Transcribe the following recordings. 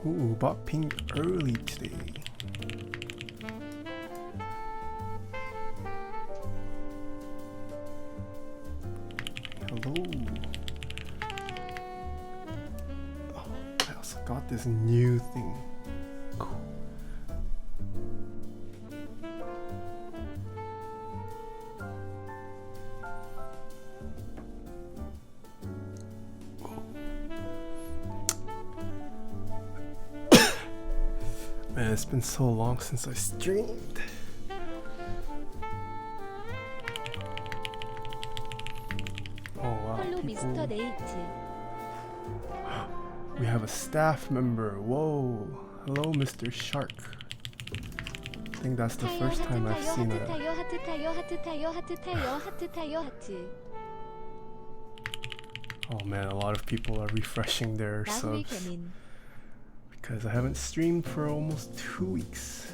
Ooh, bought ping early today. Hello. Oh, I also got this new thing. Cool. Man, it's been so long since I streamed. Oh wow. We have a staff member. Whoa. Hello, Mr. Shark. I think that's the first time I've seen that. Oh man, a lot of people are refreshing their subs. Because I haven't streamed for almost 2 weeks.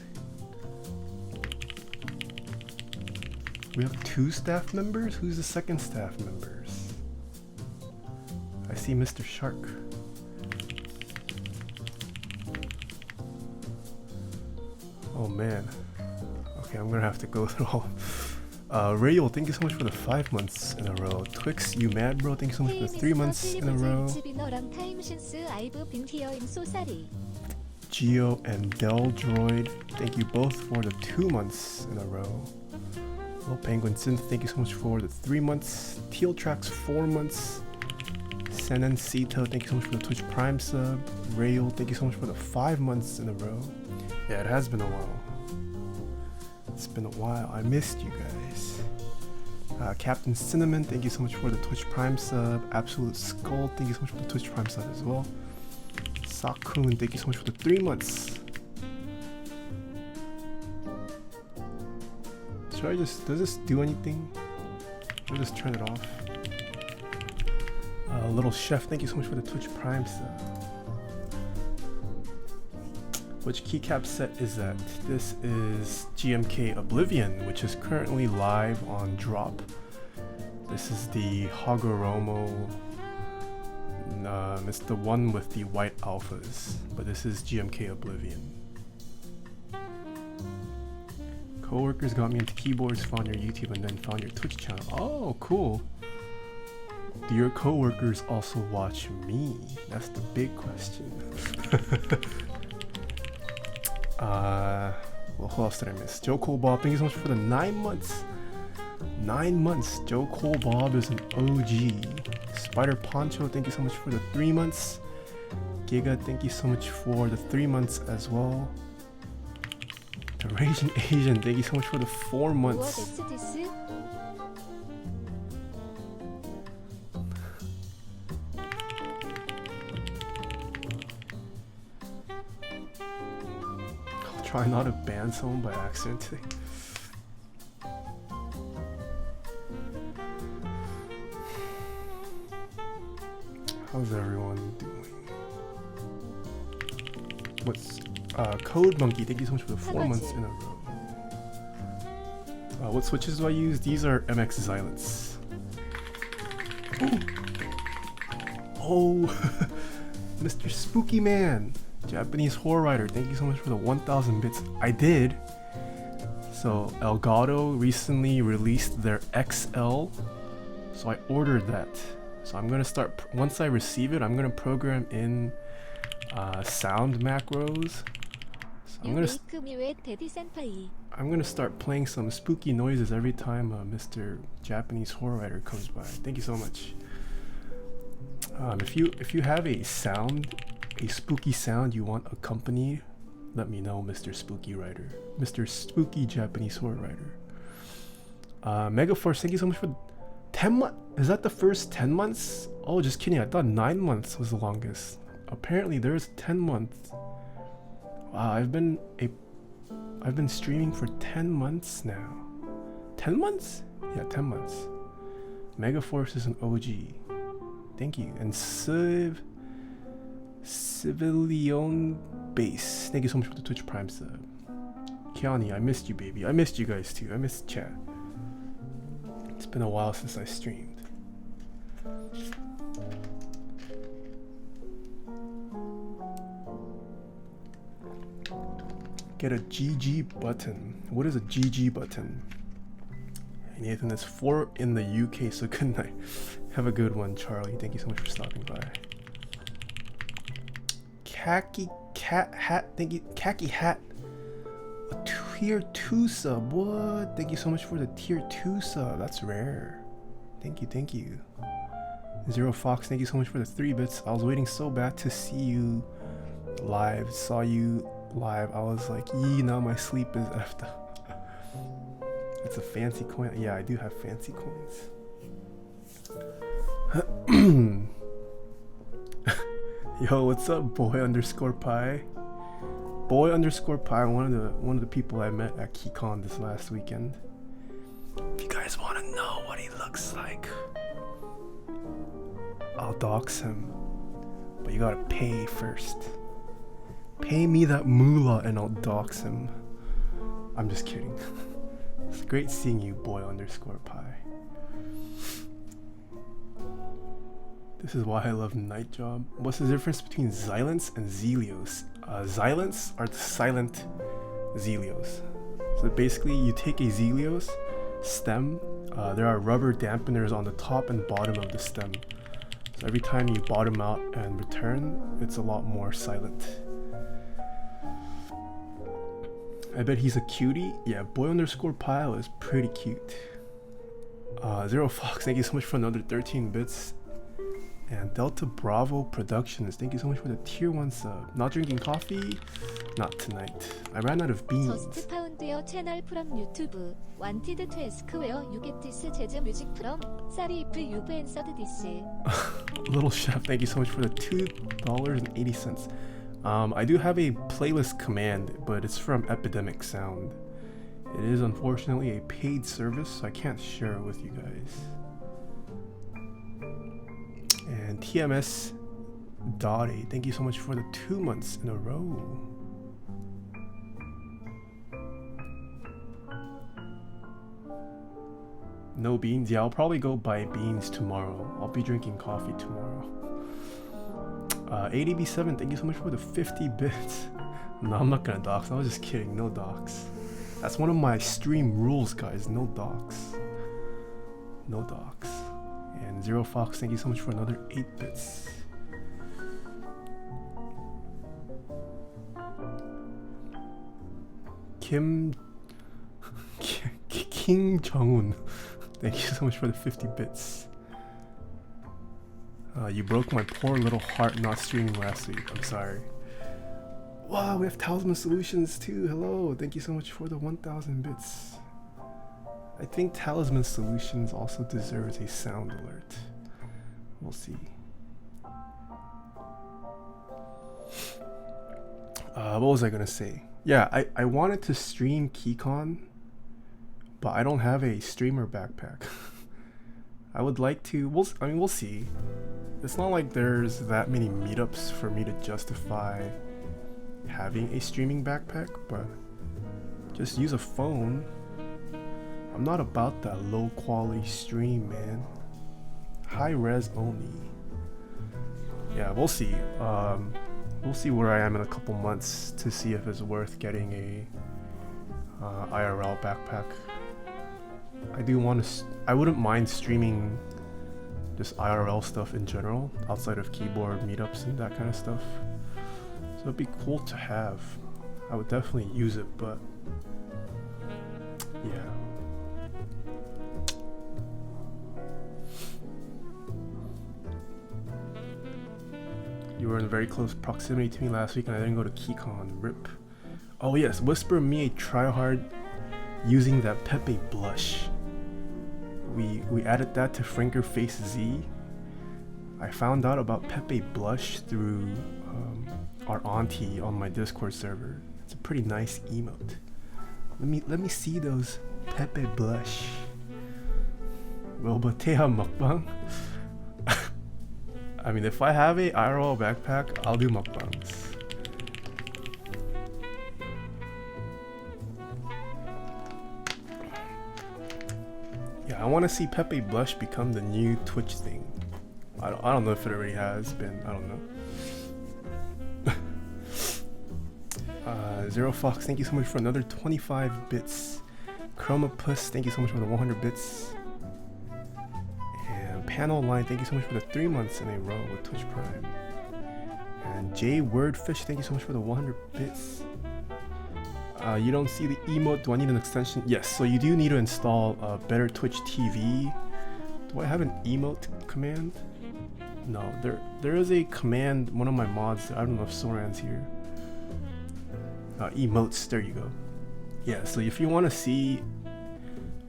We have 2 staff members? Who's the second staff members? I see Mr. Shark. Oh man. Okay, I'm gonna have to go through all. Rayo, thank you so much for the 5 months in a row. Twix, you mad bro? Thank you so much for the 3 months in a row. Geo and Deldroid, thank you both for the 2 months in a row. Hello Penguin Synth, thank you so much for the 3 months. Teal Tracks, 4 months. Senan Sito, thank you so much for the Twitch Prime sub. Rail, thank you so much for the 5 months in a row. Yeah, it has been a while. It's been a while. I missed you guys. Captain Cinnamon, thank you so much for the Twitch Prime sub. Absolute Skull, thank you so much for the Twitch Prime sub as well. Sakun, thank you so much for the 3 months. Should I just, does this do anything? Should I just turn it off? Little Chef, thank you so much for the Twitch Prime sub. Which keycap set is that? This is GMK Oblivion, which is currently live on Drop. This is the Hagoromo. It's the one with the white alphas, but this is GMK Oblivion. Coworkers got me into keyboards, found your YouTube, and then found your Twitch channel. Oh, cool. Do your coworkers also watch me? That's the big question. Well, who else did I miss? Joe Cole Bob, thank you so much for the 9 months. 9 months. Joe Cole Bob is an OG. Spider Poncho, thank you so much for the 3 months. Giga, thank you so much for the 3 months as well. The Raging Asian, thank you so much for the 4 months. I'll try not to ban someone by accident today. How's everyone doing? What's Code Monkey, thank you so much for the 4 months in a row. What switches do I use? These are MX Xylants. Oh, Mr. Spooky Man, Japanese horror writer, thank you so much for the 1,000 bits. I did. So Elgato recently released their XL, so I ordered that. So I'm gonna start, once I receive it, I'm gonna program in sound macros. So I'm gonna start playing some spooky noises every time Mr. Japanese horror writer comes by. Thank you so much. If you have a spooky sound you want accompanied, let me know, Mr. Spooky Writer, Mr. Spooky Japanese horror writer. Megaforce, thank you so much for 10 months. Is that the first 10 months? Oh, just kidding. I thought 9 months was the longest. Apparently there's 10 months. Wow, I've been streaming for 10 months now. 10 months? Yeah, 10 months. Megaforce is an OG. Thank you. And Civilion Base, thank you so much for the Twitch Prime sub. Kiani, I missed you, baby. I missed you guys too. I missed chat. It's been a while since I streamed. get a GG button. What is a GG button? Hey Nathan, that's 4 in the UK, so good night. Have a good one, Charlie. Thank you so much for stopping by. Khaki cat hat, thank you. Khaki hat. A tier 2 sub. What? Thank you so much for the tier 2 sub. That's rare. Thank you, thank you. Zero Fox, thank you so much for the 3 bits. I was waiting so bad to see you live. Saw you live. I was like, yee, now my sleep is effed up. It's a fancy coin. Yeah, I do have fancy coins. Yo, what's up, boy_pie? Boy_pie, one of the people I met at KeyCon this last weekend. If you guys want to know what he looks like, I'll dox him. But you gotta pay first. Pay me that moolah and I'll dox him. I'm just kidding. It's great seeing you, boy_pie. This is why I love Night Job. What's the difference between Xylants and Zelios? Xylants are the silent Zelios. So basically, you take a Zelios stem. There are rubber dampeners on the top and bottom of the stem. So every time you bottom out and return, it's a lot more silent. I bet he's a cutie. Yeah, boy_pile is pretty cute. Zero Fox, thank you so much for another 13 bits. And Delta Bravo Productions, thank you so much for the tier 1 sub. Not drinking coffee? Not tonight. I ran out of beans. Just found your channel from YouTube. Wanted to ask where you get this jazz music from. Sorry if you've answered this. Little Chef, thank you so much for the $2.80. I do have a playlist command, but it's from Epidemic Sound. It is unfortunately a paid service, so I can't share it with you guys. And TMS Dottie, thank you so much for the 2 months in a row. No beans? Yeah, I'll probably go buy beans tomorrow. I'll be drinking coffee tomorrow. ADB7, thank you so much for the 50 bits. No, I'm not gonna dox. I was just kidding. No dox. That's one of my stream rules, guys. No dox. No dox. And Zero Fox, thank you so much for another 8 bits. King Jong-un, thank you so much for the 50 bits. You broke my poor little heart not streaming last week. I'm sorry. Wow, we have Talisman Solutions too. Hello, thank you so much for the 1,000 bits. I think Talisman Solutions also deserves a sound alert. We'll see. What was I gonna say? Yeah, I wanted to stream KeyCon, but I don't have a streamer backpack. I would like to. We'll see. It's not like there's that many meetups for me to justify having a streaming backpack, but just use a phone. I'm not about that low quality stream, man. High res only. Yeah, we'll see. We'll see where I am in a couple months to see if it's worth getting a IRL backpack. I wouldn't mind streaming just IRL stuff in general, outside of keyboard meetups and that kind of stuff. So it'd be cool to have. I would definitely use it, but yeah. You were in very close proximity to me last week and I didn't go to KeyCon. RIP. Oh yes, whisper me a tryhard using that Pepe blush. We added that to Franker Face Z. I found out about Pepe blush through our auntie on my Discord server. It's a pretty nice emote. Let me see those Pepe blush. Well, but Taeha mukbang. I mean, if I have a IRL backpack, I'll do mukbangs. Yeah, I want to see Pepe blush become the new Twitch thing. I don't know if it already has been. I don't know. Zero Fox, thank you so much for another 25 bits. Chromapus, thank you so much for the 100 bits. And Panel Line, thank you so much for the 3 months in a row with Twitch Prime. And J Wordfish, thank you so much for the 100 bits. You don't see the emote. Do I need an extension? Yes, so you do need to install Better Twitch TV. Do I have an emote command? No, there is a command, one of my mods, I don't know if Soran's here. Emotes, there you go. Yeah, so if you want to see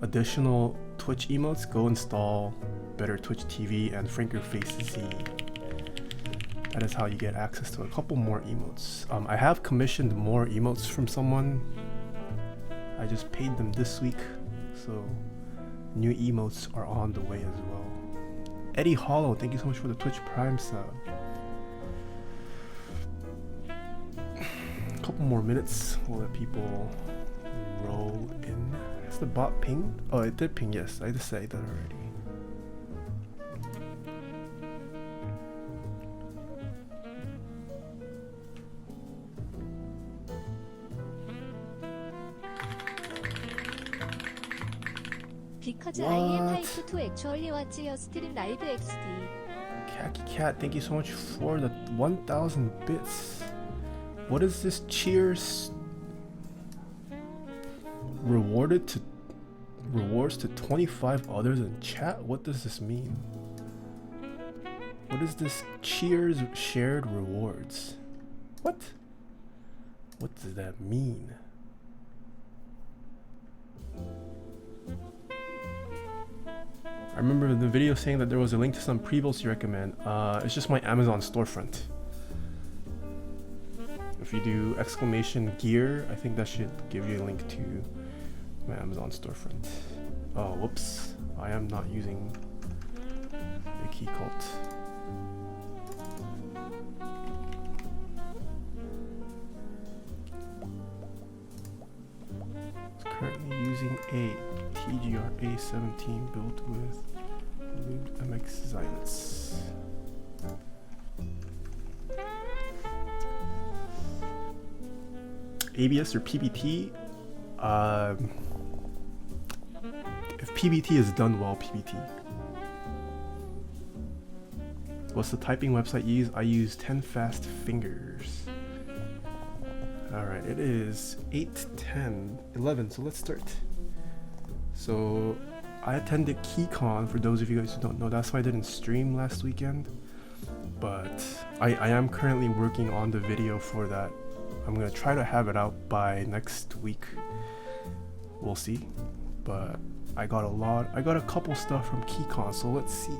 additional Twitch emotes, go install Better Twitch TV and Frank Your Face Z. That is how you get access to a couple more emotes. I have commissioned more emotes from someone. I just paid them this week, so new emotes are on the way as well. Eddie Hollow, thank you so much for the Twitch Prime sub. A couple more minutes, we'll let people roll in. Has the bot pinged? Oh, it did ping, yes. I just said that already. Because I am hyped to actually watch your stream live XD. Khaki Cat, thank you so much for the 1,000 bits. What is this? Cheers. Rewards to 25 others in chat? What does this mean? What is this? Cheers shared rewards. What? What does that mean? I remember the video saying that there was a link to some pre-builds you recommend. It's just my Amazon storefront. If you do exclamation gear, I think that should give you a link to my Amazon storefront. Oh, whoops. I am not using a key cult. It's currently using a TGR A17 built with MX Xylus. ABS or PBT? If PBT is done well, PBT. What's the typing website you use? I use 10 Fast Fingers. Alright, it is 8, 10, 11, so let's start. So I attended KeyCon, for those of you guys who don't know. That's why I didn't stream last weekend. But I am currently working on the video for that. I'm gonna try to have it out by next week. We'll see. But I got a couple stuff from KeyCon, so let's see.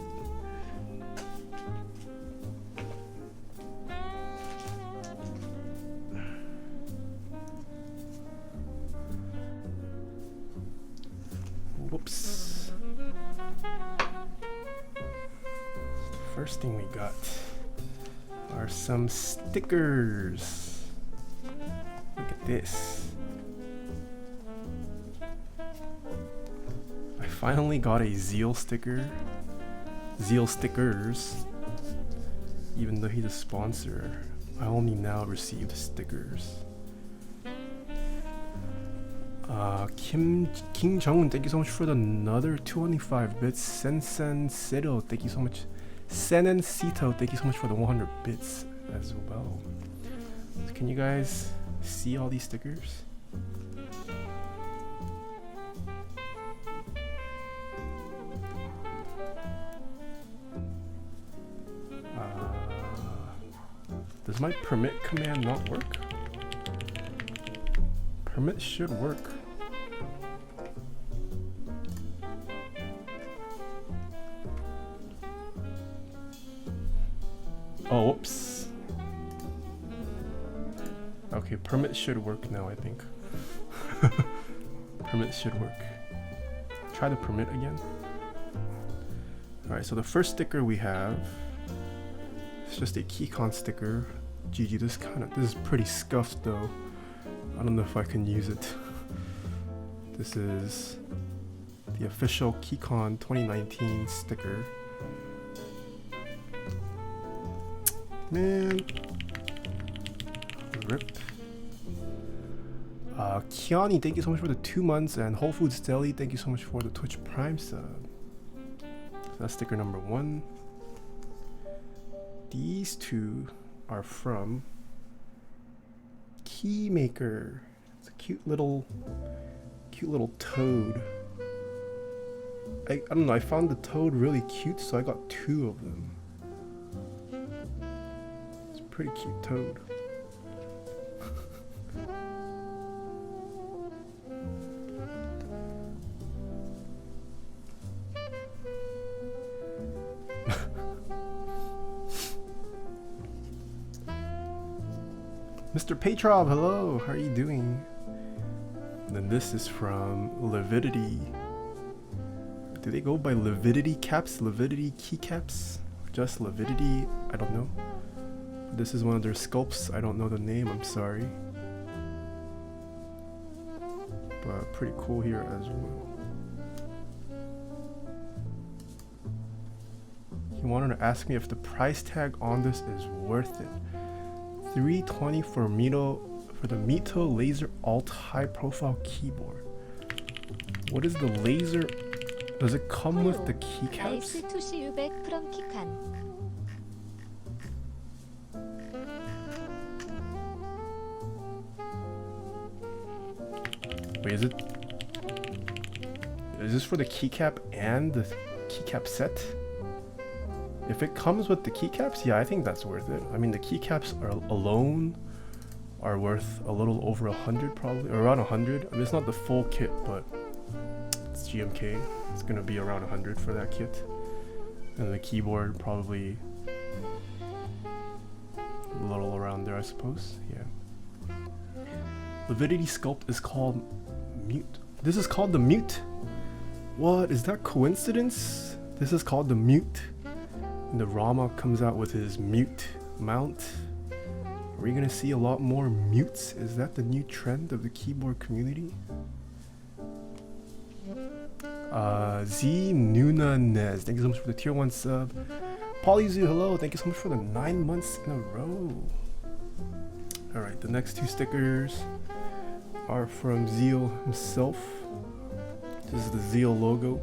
Whoops. The first thing we got are some stickers. Look at this. I finally got a Zeal sticker. Zeal stickers. Even though he's a sponsor, I only now received stickers. King Jong-un, thank you so much for another 25 bits. Sensen Sito, thank you so much. Senen Sito, thank you so much for the 100 bits as well. So can you guys see all these stickers? Does my permit command not work? Permit should work. Oh, whoops. Okay, permit should work now, I think. Permit should work. Try the permit again. Alright, so the first sticker we have, it's just a KeyCon sticker. GG, this is pretty scuffed though. I don't know if I can use it. This is the official KeyCon 2019 sticker. Man, rip. Kiani, thank you so much for the 2 months, and Whole Foods Deli, thank you so much for the Twitch Prime sub. So that's sticker number 1. These two are from Keymaker. It's a cute little toad. I don't know, I found the toad really cute, so I got 2 of them. It's a pretty cute toad. Mr. Petrov, hello, how are you doing? And then this is from Lividity. Do they go by Lividity caps, Lividity keycaps? Just Lividity? I don't know. This is one of their sculpts. I don't know the name, I'm sorry. But pretty cool here as well. He wanted to ask me if the price tag on this is worth it. $320 for the Mito Laser Alt High Profile keyboard. What is the laser? Does it come with the keycaps? Wait, is this for the keycap and the keycap set? If it comes with the keycaps, yeah, I think that's worth it. I mean, the keycaps alone are worth a little over 100 probably, or around 100. I mean, it's not the full kit, but it's GMK. It's gonna be around 100 for that kit. And the keyboard probably a little around there, I suppose. Yeah. Lividity sculpt is called Mute. This is called the Mute? What? Is that coincidence? This is called the Mute. And the Rama comes out with his Mute mount. Are we gonna see a lot more mutes? Is that the new trend of the keyboard community? Z Nunez, thank you so much for the tier 1 sub. Polyzoo, hello, thank you so much for the 9 months in a row. Alright, the next 2 stickers are from Zeal himself. This is the Zeal logo.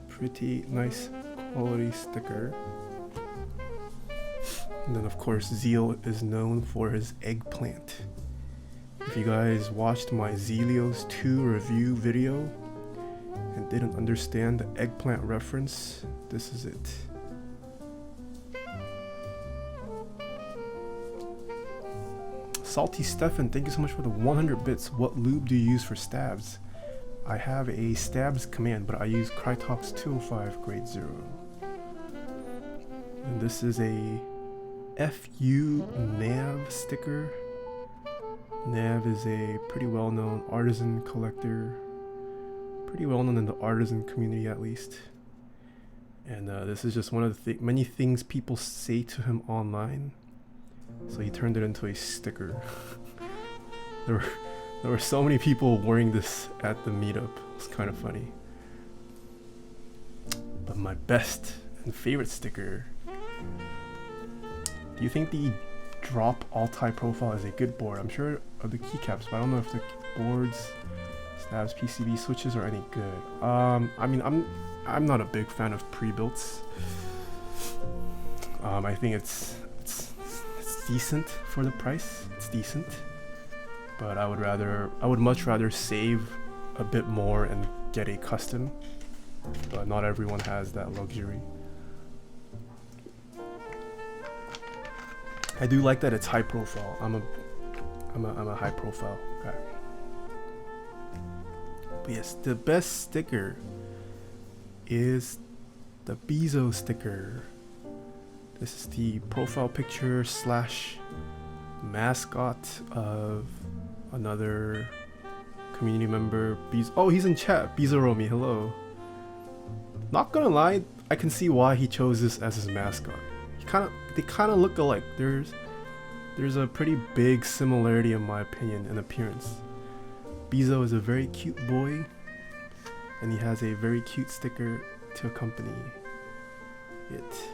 Pretty nice quality sticker. And then of course Zeal is known for his eggplant. If you guys watched my Zelios 2 review video and didn't understand the eggplant reference, this is it. Salty Stefan, thank you so much for the 100 bits. What lube do you use for stabs? I have a stabs command, but I use Crytox 205 grade 0. And this is a FU Nav sticker. Nav is a pretty well-known artisan collector. Pretty well-known in the artisan community at least. And this is just one of the many things people say to him online. So he turned it into a sticker. There were so many people wearing this at the meetup. It's kind of funny. But my best and favorite sticker. Do you think the drop alt high profile is a good board? I'm sure of the keycaps, but I don't know if the boards, stabs, PCB switches are any good. I mean, I'm not a big fan of pre-builts. I think it's decent for the price. It's decent, but I would much rather save a bit more and get a custom. But not everyone has that luxury. I do like that it's high profile. I'm a high profile guy. But yes, the best sticker is the Piezo Sticker. This is the profile picture / mascot of another community member. Oh, he's in chat. Bizarromi, hello. Not gonna lie, I can see why he chose this as his mascot. They kind of look alike. There's a pretty big similarity in my opinion in appearance. Piezo is a very cute boy, and he has a very cute sticker to accompany it.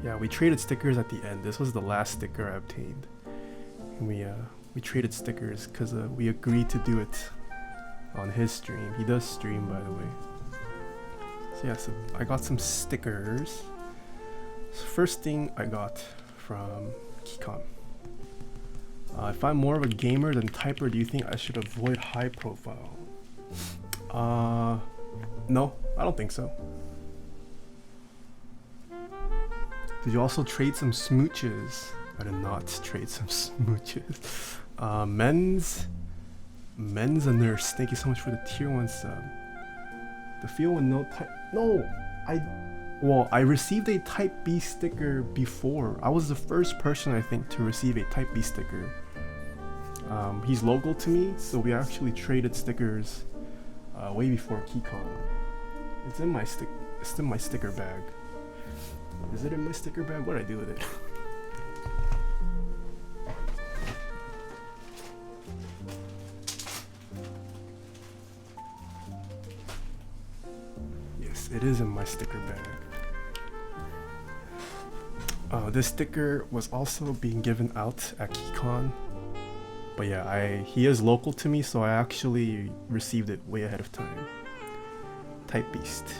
Yeah, we traded stickers at the end. This was the last sticker I obtained, and We traded stickers because we agreed to do it on his stream. He does stream, by the way. So yeah, so I got some stickers. So first thing I got from Keycon. If I'm more of a gamer than typer, do you think I should avoid high profile? No, I don't think so. Did you also trade some smooches? I did not trade some smooches. Men's a nurse. Thank you so much for the tier 1 sub. The feel with no type. No, I received a type B sticker before. I was the first person, I think, to receive a type B sticker. He's local to me, so we actually traded stickers way before KeyCon. It's in my sticker bag. Is it in my sticker bag? What did I do with it? Yes, it is in my sticker bag. This sticker was also being given out at KeyCon. But yeah, he is local to me, so I actually received it way ahead of time. Type Beast.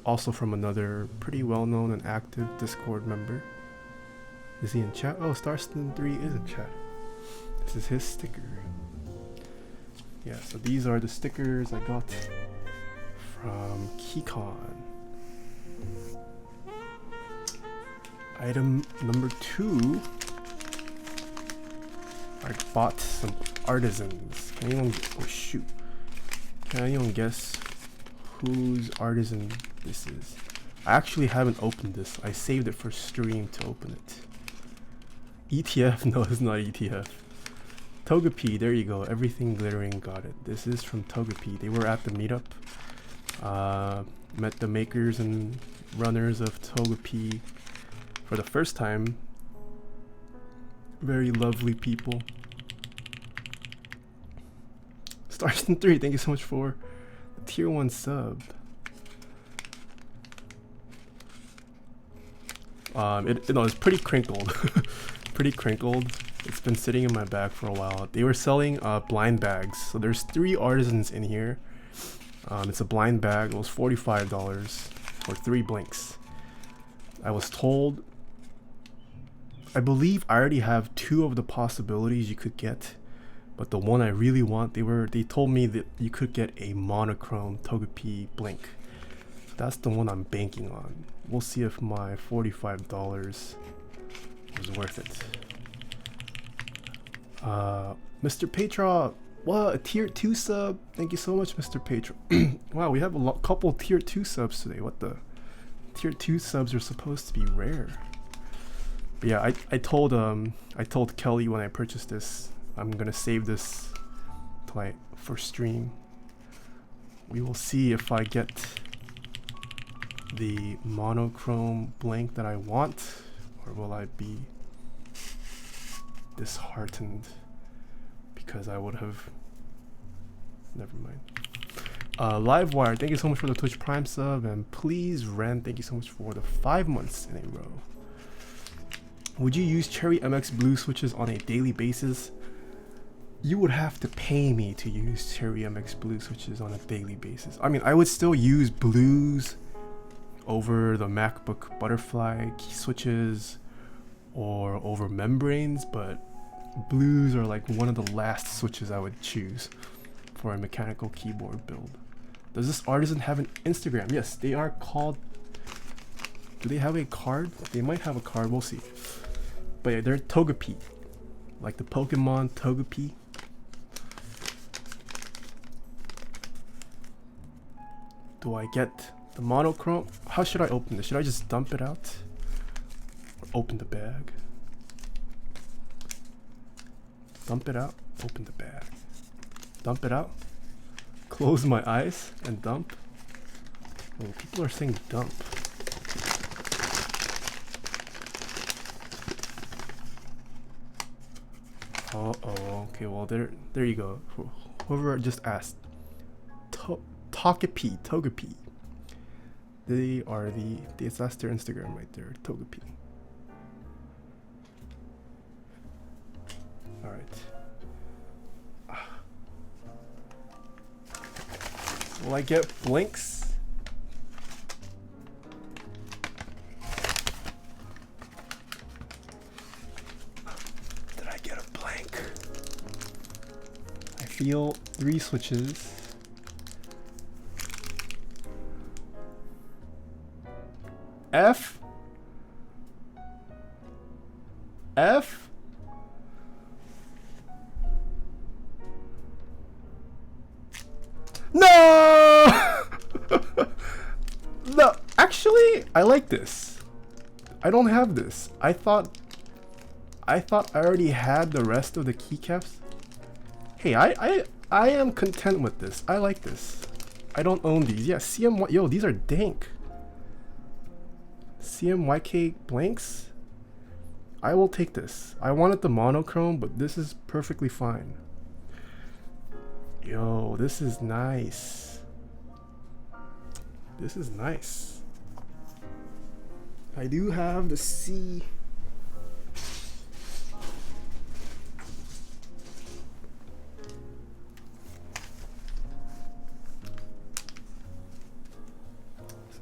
Also from another pretty well-known and active Discord member. Is he in chat? Oh, Starston3 is in chat. This is his sticker. Yeah, so these are the stickers I got from KeyCon. Item number 2. I bought some artisans. Can anyone guess whose artisan this is? I actually haven't opened this. I saved it for stream to open it. ETF? No, it's not ETF. Togepi, there you go. Everything glittering, got it. This is from Togepi. They were at the meetup. Met the makers and runners of Togepi for the first time. Very lovely people. Starston3, thank you so much for the tier 1 sub. It's pretty crinkled. Pretty crinkled. It's been sitting in my bag for a while. They were selling blind bags. So there's 3 artisans in here. It's a blind bag. It was $45 for 3 blinks. I was told, I believe I already have 2 of the possibilities you could get, but the one I really want, they told me that you could get a monochrome Togepi blink. So that's the one I'm banking on. We'll see if my $45 was worth it. Mr. Patra, what, a tier 2 sub? Thank you so much, Mr. Patra. Wow, we have a couple tier 2 subs today. What the? Tier 2 subs are supposed to be rare. But yeah, I told Kelly when I purchased this, I'm gonna save this for stream. We will see if I get the monochrome blank that I want, or will I be disheartened because I would have. Never mind. Livewire, thank you so much for the Twitch Prime sub, and please Ren, thank you so much for the 5 months in a row. Would you use Cherry MX Blue switches on a daily basis? You would have to pay me to use Cherry MX Blue switches on a daily basis. I mean, I would still use blues over the MacBook Butterfly key switches or over membranes, but blues are like one of the last switches I would choose for a mechanical keyboard build. Does this artisan have an Instagram? Yes, they are called. Do they have a card? They might have a card, we'll see. But yeah, they're Togepi. Like the Pokemon Togepi. Do I get the monochrome? How should I open this? Should I just dump it out? Or open the bag? Dump it out, open the bag. Dump it out, close my eyes, and dump. Oh, people are saying dump. Oh, okay, well, there you go. Whoever just asked. Togepi. They are that's their Instagram right there, Togepi. All right. Will I get blinks? Did I get a blank? I feel 3 switches. F? F? No! No, actually, I like this. I don't have this. I thought I already had the rest of the keycaps. Hey, I am content with this. I like this. I don't own these. Yeah, CMY. Yo, these are dank. CMYK blanks. I will take this. I wanted the monochrome, but this is perfectly fine. Yo, this is nice. This is nice. I do have the C.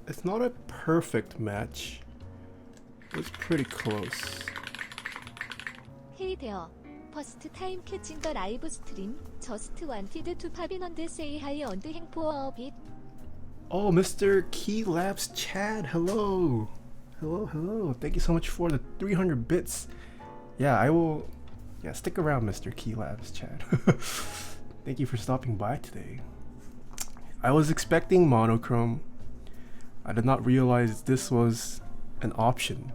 It's not a perfect match. It's pretty close. Hey there. First time catching the live stream. Just wanted to pop in and say hi and hang for a bit. Oh, Mr. Key Labs Chad, hello. Hello. Thank you so much for the 300 bits. Yeah, I will. Yeah, stick around, Mr. Key Labs Chad. Thank you for stopping by today. I was expecting monochrome. I did not realize this was an option.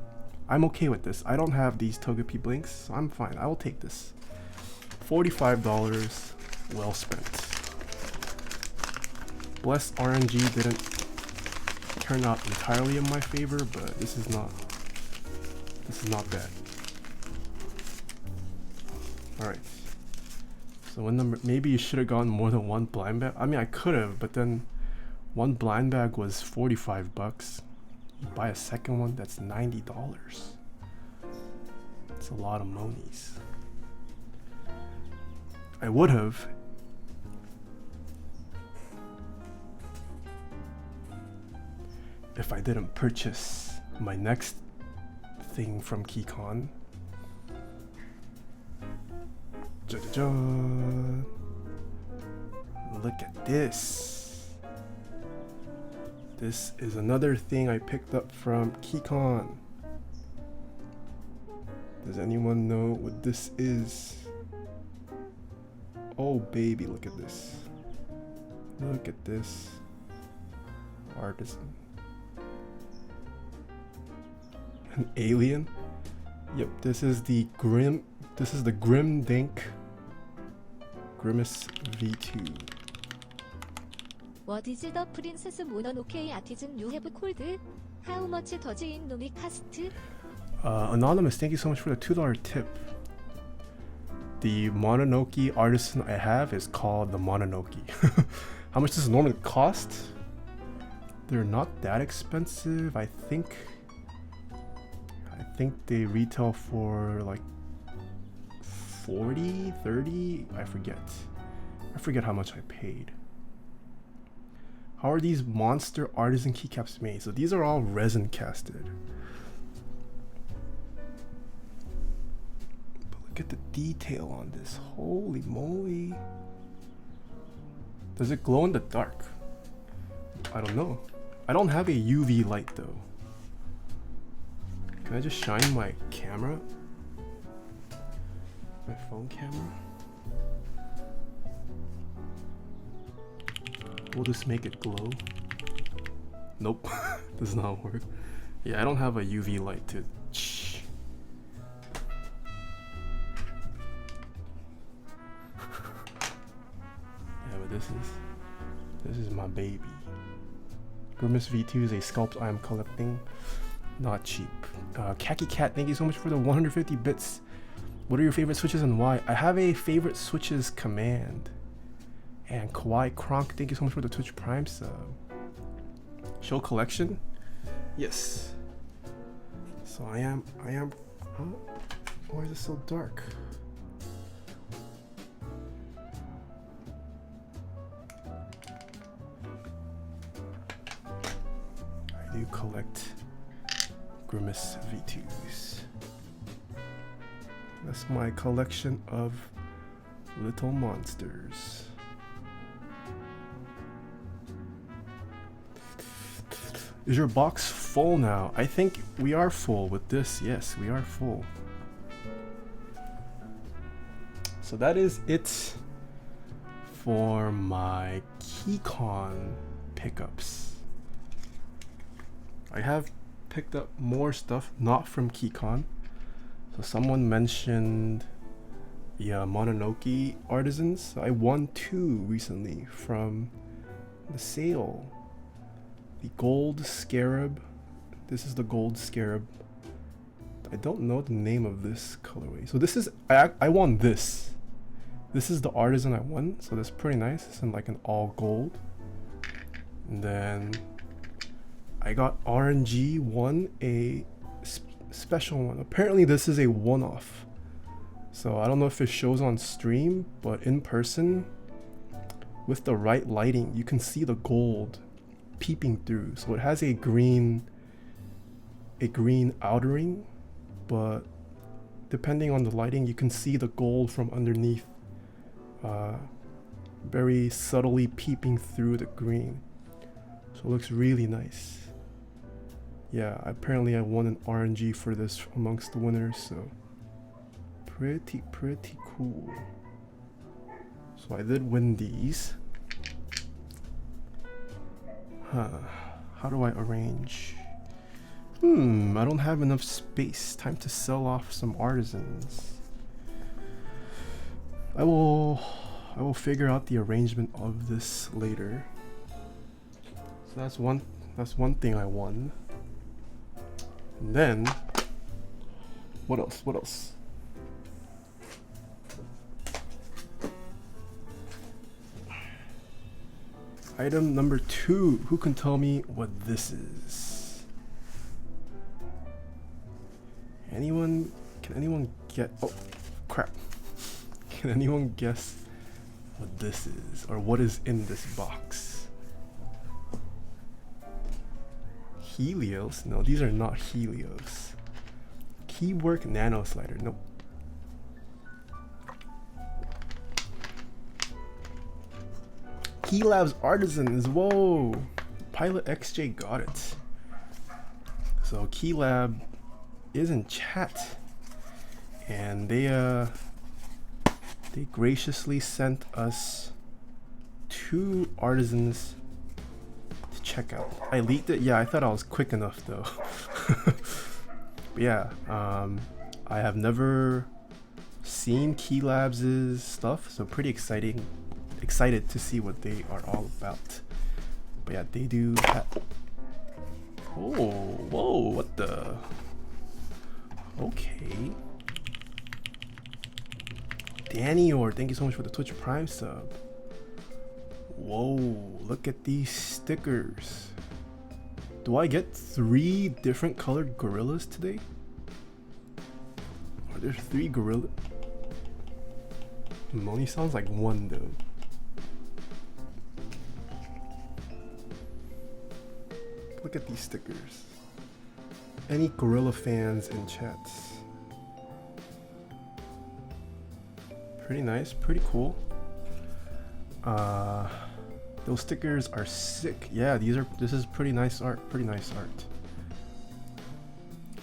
I'm okay with this. I don't have these Togepi blinks, so I'm fine. I will take this. $45, well spent. Bless RNG didn't turn out entirely in my favor, but this is not bad. Alright. So what number? Maybe you should have gotten more than one blind bag. I mean, I could have, but then one blind bag was $45. You buy a second one, that's $90. That's a lot of monies. I would have. If I didn't purchase my next thing from KeyCon. Look at this. This is another thing I picked up from KeyCon. Does anyone know what this is? Oh baby, look at this. Look at this. Artisan. An alien? Yep, this is the Grim Dink Grimace V2. What is the princess mononoke artisan you have called? How much does it normally cost? Anonymous, thank you so much for the $2 tip. The Mononoke artisan I have is called the Mononoke. How much does it normally cost? They're not that expensive. I think they retail for like 40, 30, I forget how much I paid. How are these monster artisan keycaps made? So these are all resin casted. But look at the detail on this. Holy moly. Does it glow in the dark? I don't know. I don't have a UV light though. Can I just shine my camera? My phone camera? We'll just make it glow. Nope, does not work. Yeah, I don't have a UV light to. Yeah, but this is my baby. Grimace V2 is a sculpt I am collecting. Not cheap. Khaki Cat, thank you so much for the 150 bits. What are your favorite switches and why? I have a favorite switches command. And Kawaii Kronk, thank you so much for the Twitch Prime sub. Show collection? Yes. So I am. Huh? Why is it so dark? Grimace V2s. That's my collection of little monsters. Is your box full now? I think we are full with this. Yes, we are full. So that is it for my KeyCon pickups. I have picked up more stuff not from KeyCon. So someone mentioned the Mononoke artisans. So I won 2 recently from the sale. The gold scarab. This is the gold scarab. I don't know the name of this colorway. So this is, I won this. This is the artisan I won. So that's pretty nice. It's in like an all gold. And then I got RNG won a special one. Apparently this is a one-off. So I don't know if it shows on stream, but in person, with the right lighting, you can see the gold peeping through. So it has a green outering, but depending on the lighting, you can see the gold from underneath, very subtly peeping through the green. So it looks really nice. Yeah, apparently I won an RNG for this amongst the winners, so pretty cool. So I did win these. How do I arrange? I don't have enough space. Time to sell off some artisans. I will figure out the arrangement of this later. So that's one thing I won. And then what else? Item number 2. Who can tell me what this is? Can anyone get? Oh, crap. Can anyone guess what this is, or what is in this box? Helios? No, these are not Helios. Keywork Nano Slider. Nope. Keylab's Artisans. Whoa! Pilot XJ got it. So Keylab is in chat, and they graciously sent us 2 artisans to check out. I leaked it. Yeah, I thought I was quick enough though. But yeah, I have never seen Keylabs' stuff, so pretty excited to see what they are all about. But yeah, they do have. Oh, whoa, what the? Okay. Danny, or thank you so much for the Twitch Prime sub. Whoa, look at these stickers. Do I get 3 different colored gorillas today? Are there 3 gorillas? Only sounds like 1 though. Look at these stickers. Any gorilla fans in chats? Pretty nice, pretty cool. Those stickers are sick. Yeah, this is pretty nice art,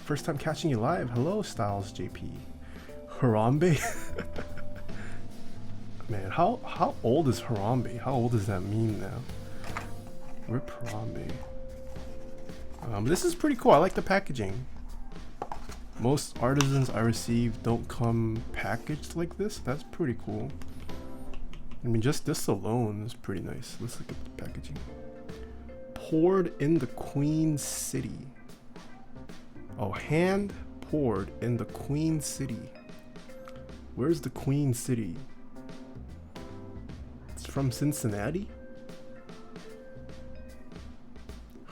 First time catching you live. Hello, Styles JP. Harambe? Man, how old is Harambe? How old does that mean now? Rip Harambe. This is pretty cool. I like the packaging. Most artisans I receive don't come packaged like this. That's pretty cool. I mean, just this alone is pretty nice. Let's look at the packaging. Poured in the Queen City. Oh, hand poured in the Queen City. Where's the Queen City? It's from Cincinnati?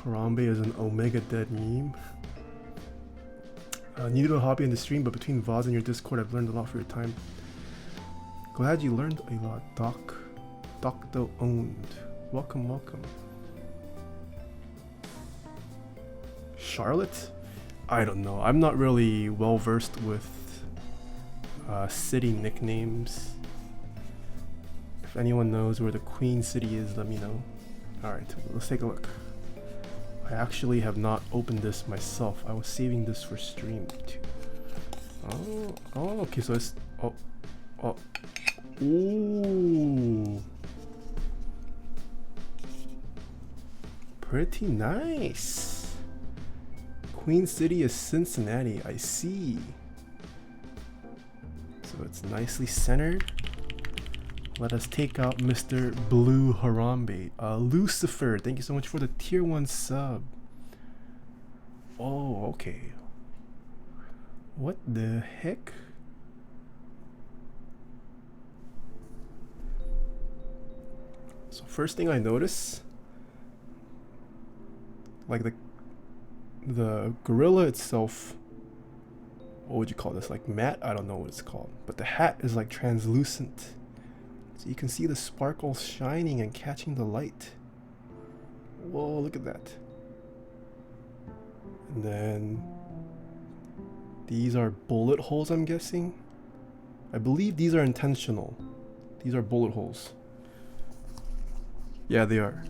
Harambe is an Omega Dead meme. New to a hobby in the stream, but between VODs and your Discord, I've learned a lot for your time. Glad you learned a lot, Doc. Doctor owned. Welcome. Charlotte? I don't know. I'm not really well versed with city nicknames. If anyone knows where the Queen City is, let me know. Alright, let's take a look. I actually have not opened this myself. I was saving this for stream too. Oh, okay, so it's ooh, pretty nice. Queen City is Cincinnati. I see. So it's nicely centered. Let us take out Mr. Blue Harambe. Lucifer, thank you so much for the tier 1 sub. Oh, okay. What the heck? So first thing I notice, like the gorilla itself, what would you call this? Like matte? I don't know what it's called. But the hat is like translucent. So you can see the sparkles shining and catching the light. Whoa, look at that. And then these are bullet holes, I'm guessing. I believe these are intentional. These are bullet holes. Yeah, they are.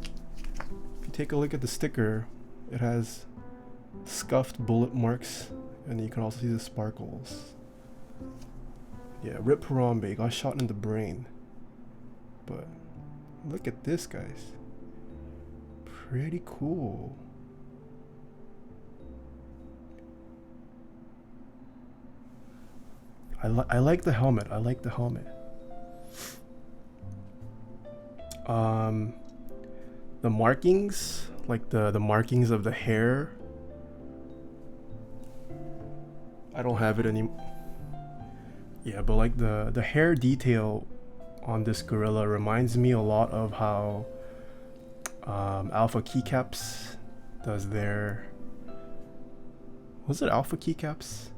If you take a look at the sticker, it has scuffed bullet marks, and you can also see the sparkles. Yeah, Rip Harambe got shot in the brain. But look at this, guys. Pretty cool. I like the helmet. I like the helmet. The markings, like the markings of the hair. I don't have it anymore. Yeah, but like the hair detail on this gorilla reminds me a lot of how Alpha Keycaps does their... Was it Alpha Keycaps?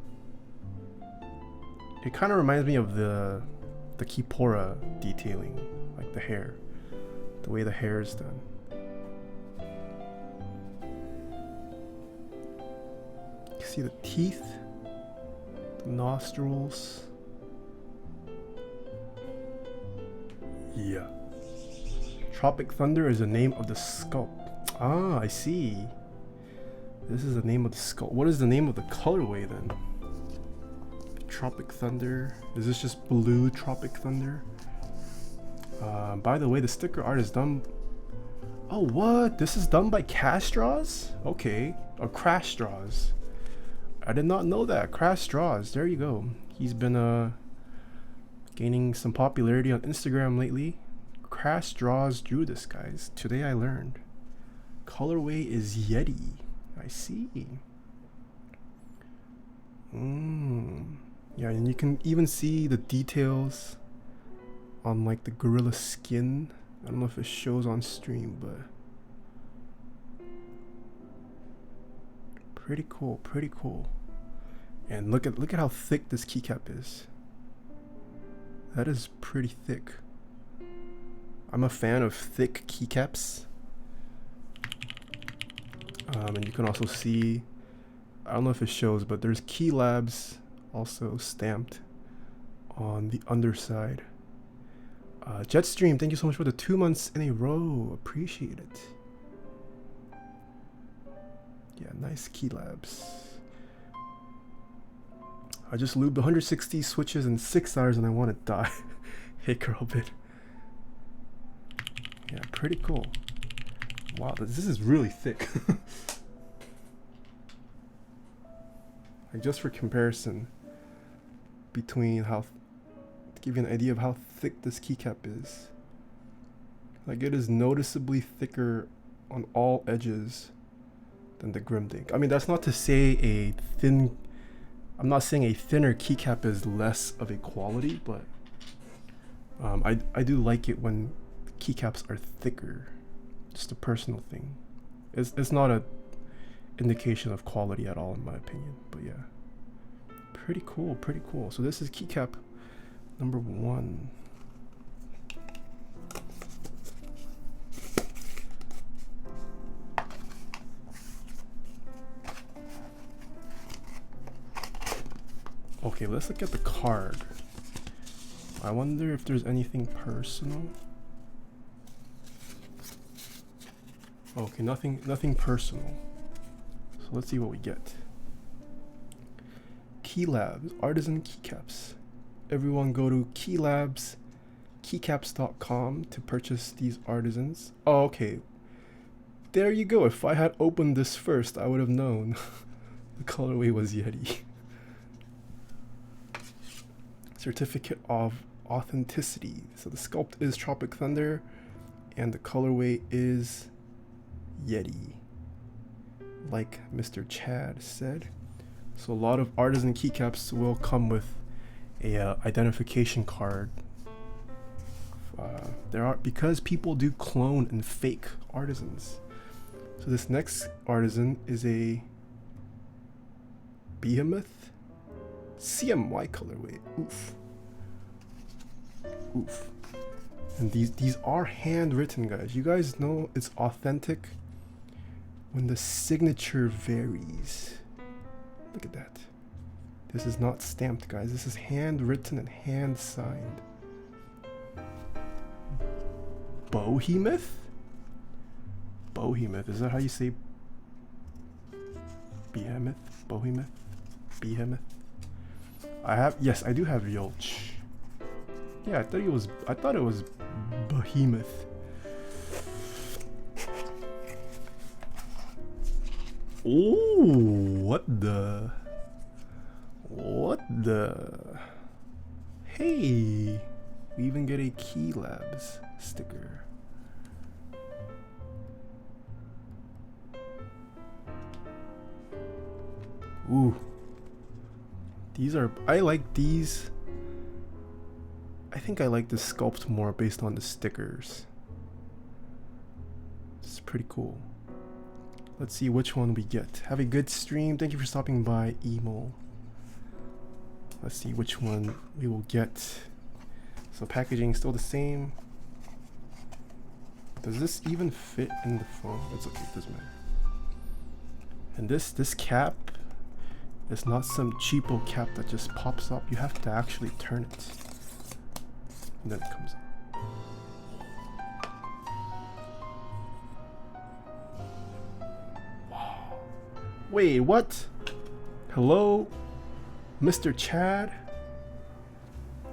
It kind of reminds me of the Kipora detailing, like the hair, the way the hair is done. You can see the teeth, the nostrils. Yeah. Tropic Thunder is the name of the sculpt. Ah, I see. This is the name of the sculpt. What is the name of the colorway then? Tropic Thunder. Is this just blue Tropic Thunder? By the way, the sticker art is done... Oh, what? This is done by Cash Straws? Okay. Or Crash Straws. I did not know that. Crash Straws. There you go. He's been gaining some popularity on Instagram lately. Crash Straws drew this, guys. Today I learned. Colorway is Yeti. I see. Yeah, and you can even see the details on like the gorilla skin. I don't know if it shows on stream, but pretty cool, pretty cool. And look at how thick this keycap is. That is pretty thick. I'm a fan of thick keycaps. And you can also see, I don't know if it shows, but there's Key Labs also stamped on the underside. Jetstream, thank you so much for the 2 months in a row. Appreciate it. Yeah, nice Key Labs. I just lubed 160 switches in 6 hours and I want to die. Hey girl bit. Yeah, pretty cool. Wow, this is really thick. Like just for comparison between how, to give you an idea of how thick this keycap is. Like it is noticeably thicker on all edges than the Grimdink. I mean, that's not to say I'm not saying a thinner keycap is less of a quality, but I do like it when keycaps are thicker. Just a personal thing. It's not a indication of quality at all in my opinion, but yeah. Pretty cool, pretty cool. So this is keycap number 1. Okay, let's look at the card. I wonder if there's anything personal. Okay, nothing personal. So let's see what we get. Key Labs, artisan keycaps. Everyone go to keylabskeycaps.com to purchase these artisans. Oh, okay. There you go. If I had opened this first, I would have known the colorway was Yeti. Certificate of authenticity. So the sculpt is Tropic Thunder and the colorway is Yeti, like Mr. Chad said. So a lot of artisan keycaps will come with a identification card. Because people do clone and fake artisans. So this next artisan is a Behemoth CMY colorway. Oof. Oof. And these are handwritten, guys. You guys know it's authentic when the signature varies. Look at that. This is not stamped, guys. This is handwritten and hand signed. Behemoth? Behemoth, is that how you say Behemoth? Behemoth? Behemoth? Yes, I do have Yolch. Yeah, I thought it was Behemoth. Ooh, what the? Hey, we even get a Key Labs sticker. Ooh, I like these. I think I like the sculpt more based on the stickers. It's pretty cool. Let's see which one we get. Have a good stream. Thank you for stopping by, Emo. Let's see which one we will get. So packaging still the same. Does this even fit in the phone? It's okay, it doesn't matter. And this cap is not some cheapo cap that just pops up. You have to actually turn it. And then it comes up. Wow. Wait, what? Hello? Mr. Chad?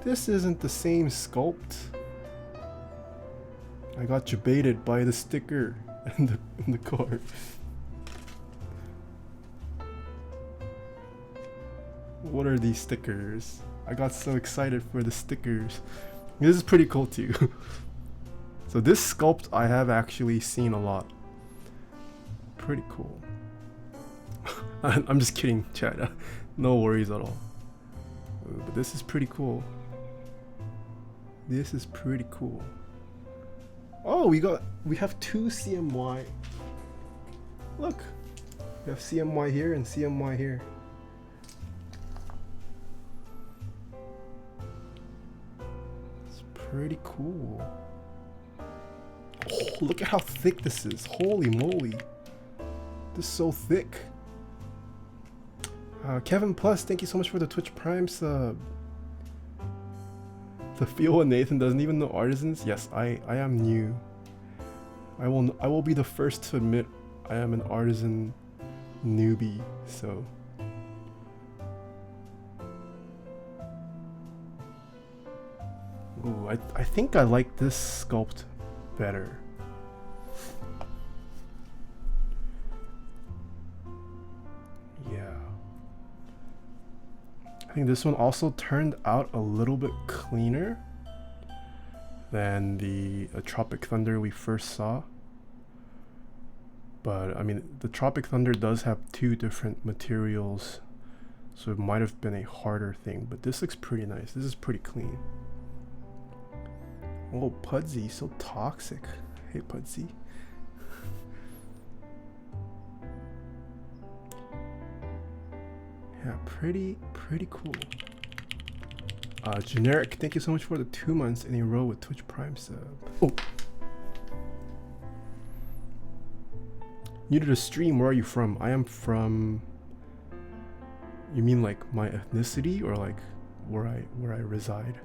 This isn't the same sculpt. I got jebaited by the sticker and the card. What are these stickers? I got so excited for the stickers. This is pretty cool too. So this sculpt I have actually seen a lot. Pretty cool. I'm just kidding, Chad. No worries at all. But this is pretty cool. This is pretty cool. Oh, we have two CMY. Look, we have CMY here and CMY here. It's pretty cool. Oh, look at how thick this is. Holy moly. This is so thick. Kevin Plus, thank you so much for the Twitch Prime sub. The feel and Nathan doesn't even know artisans. Yes, I am new. I will be the first to admit I am an artisan newbie. So ooh, I think I like this sculpt better. Yeah. I think this one also turned out a little bit cleaner than the Tropic Thunder we first saw. But I mean, the Tropic Thunder does have two different materials, so it might have been a harder thing, but this looks pretty nice. This is pretty clean. Oh, Pudsey, so toxic. Hey, Pudsey. Yeah, pretty cool. Generic, thank you so much for the 2 months in a row with Twitch Prime sub. Oh. New to the stream, where are you from? I am from You mean like my ethnicity or like where I reside?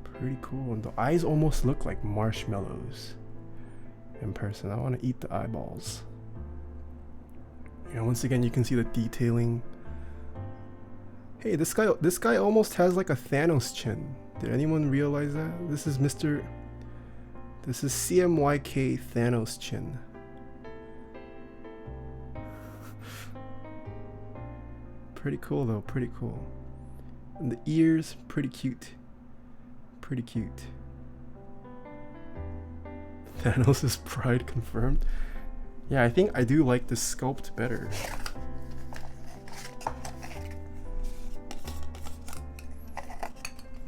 Pretty cool. And the eyes almost look like marshmallows in person. I want to eat the eyeballs. Yeah, once again, you can see the detailing. Hey, this guy almost has like a Thanos chin. Did anyone realize that? This is CMYK Thanos chin. Pretty cool though, pretty cool. And the ears, pretty cute. Pretty cute. Thanos' pride confirmed. Yeah, I think I do like this sculpt better.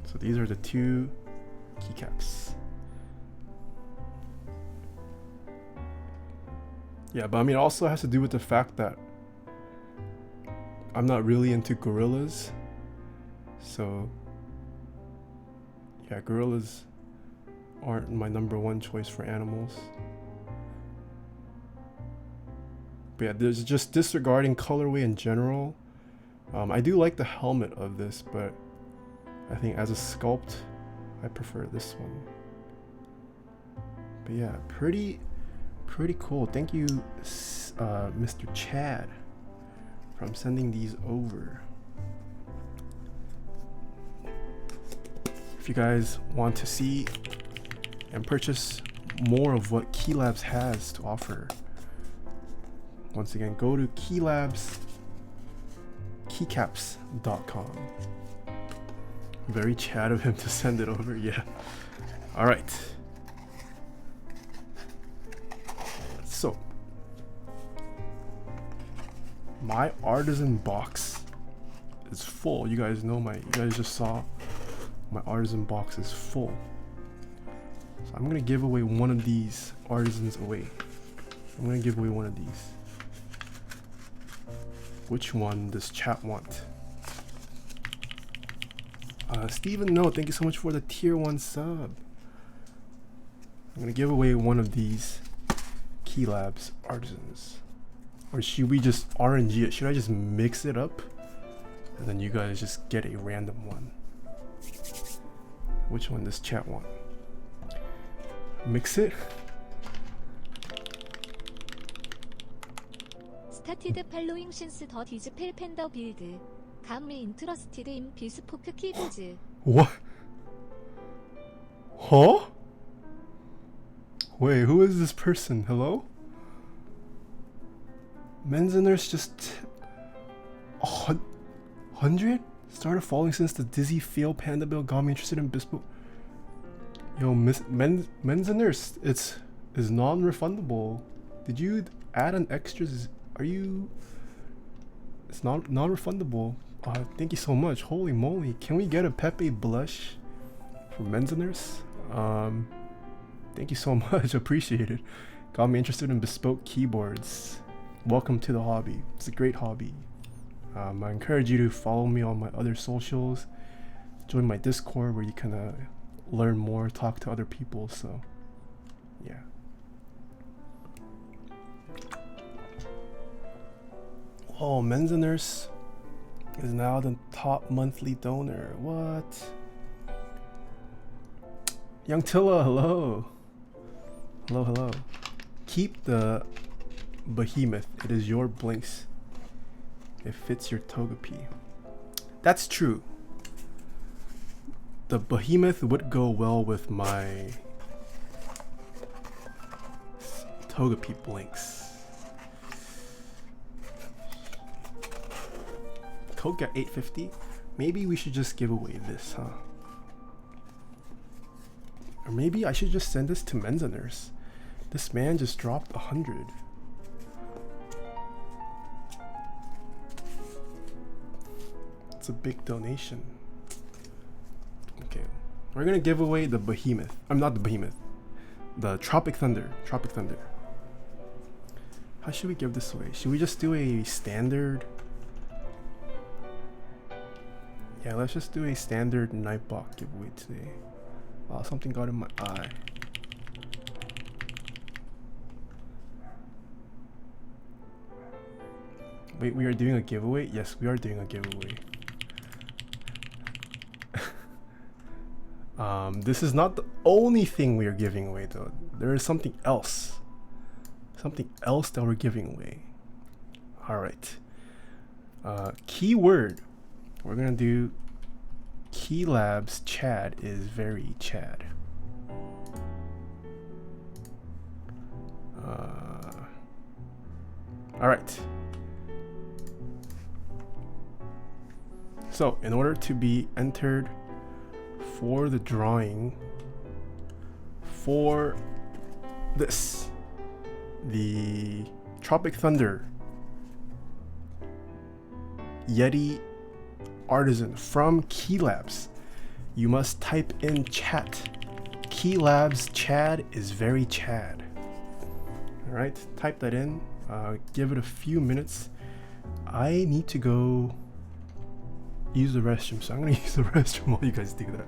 So these are the two keycaps. Yeah, but I mean, it also has to do with the fact that I'm not really into gorillas. So yeah, gorillas aren't my number one choice for animals. But yeah, there's just disregarding colorway in general. I do like the helmet of this, but I think as a sculpt, I prefer this one. But yeah, pretty cool. Thank you, Mr. Chad, from sending these over. If you guys want to see and purchase more of what Keylabs has to offer, once again, go to keycaps.com. Very Chad of him to send it over, yeah. All right. So, my artisan box is full. You guys just saw my artisan box is full. So I'm gonna give away one of these artisans away. I'm gonna give away one of these. Which one does chat want? Steven, no, thank you so much for the tier 1 sub. I'm gonna give away one of these Keylabs artisans. Or should we just RNG it? Should I just mix it up? And then you guys just get a random one. Which one does chat want? Mix it? Started following since the dispel panda build. Calmly interested in bespoke keyboards. What? Huh? Wait, who is this person? Hello? Men's and Nurse just 100? Started falling since the Dizzy Fail Panda Bill got me interested in bespoke. Yo, Men's and Nurse, is non-refundable. Did you add an extra? Are you? It's non-refundable. Thank you so much. Holy moly! Can we get a Pepe blush for Men's and Nurse? Thank you so much. Appreciate it. Got me interested in bespoke keyboards. Welcome to the hobby. It's a great hobby. I encourage you to follow me on my other socials. Join my Discord where you can learn more, talk to other people. So, yeah. Oh, Men's and Nurse is now the top monthly donor. What? Young Tilla, hello. Hello. Keep the behemoth. It is your blinks. It fits your Togepi. That's true. The behemoth would go well with my Togepi blinks. Coke at 850. Maybe we should just give away this, huh? Or maybe I should just send this to Men's and Nurse. This man just dropped 100. It's a big donation. Okay, we're gonna give away the behemoth. I'm not the behemoth. The Tropic Thunder. Tropic Thunder. How should we give this away? Should we just do a standard? Yeah, let's just do a standard Nightbot giveaway today. Something got in my eye. Wait, we are doing a giveaway? Yes, we are doing a giveaway. This is not the only thing we are giving away though. There is something else. Something else that we're giving away. Alright. Keyword. We're gonna do Key Labs Chad is very Chad. Alright. So, in order to be entered for the drawing for this, the Tropic Thunder Yeti Artisan from Key Labs, you must type in chat. Key Labs Chad is very Chad. Alright, type that in. Give it a few minutes. I need to go use the restroom, so I'm gonna use the restroom while you guys do that.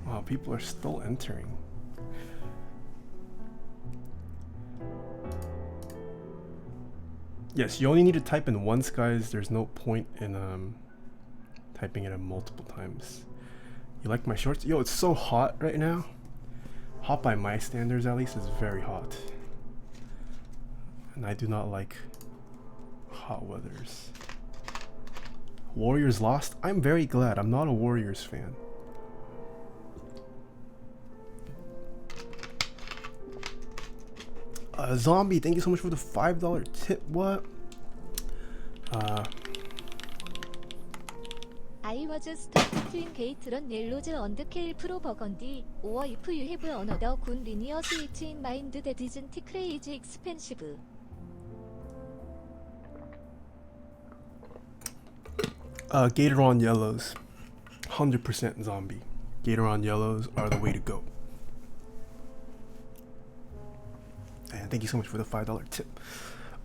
Wow, people are still entering. Yes, you only need to type in once, guys. There's no point in typing it in multiple times. You like my shorts? Yo, it's so hot right now. Hot by my standards, at least. It's very hot. And I do not like hot weathers. Warriors lost? I'm very glad. I'm not a Warriors fan. Zombie, thank you so much for the $5 tip. What? I was stuck between Gateron Yellows and Kale Pro Burgundy, or if you have another good linear switch in mind that isn't crazy expensive. Gatoron Yellows. 100% zombie. Gatoron Yellows are the way to go. And thank you so much for the $5 tip.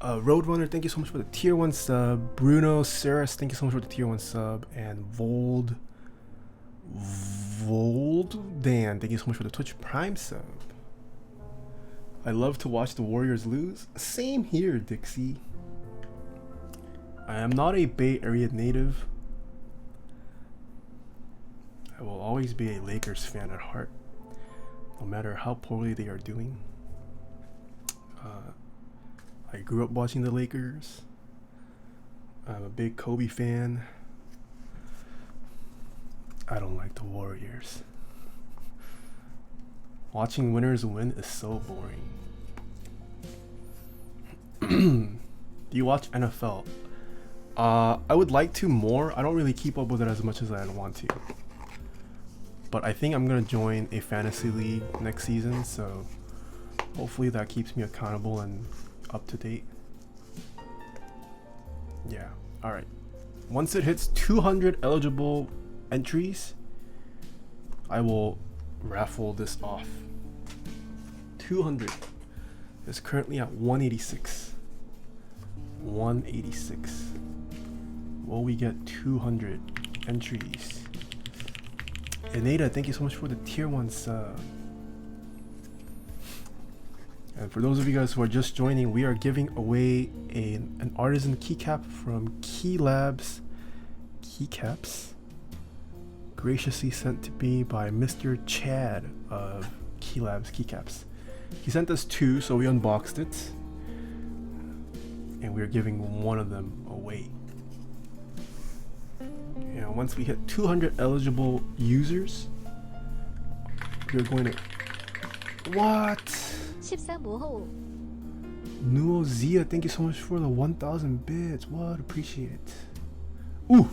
Roadrunner, thank you so much for the tier 1 sub. Bruno Saris, thank you so much for the tier 1 sub. And Vold Dan, thank you so much for the Twitch Prime sub. I love to watch the Warriors lose. Same here, Dixie. I am not a Bay Area native. I will always be a Lakers fan at heart, no matter how poorly they are doing. I grew up watching the Lakers. I'm a big Kobe fan. I don't like the Warriors. Watching winners win is so boring. Do you watch NFL? I would like to more. I don't really keep up with it as much as I want to. But I think I'm gonna join a fantasy league next season, so hopefully that keeps me accountable and up to date. Yeah, alright. Once it hits 200 eligible entries, I will raffle this off. 200. It's currently at 186. 186. Will we get 200 entries? Eneda, thank you so much for the tier 1 sub. And for those of you guys who are just joining, we are giving away an artisan keycap from Key Labs keycaps, graciously sent to me by Mr. Chad of Keylabs Keycaps. He sent us 2, so we unboxed it, and we're giving one of them away. And once we hit 200 eligible users, we're going to... What? 13모호. Nuo Zia, thank you so much for the 1,000 bits. What? Appreciate it. Ooh!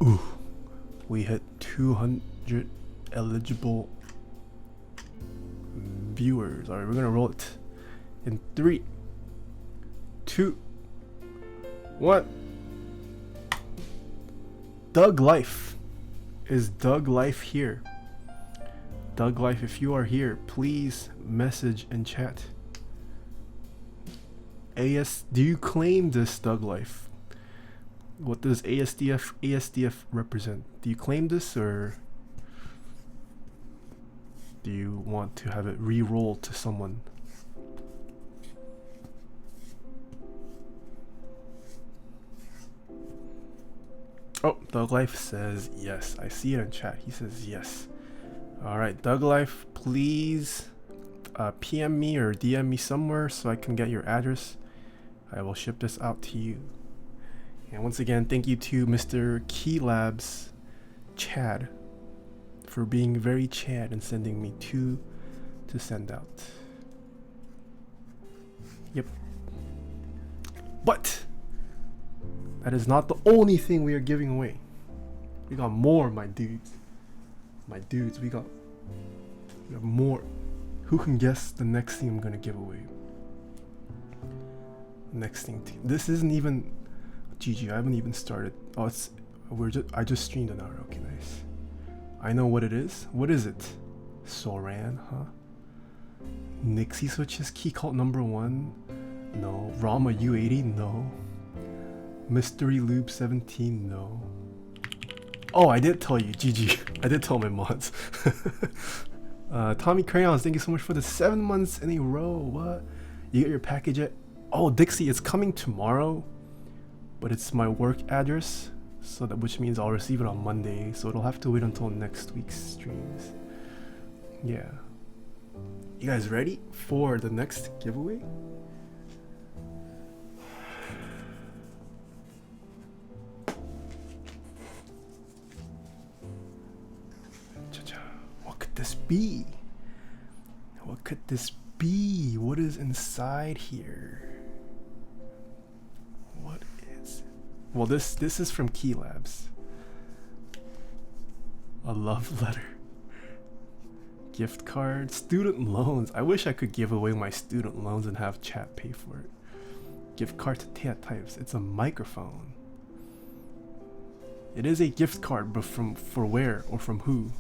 Ooh. We hit 200 eligible viewers. Alright, we're gonna roll it in 3, 2, 1. Doug Life. Is Doug Life here? Doug Life, if you are here, please message in chat. Do you claim this, Doug Life? What does ASDF represent? Do you claim this, or do you want to have it re-rolled to someone? Oh, Doug Life says yes. I see it in chat. He says yes. Alright, Doug Life, please PM me or DM me somewhere so I can get your address. I will ship this out to you. And once again, thank you to Mr. Keylabs Chad for being very Chad and sending me 2 to send out. Yep. But that is not the only thing we are giving away. We got more, my dudes. My dudes, we have more. Who can guess the next thing I'm gonna give away? Next thing. This isn't even GG. I haven't even started. Oh, I just streamed an hour. Okay, nice. I know what it is. What is it? Soran, huh? Nixie switches. Key cult number 1. No. Rama U80. No. Mystery Loop 17. No. Oh, I did tell you. GG. I did tell my mods. Tommy Crayons, thank you so much for the 7 months in a row. What? You get your package yet? Oh, Dixie, it's coming tomorrow, but it's my work address, so that which means I'll receive it on Monday, so it'll have to wait until next week's streams. Yeah. You guys ready for the next giveaway? What could this be? What could this be? What is inside here? What is it? Well, this is from Keylabs. A love letter. Gift card. Student loans. I wish I could give away my student loans and have chat pay for it. Gift card to Taeha Types. It's a microphone. It is a gift card, but for where or from who?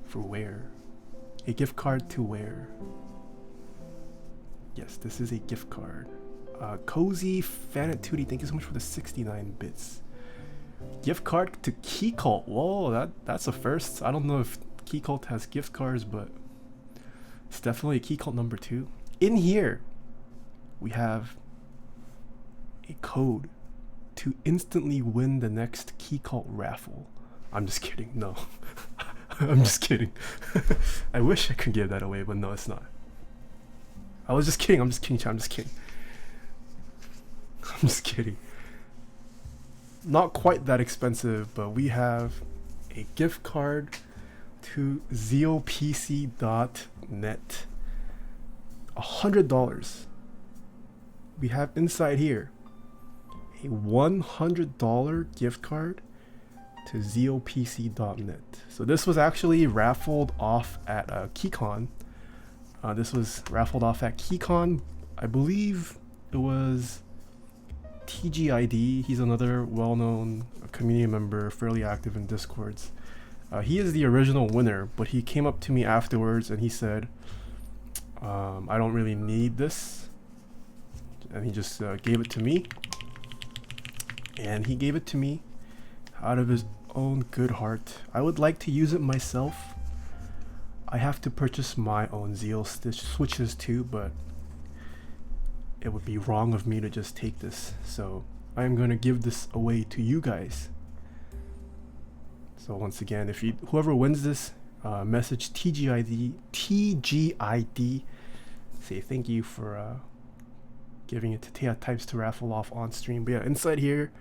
For where? A gift card to where? Yes, this is a gift card. Cozy Fanatootie, thank you so much for the 69 bits. Gift card to Key Cult. Whoa, that's a first. I don't know if Key Cult has gift cards, but it's definitely a Key Cult number 2. In here, we have a code to instantly win the next Key Cult raffle. I'm just kidding. No. I'm just kidding. I wish I could give that away, but no, it's not. I was just kidding. I'm just kidding. I'm just kidding. I'm just kidding. Not quite that expensive, but we have a gift card to zeopc.net. $100. We have inside here a $100 gift card to zeopc.net. So this was actually raffled off at KeyCon. This was raffled off at KeyCon. I believe it was TGID. He's another well-known community member, fairly active in Discords. He is the original winner, but he came up to me afterwards and he said, I don't really need this. And he just gave it to me. And he gave it to me out of his own good heart. I would like to use it myself. I have to purchase my own Zeal switches too, but it would be wrong of me to just take this. So I'm going to give this away to you guys. So once again, if you whoever wins this, message TGID, say thank you for giving it to Taeha Types to raffle off on stream. But yeah, inside here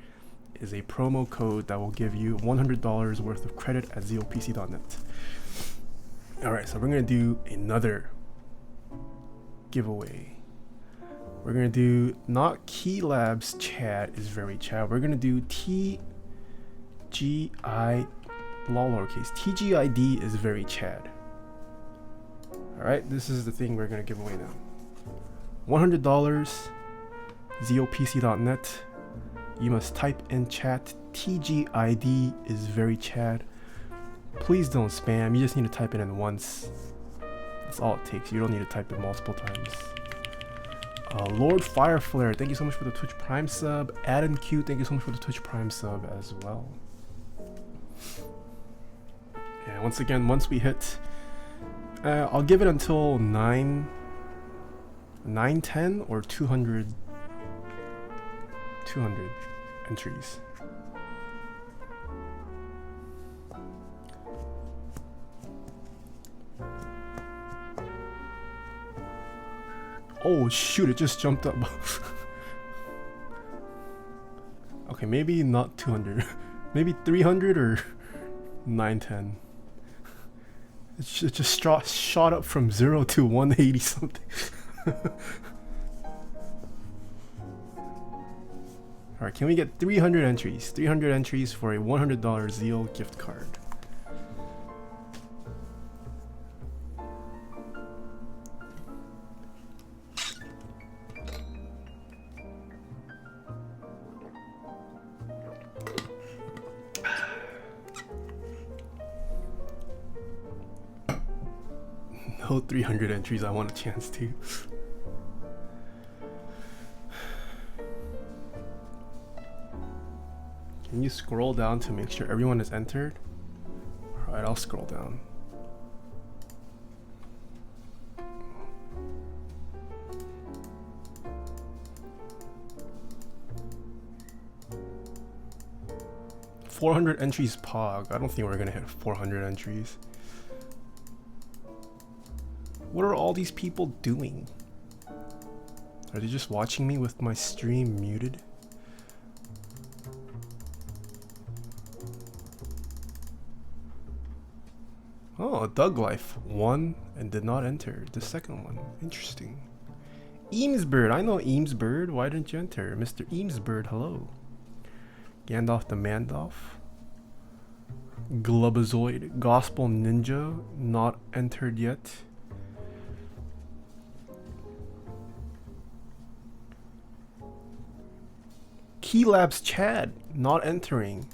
is a promo code that will give you $100 worth of credit at zeopc.net. Alright, so we're gonna do another giveaway. We're gonna do not Key Labs chat is very chat. We're gonna do TGI lowercase. TGID is very Chad. Alright, this is the thing we're gonna give away now. $100 zeopc.net. You must type in chat TGID is very Chad. Please don't spam, you just need to type it in once. That's all it takes. You don't need to type it multiple times. Lord Fireflare, thank you so much for the Twitch Prime sub. Adam Q, thank you so much for the Twitch Prime sub as well. Yeah, once again, once we hit, I'll give it until 910 or 200 entries. Oh shoot, it just jumped up. Okay, maybe not 200. Maybe 300 or 910. It just shot up from 0 to 180 something. Alright, can we get 300 entries? 300 entries for a $100 Zeal gift card. No 300 entries, I want a chance to. Can you scroll down to make sure everyone is entered? Alright, I'll scroll down. $400 entries Pog. I don't think we're gonna hit 400 entries. What are all these people doing? Are they just watching me with my stream muted? Oh, Doug Life won and did not enter the second one. Interesting. Eamesbird, I know Eamesbird. Why didn't you enter? Mr. Eamesbird, hello. Gandalf the Mandalf. Globazoid. Gospel Ninja, not entered yet. Key Labs Chad, not entering.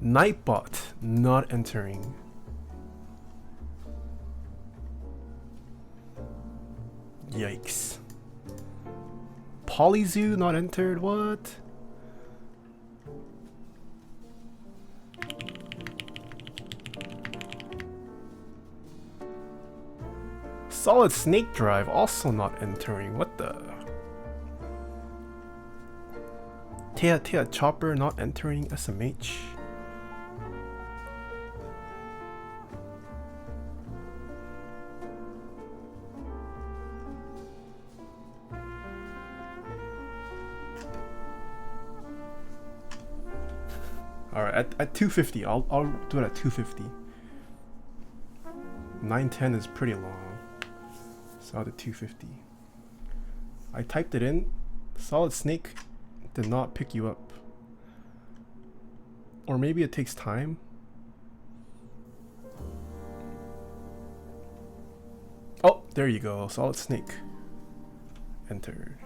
Nightbot, not entering. Yikes. Polyzoo, not entered, what? Solid Snake Drive, also not entering, what the? Taeha Chopper, not entering SMH. Alright, at 250, I'll do it at 250. 910 is pretty long. So I'll do 250. I typed it in. Solid Snake did not pick you up. Or maybe it takes time. Oh, there you go. Solid Snake entered.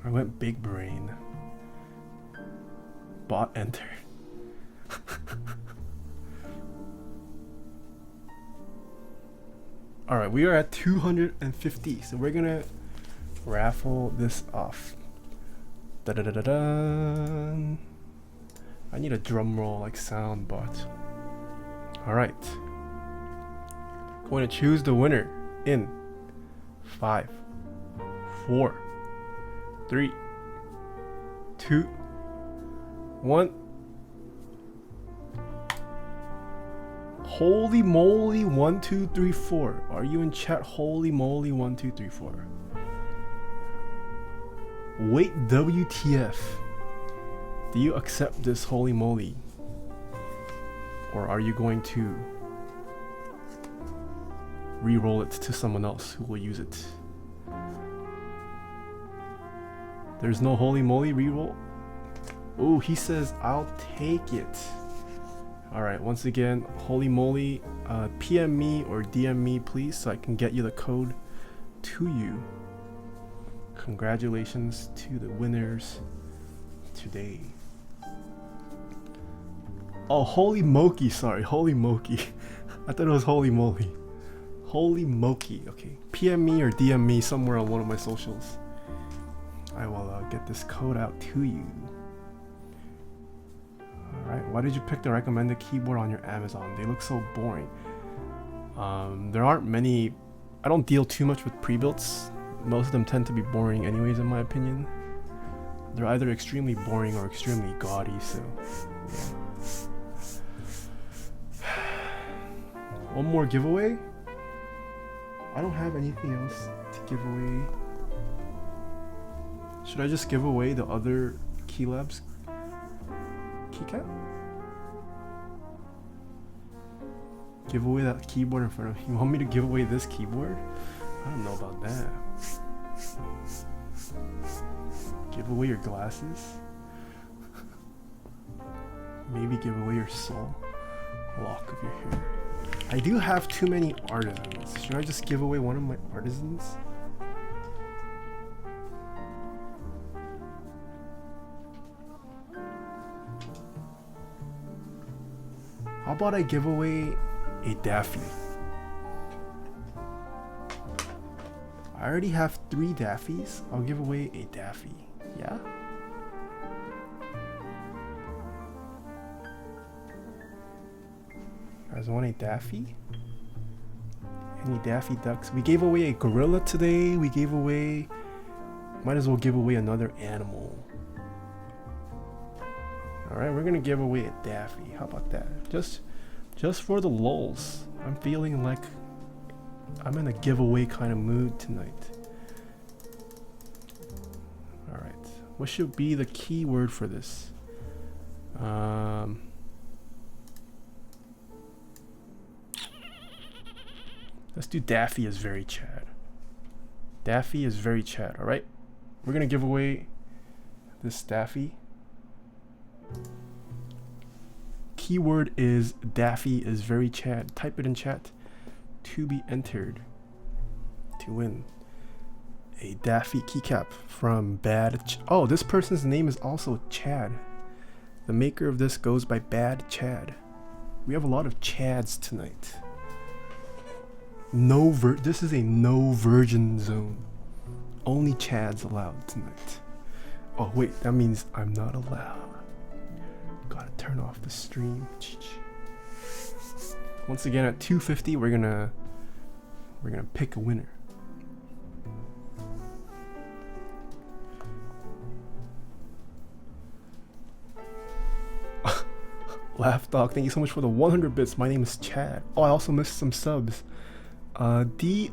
I went big brain. Bot entered. Alright, we are at 250, so we're gonna raffle this off. Da da da da da. I need a drum roll like sound, but alright. Going to choose the winner in 5, 4, 3, 2, 1. Holy moly, 1, 2, 3, 4. Are you in chat? Holy moly, 1, 2, 3, 4. Wait, WTF. Do you accept this holy moly? Or are you going to re-roll it to someone else who will use it? There's no holy moly re-roll? Oh, he says I'll take it. Alright, once again, holy moly, PM me or DM me please so I can get you the code to you. Congratulations to the winners today. Oh, holy moky, sorry, holy moky. I thought it was holy moly. Holy moky, okay. PM me or DM me somewhere on one of my socials. I will get this code out to you. Alright, why did you pick the recommended keyboard on your Amazon? They look so boring. There aren't many. I don't deal too much with pre-builts. Most of them tend to be boring anyways in my opinion. They're either extremely boring or extremely gaudy, so yeah. One more giveaway? I don't have anything else to give away. Should I just give away the other Keylabs keycap? Give away that keyboard in front of you. Want me to give away this keyboard? I don't know about that. Give away your glasses? Maybe give away your soul. Lock of your hair. I do have too many artisans. Should I just give away one of my artisans? How about I give away a Daffy? I already have 3 Daffies. I'll give away a Daffy. Yeah? You guys want a Daffy? Any Daffy Ducks? We gave away a gorilla today. We gave away... Might as well give away another animal. Alright, we're gonna give away a Daffy. How about that? Just for the lulz. I'm feeling like I'm in a giveaway kind of mood tonight. Alright. What should be the keyword for this? Let's do Daffy is very Chad. Daffy is very Chad, alright? We're gonna give away this Daffy. Keyword is Daffy is very Chad. Type it in chat to be entered to win a Daffy keycap from Oh, this person's name is also Chad. The maker of this goes by Bad Chad. We have a lot of Chads tonight. This is a no virgin zone. Only Chads allowed tonight. Oh wait, that means I'm not allowed. Gotta turn off the stream. Once again at 2:50 we're gonna pick a winner. Laugh Dog, thank you so much for the 100 bits. My name is Chad. Oh, I also missed some subs. DJ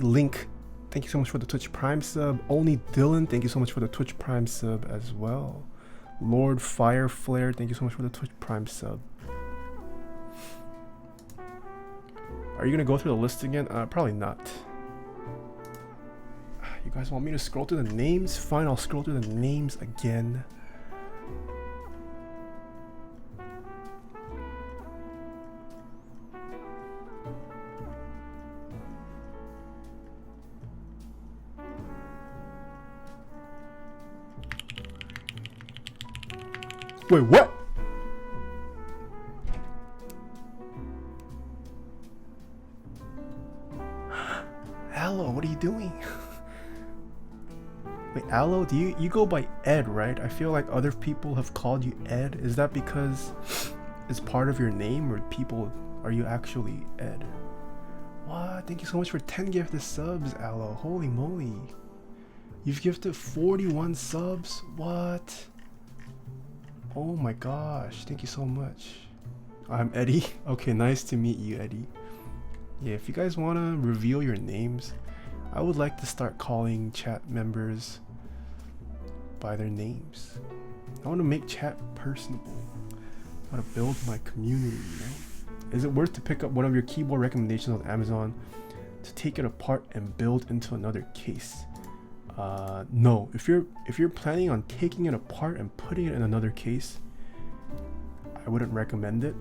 Link, thank you so much for the Twitch Prime sub. Only Dylan, thank you so much for the Twitch Prime sub as well. Lord Fire Flare, thank you so much for the Twitch Prime sub. Are you gonna go through the list again? Probably not. You guys want me to scroll through the names? Fine, I'll scroll through the names again. Wait, what? Hello, what are you doing? Wait, Aloe, do you go by Ed, right? I feel like other people have called you Ed. Is that because it's part of your name, or are you actually Ed? What? Thank you so much for 10 gifted subs, Aloe. Holy moly. You've gifted 41 subs? What? Oh my gosh, thank you so much. I'm Eddie. Okay, nice to meet you, Eddie. Yeah, if you guys want to reveal your names, I would like to start calling chat members by their names. I want to make chat personable. I want to build my community, you know? Is it worth to pick up one of your keyboard recommendations on Amazon to take it apart and build into another case? No. If you're planning on taking it apart and putting it in another case, I wouldn't recommend it.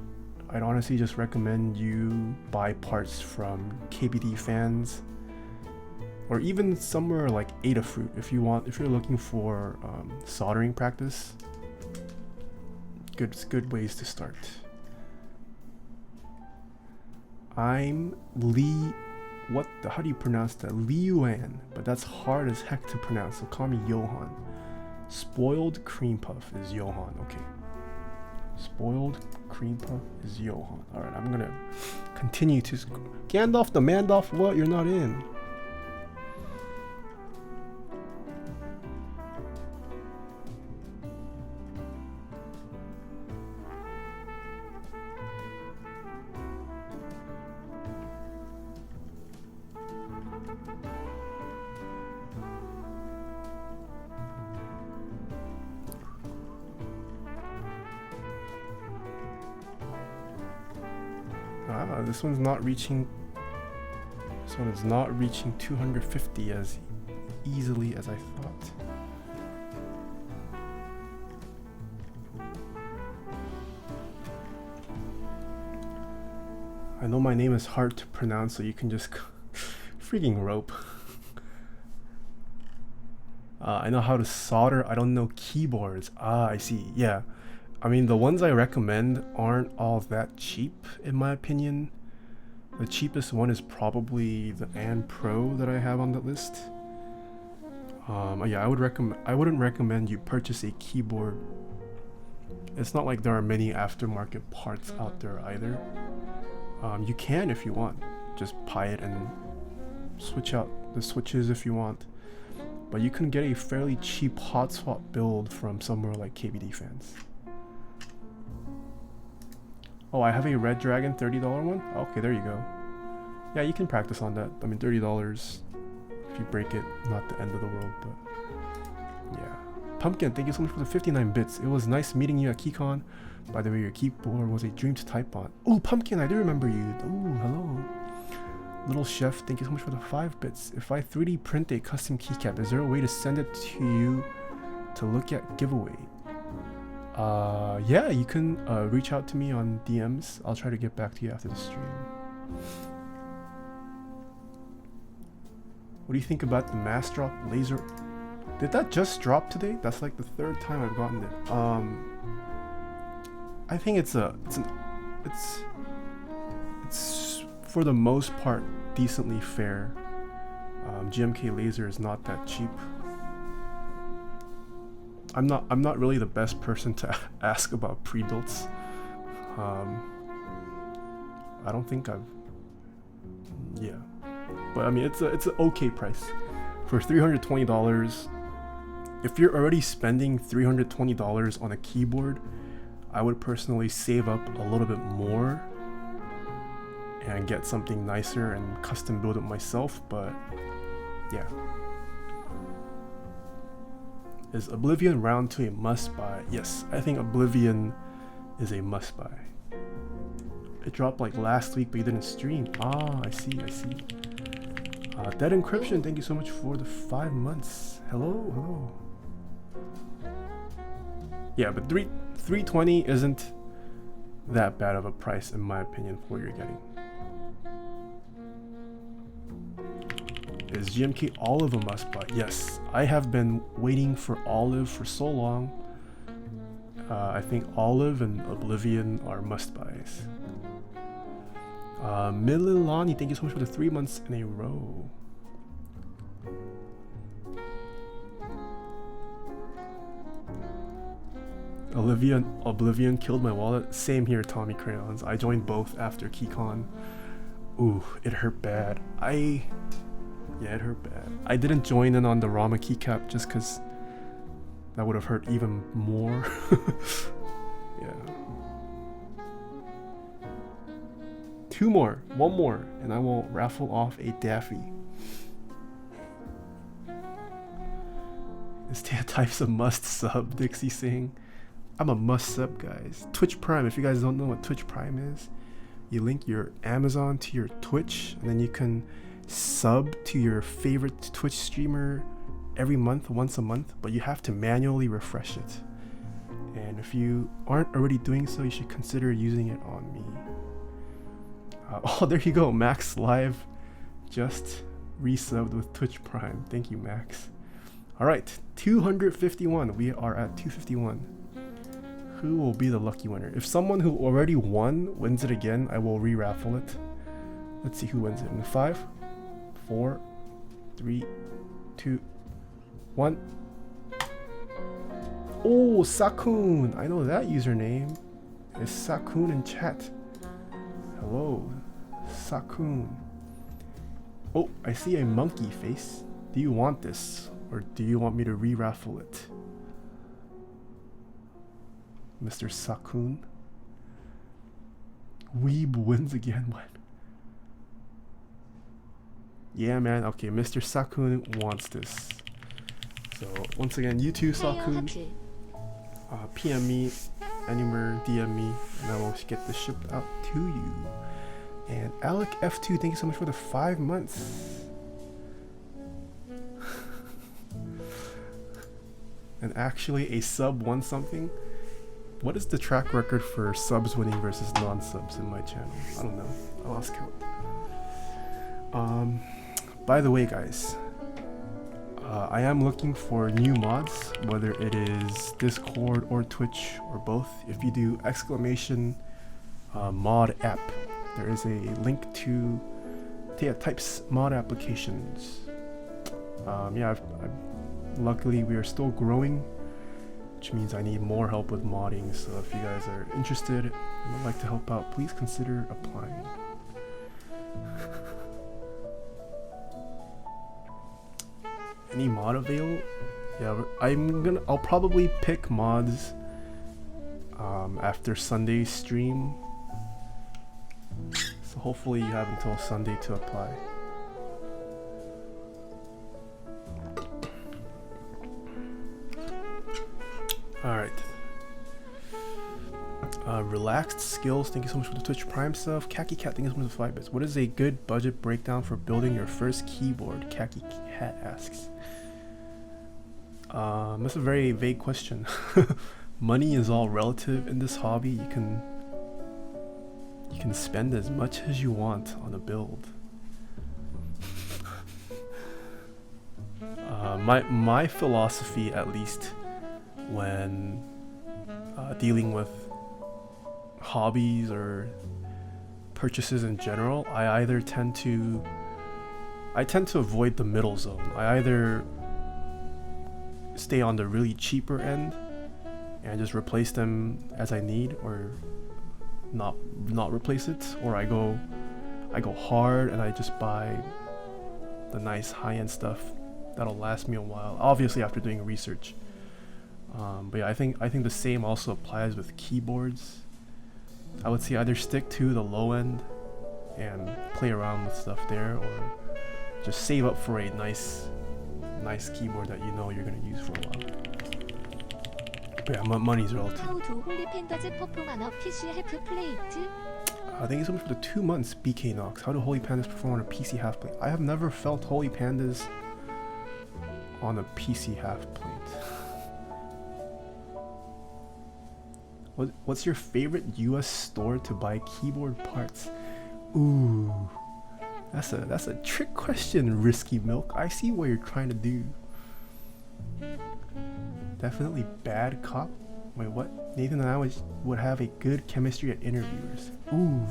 I'd honestly just recommend you buy parts from KBD Fans, or even somewhere like Adafruit if you're looking for soldering practice. Good ways to start. I'm Lee. How do you pronounce that? Liuan, but that's hard as heck to pronounce, so call me Johan. Spoiled cream puff is Johan. Okay. Spoiled cream puff is Johan. Alright, I'm gonna continue to Gandalf the Mandalf, what? You're not in. This one is not reaching 250 as easily as I thought. I know my name is hard to pronounce, so you can just freaking rope. I know how to solder. I don't know keyboards. I see. Yeah. I mean, the ones I recommend aren't all that cheap, in my opinion. The cheapest one is probably the An Pro that I have on the list. Yeah, I wouldn't recommend you purchase a keyboard. It's not like there are many aftermarket parts out there either. You can if you want. Just buy it and switch out the switches if you want. But you can get a fairly cheap hot swap build from somewhere like KBD Fans. Oh, I have a Red Dragon $30 one? Okay, there you go. Yeah, you can practice on that. I mean, $30. If you break it, not the end of the world, but yeah. Pumpkin, thank you so much for the 59 bits. It was nice meeting you at KeyCon. By the way, your keyboard was a dream to type on. Oh, Pumpkin, I do remember you. Oh, hello. Little Chef, thank you so much for the 5 bits. If I 3D print a custom keycap, is there a way to send it to you to look at giveaway? Yeah, you can reach out to me on DMs. I'll try to get back to you after the stream. What do you think about the mass drop laser? Did that just drop today? That's like the 3rd time I've gotten it. I think it's for the most part decently fair. GMK laser is not that cheap. I'm not really the best person to ask about pre-builts. I don't think yeah, but I mean it's an okay price for $320. If you're already spending $320 on a keyboard, I would personally save up a little bit more and get something nicer and custom build it myself. But yeah. Is Oblivion round 2 a must buy? Yes, I think Oblivion is a must buy. It dropped like last week, but you didn't stream. Ah, I see. Dead Encryption, thank you so much for the 5 months. Hello. Yeah, but 320 isn't that bad of a price in my opinion for what you're getting. Is GMK Olive a must buy? Yes, I have been waiting for Olive for so long. I think Olive and Oblivion are must buys. Mililani, thank you so much for the 3 months in a row. Oblivion killed my wallet. Same here, Tommy Crayons. I joined both after KeyCon. Ooh, it hurt bad. Yeah, it hurt bad. I didn't join in on the Rama keycap just because that would have hurt even more. Yeah. 2 more, 1 more, and I will raffle off a Daffy. Is Taeha types a must sub? Dixie saying, I'm a must sub, guys. Twitch Prime. If you guys don't know what Twitch Prime is, you link your Amazon to your Twitch, and then you can sub to your favorite Twitch streamer every month, once a month, but you have to manually refresh it. And if you aren't already doing so, you should consider using it on me. Oh, there you go. Max Live just resubbed with Twitch Prime. Thank you, Max. All right, 251. We are at 251. Who will be the lucky winner? If someone who already won wins it again, I will re-raffle it. Let's see who wins it in 5, 4, 3, 2, 1. Oh, Sakun. I know that username. It's Sakun in chat. Hello, Sakun. Oh, I see a monkey face. Do you want this, or do you want me to re-raffle it? Mr. Sakun. Weeb wins again. What? Yeah, man. Okay, Mr. Sakun wants this. So once again, you too, Sakun. PM me, anywhere, DM me, and I will get this shipped out to you. And Alec F2, thank you so much for the 5 months. And actually, a sub won something. What is the track record for subs winning versus non-subs in my channel? I don't know. I lost count. By the way, guys, I am looking for new mods, whether it is Discord or Twitch or both. If you do exclamation mod app, there is a link to Taeha types mod applications. Yeah, luckily we are still growing, which means I need more help with modding. So if you guys are interested and would like to help out, please consider applying. Any mod avail? Yeah, I'll probably pick mods after Sunday's stream. So hopefully you have until Sunday to apply. Alright. Relaxed Skills, thank you so much for the Twitch Prime stuff. Khaki Cat, thank you so much for the 5 bits. What is a good budget breakdown for building your first keyboard? Khaki Cat asks. That's a very vague question. Money is all relative in this hobby. You can spend as much as you want on a build. My philosophy, at least, when dealing with hobbies or purchases in general, I tend to avoid the middle zone. I either stay on the really cheaper end and just replace them as I need, or not replace it, or I go hard and I just buy the nice high-end stuff that'll last me a while, obviously after doing research. But yeah, I think the same also applies with keyboards. I would say either stick to the low end and play around with stuff there, or just save up for a nice keyboard that you know you're gonna use for a while. But yeah, money's relative. How do Holy Pandas perform on a PC half plate? Thank you so much for the 2 months, BK Knox. How do Holy Pandas perform on a PC half plate? I have never felt Holy Pandas on a PC half plate. What's your favorite US store to buy keyboard parts? Ooh, that's a trick question, Risky Milk. I see what you're trying to do. Definitely bad cop. Wait, what? Nathan and I would have a good chemistry at interviewers. Ooh,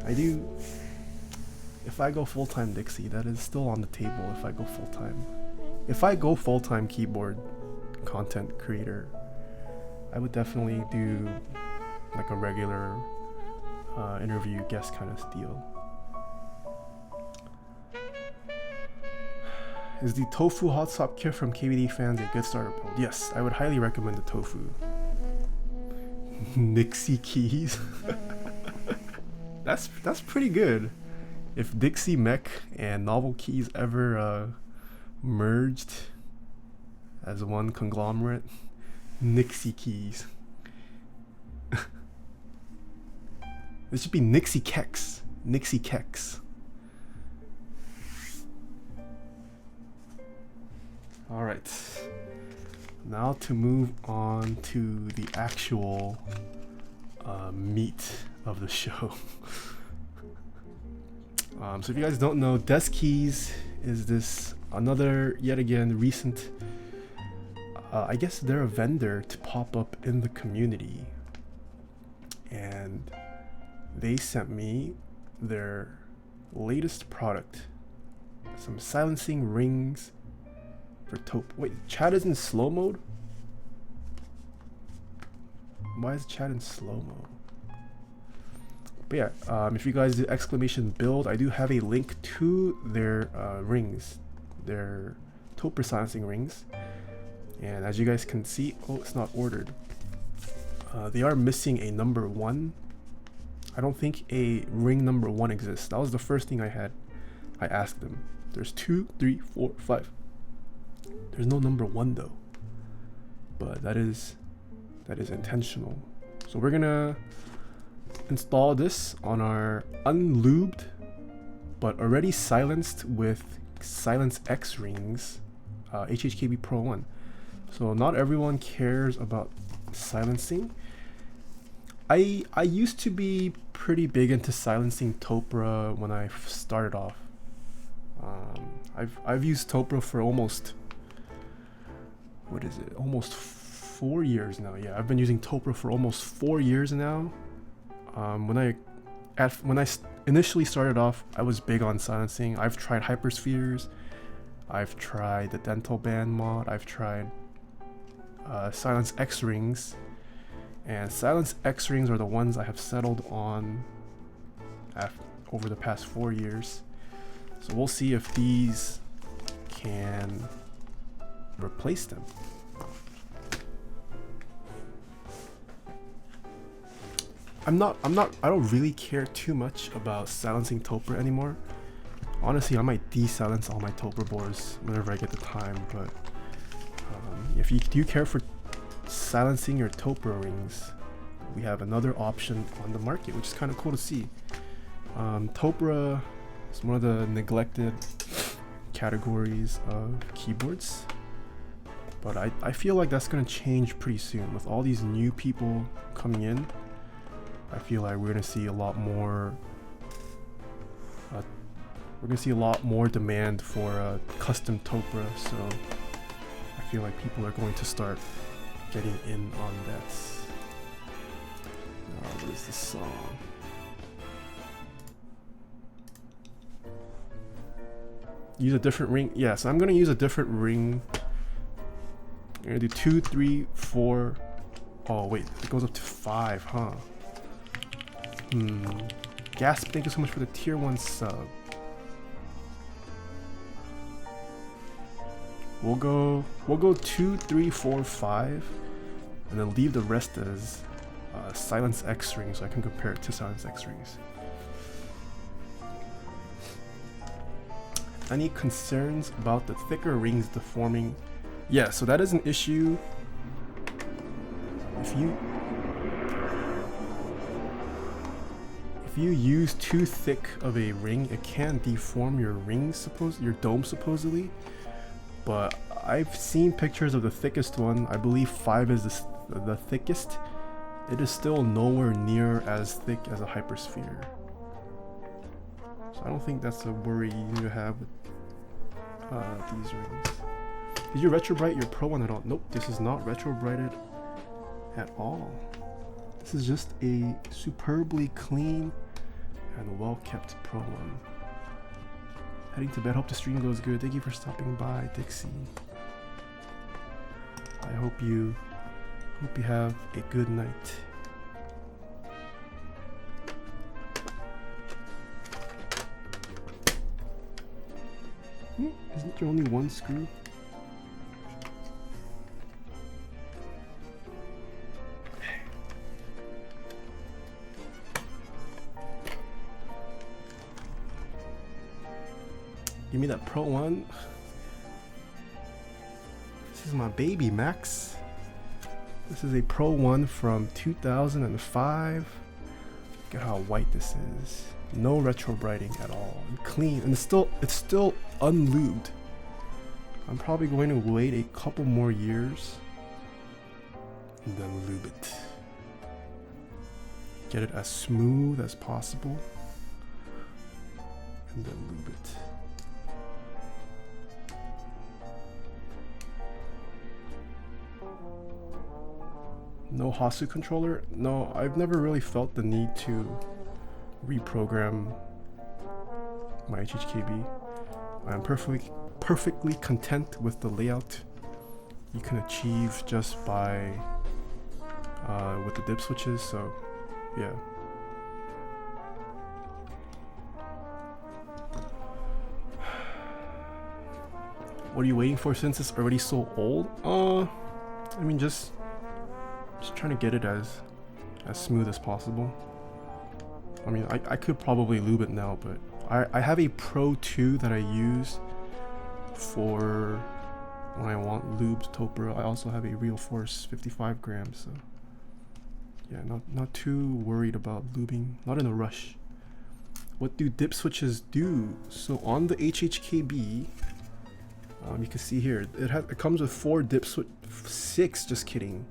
I do. If I go full-time Dixie, that is still on the table. If I go full-time keyboard content creator, I would definitely do like a regular interview guest kind of deal. Is the tofu hot swap kit from KBD fans a good starter build? Yes, I would highly recommend the tofu. Nixie keys. That's pretty good. If Dixie Mech and Novel Keys ever merged as one conglomerate, Nixie Keys. This should be Nixie Kex. Nixie Kex. Alright. Now to move on to the actual meat of the show. So if you guys don't know, Deskeys is this another, yet again, recent, I guess they're a vendor to pop up in the community. And they sent me their latest product. Some silencing rings for Topre. Wait, chat is in slow mode? Why is chat in slow mode? But yeah, if you guys do exclamation build, I do have a link to their rings, their Topre silencing rings. And as you guys can see, oh, it's not ordered. They are missing a number 1. I don't think a ring number 1 exists. That was the first thing I asked them. There's 2, 3, 4, 5. There's no number 1 though. But that is intentional. So we're gonna install this on our unlubed but already silenced with Silence X rings, HHKB Pro 1. So not everyone cares about silencing. I used to be pretty big into silencing Topre when I started off. I've used Topre for almost, what is it? Almost 4 years now. Yeah, I've been using Topre for almost 4 years now. When I initially started off, I was big on silencing. I've tried hyperspheres, I've tried the dental band mod, I've tried Silence X rings, and Silence X rings are the ones I have settled on over the past 4 years. So we'll see if these can replace them. I don't really care too much about silencing Topre anymore. Honestly, I might de-silence all my Topre boards whenever I get the time, but if you do care for silencing your Topre rings, we have another option on the market, which is kind of cool to see. Topre is one of the neglected categories of keyboards, but I feel like that's going to change pretty soon with all these new people coming in. I feel like we're gonna see a lot more. Demand for custom Topre, so I feel like people are going to start getting in on that. What is this song? Use a different ring. Yes, yeah, so I'm gonna use a different ring. I'm gonna do 2, 3, 4. Oh wait, it goes up to 5, huh? Gasp, thank you so much for the tier 1 sub. We'll go 2, 3, 4, 5, and then leave the rest as Silence X rings so I can compare it to Silence X rings. Any concerns about the thicker rings deforming? Yeah, so that is an issue. If you use too thick of a ring, it can deform your ring, your dome supposedly. But I've seen pictures of the thickest one. I believe 5 is the thickest. It is still nowhere near as thick as a hypersphere. So I don't think that's a worry you need to have with these rings. Did you retrobrite your Pro one at all? Nope, this is not retrobrighted at all. This is just a superbly clean and well-kept Pro one. Heading to bed. Hope the stream goes good. Thank you for stopping by, Dixie. I hope you Hope you have a good night. Isn't there only one screw? Give me that Pro one. This is my baby, Max. This is a Pro one from 2005. Look at how white this is. No retro brighting at all. And clean, and it's still unlubed. I'm probably going to wait a couple more years and then lube it. Get it as smooth as possible and then lube it. No Hasu controller? No, I've never really felt the need to reprogram my HHKB. I'm perfectly content with the layout you can achieve just by with the dip switches, so yeah. What are you waiting for since it's already so old? I mean just trying to get it as smooth as possible. I mean, I could probably lube it now, but I have a Pro 2 that I use for when I want lubed Topre. I also have a Real Force 55 grams, so yeah, not too worried about lubing, not in a rush. What do dip switches do? So on the HHKB, you can see here, it comes with 4 dip switch, 6, just kidding.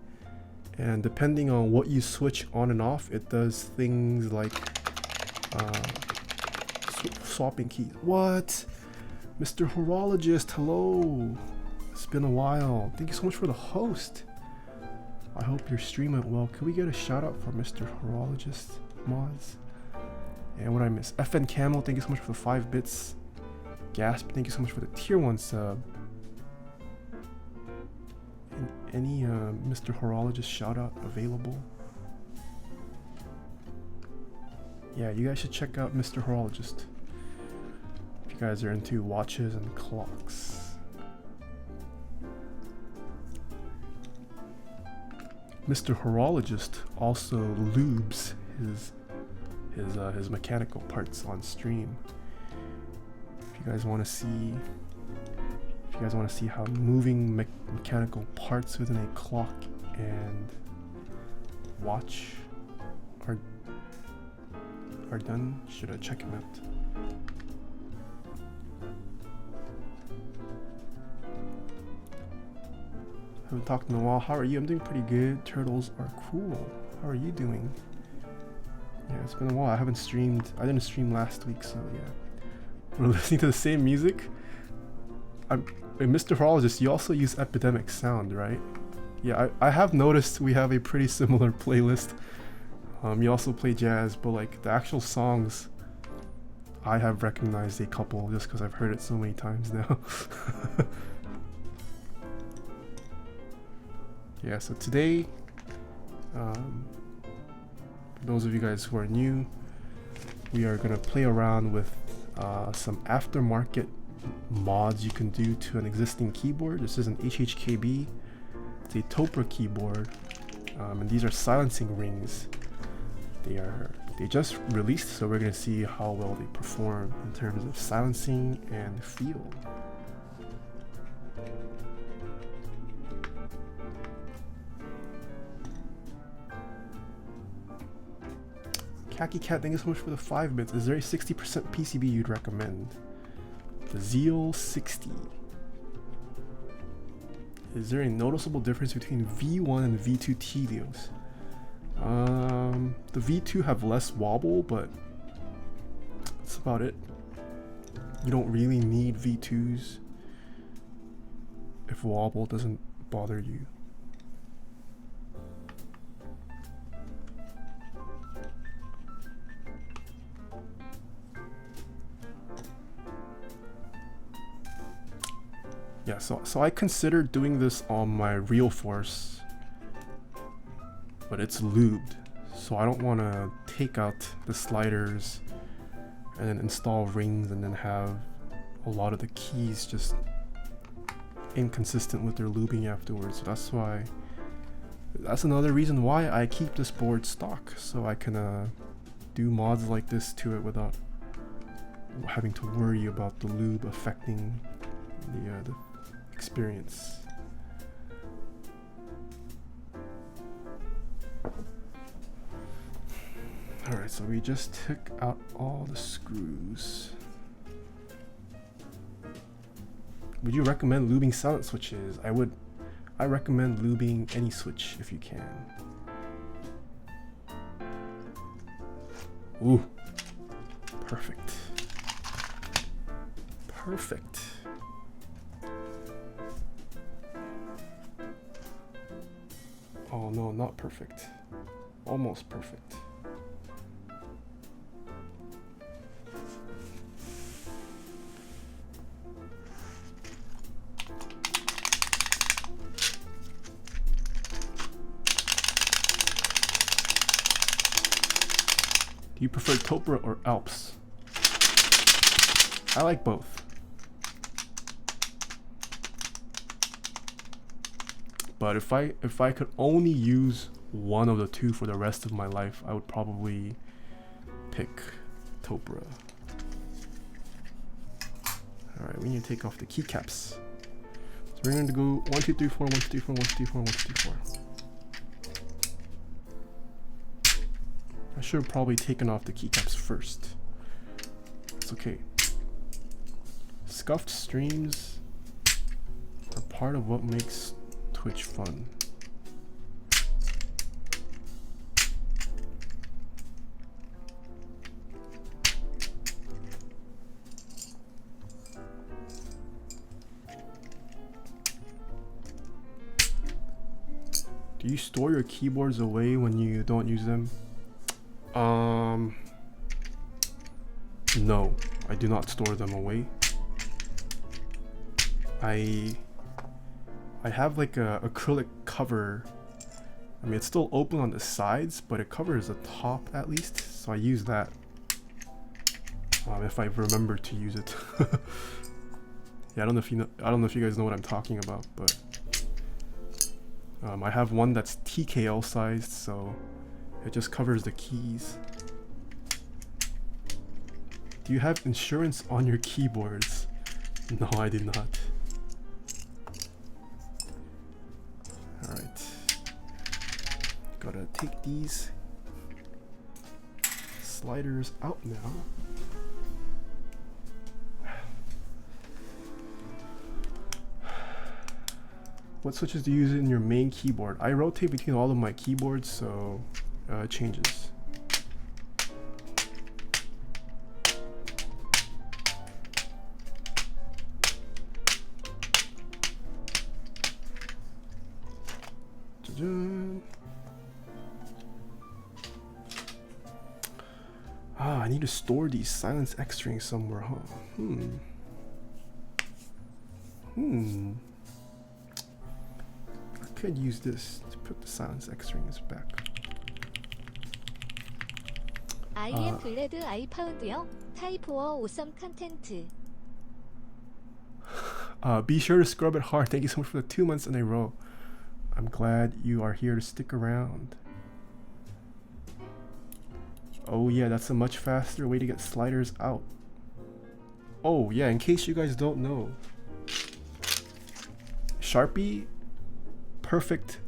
And depending on what you switch on and off, it does things like swapping keys. What? Mr. Horologist, hello. It's been a while. Thank you so much for the host. I hope your stream went well. Can we get a shout out for Mr. Horologist mods? And what I miss? FN Camel, thank you so much for the 5 bits. Gasp, thank you so much for the tier 1 sub. Any Mr. Horologist shout out available? Yeah, you guys should check out Mr. Horologist if you guys are into watches and clocks. Mr. Horologist also lubes his mechanical parts on stream. If you guys want to see how moving mechanical parts within a clock and watch are done, should I check him out. Haven't talked in a while. How are you? I'm doing pretty good. Turtles are cool. How are you doing? Yeah, it's been a while. I haven't streamed. I didn't stream last week, so yeah. We're listening to the same music. Mr. Horologist, you also use Epidemic Sound, right? Yeah, I have noticed we have a pretty similar playlist. You also play jazz, but like the actual songs, I have recognized a couple just because I've heard it so many times now. Yeah, so today, for those of you guys who are new, we are gonna play around with some aftermarket mods you can do to an existing keyboard. This is an HHKB. It's a Topre keyboard, and these are silencing rings. They just released, so we're gonna see how well they perform in terms of silencing and feel. Khaki Cat, thank you so much for the 5 bits. Is there a 60% PCB you'd recommend? The Zeal 60. Is there a noticeable difference between V1 and V2 Telios? The V2 have less wobble, but that's about it. You don't really need V2s if wobble doesn't bother you. Yeah, so I considered doing this on my Real Force but it's lubed, so I don't want to take out the sliders and then install rings and then have a lot of the keys just inconsistent with their lubing afterwards. So that's another reason why I keep this board stock, so I can do mods like this to it without having to worry about the lube affecting the experience. Alright, so we just took out all the screws. Would you recommend lubing silent switches? I recommend lubing any switch if you can. Ooh. Perfect. Perfect. Oh no, not perfect. Almost perfect. Do you prefer Topre or Alps? I like both. But if I could only use one of the two for the rest of my life, I would probably pick Topre. Alright, we need to take off the keycaps. So we're going to go 1, 2, 3, 4, 1, 2, 3, 4, 1, 2, 3, 4, 1, 2, 3, 4. I should have probably taken off the keycaps first. It's okay. Scuffed streams are part of what makes Twitch fun. Do you store your keyboards away when you don't use them? No, I do not store them away. I have like a acrylic cover. I mean, it's still open on the sides, but it covers the top at least, so I use that if I remember to use it. Yeah, I don't know if you guys know what I'm talking about, but I have one that's TKL sized, so it just covers the keys. Do you have insurance on your keyboards? No, I do not. Alright. Gotta take these sliders out now. What switches do you use in your main keyboard? I rotate between all of my keyboards, so it changes. I need to store these silence X strings somewhere, huh? I could use this to put the silence X strings back. I am glad I found you. Type or awesome content. Be sure to scrub it hard. Thank you so much for the 2 months in a row. I'm glad you are here to stick around. Oh yeah, that's a much faster way to get sliders out. Oh yeah, in case you guys don't know, Sharpie, perfect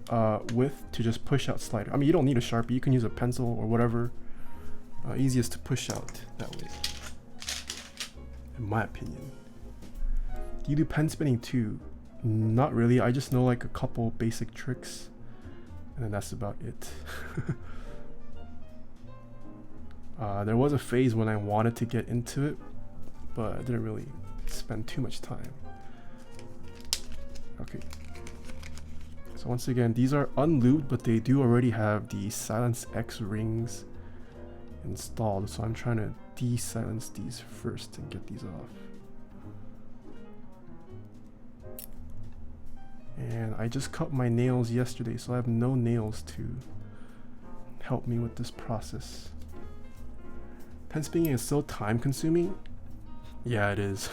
width to just push out slider. I mean, you don't need a Sharpie, you can use a pencil or whatever. Easiest to push out that way, in my opinion. Do you do pen spinning too? Not really, I just know like a couple basic tricks and then that's about it. There was a phase when I wanted to get into it, but I didn't really spend too much time. Okay. So once again, these are unlubed, but they do already have the Silence X rings installed. So I'm trying to de-silence these first and get these off. And I just cut my nails yesterday, so I have no nails to help me with this process. Pen spinning is so time consuming. Yeah, it is.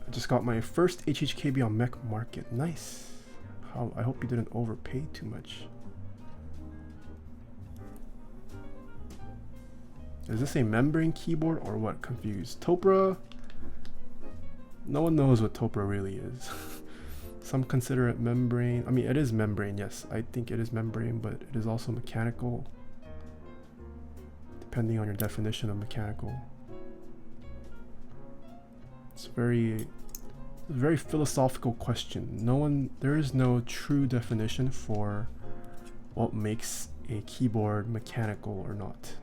I just got my first HHKB on Mech Market. Nice. I hope you didn't overpay too much. Is this a membrane keyboard or what? Confused. Topre? No one knows what Topre really is. Some consider it membrane. I mean, it is membrane, yes. I think it is membrane, but it is also mechanical. Depending on your definition of mechanical. It's a very philosophical question. There is no true definition for what makes a keyboard mechanical or not.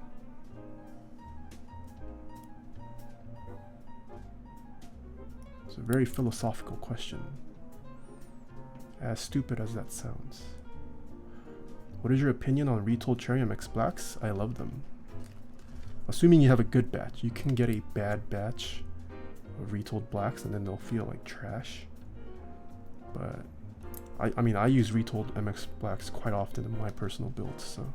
It's a very philosophical question. As stupid as that sounds. What is your opinion on retold Cherry MX Blacks? I love them. Assuming you have a good batch. You can get a bad batch of retold blacks and then they'll feel like trash. But I mean I use retold MX Blacks quite often in my personal builds, so.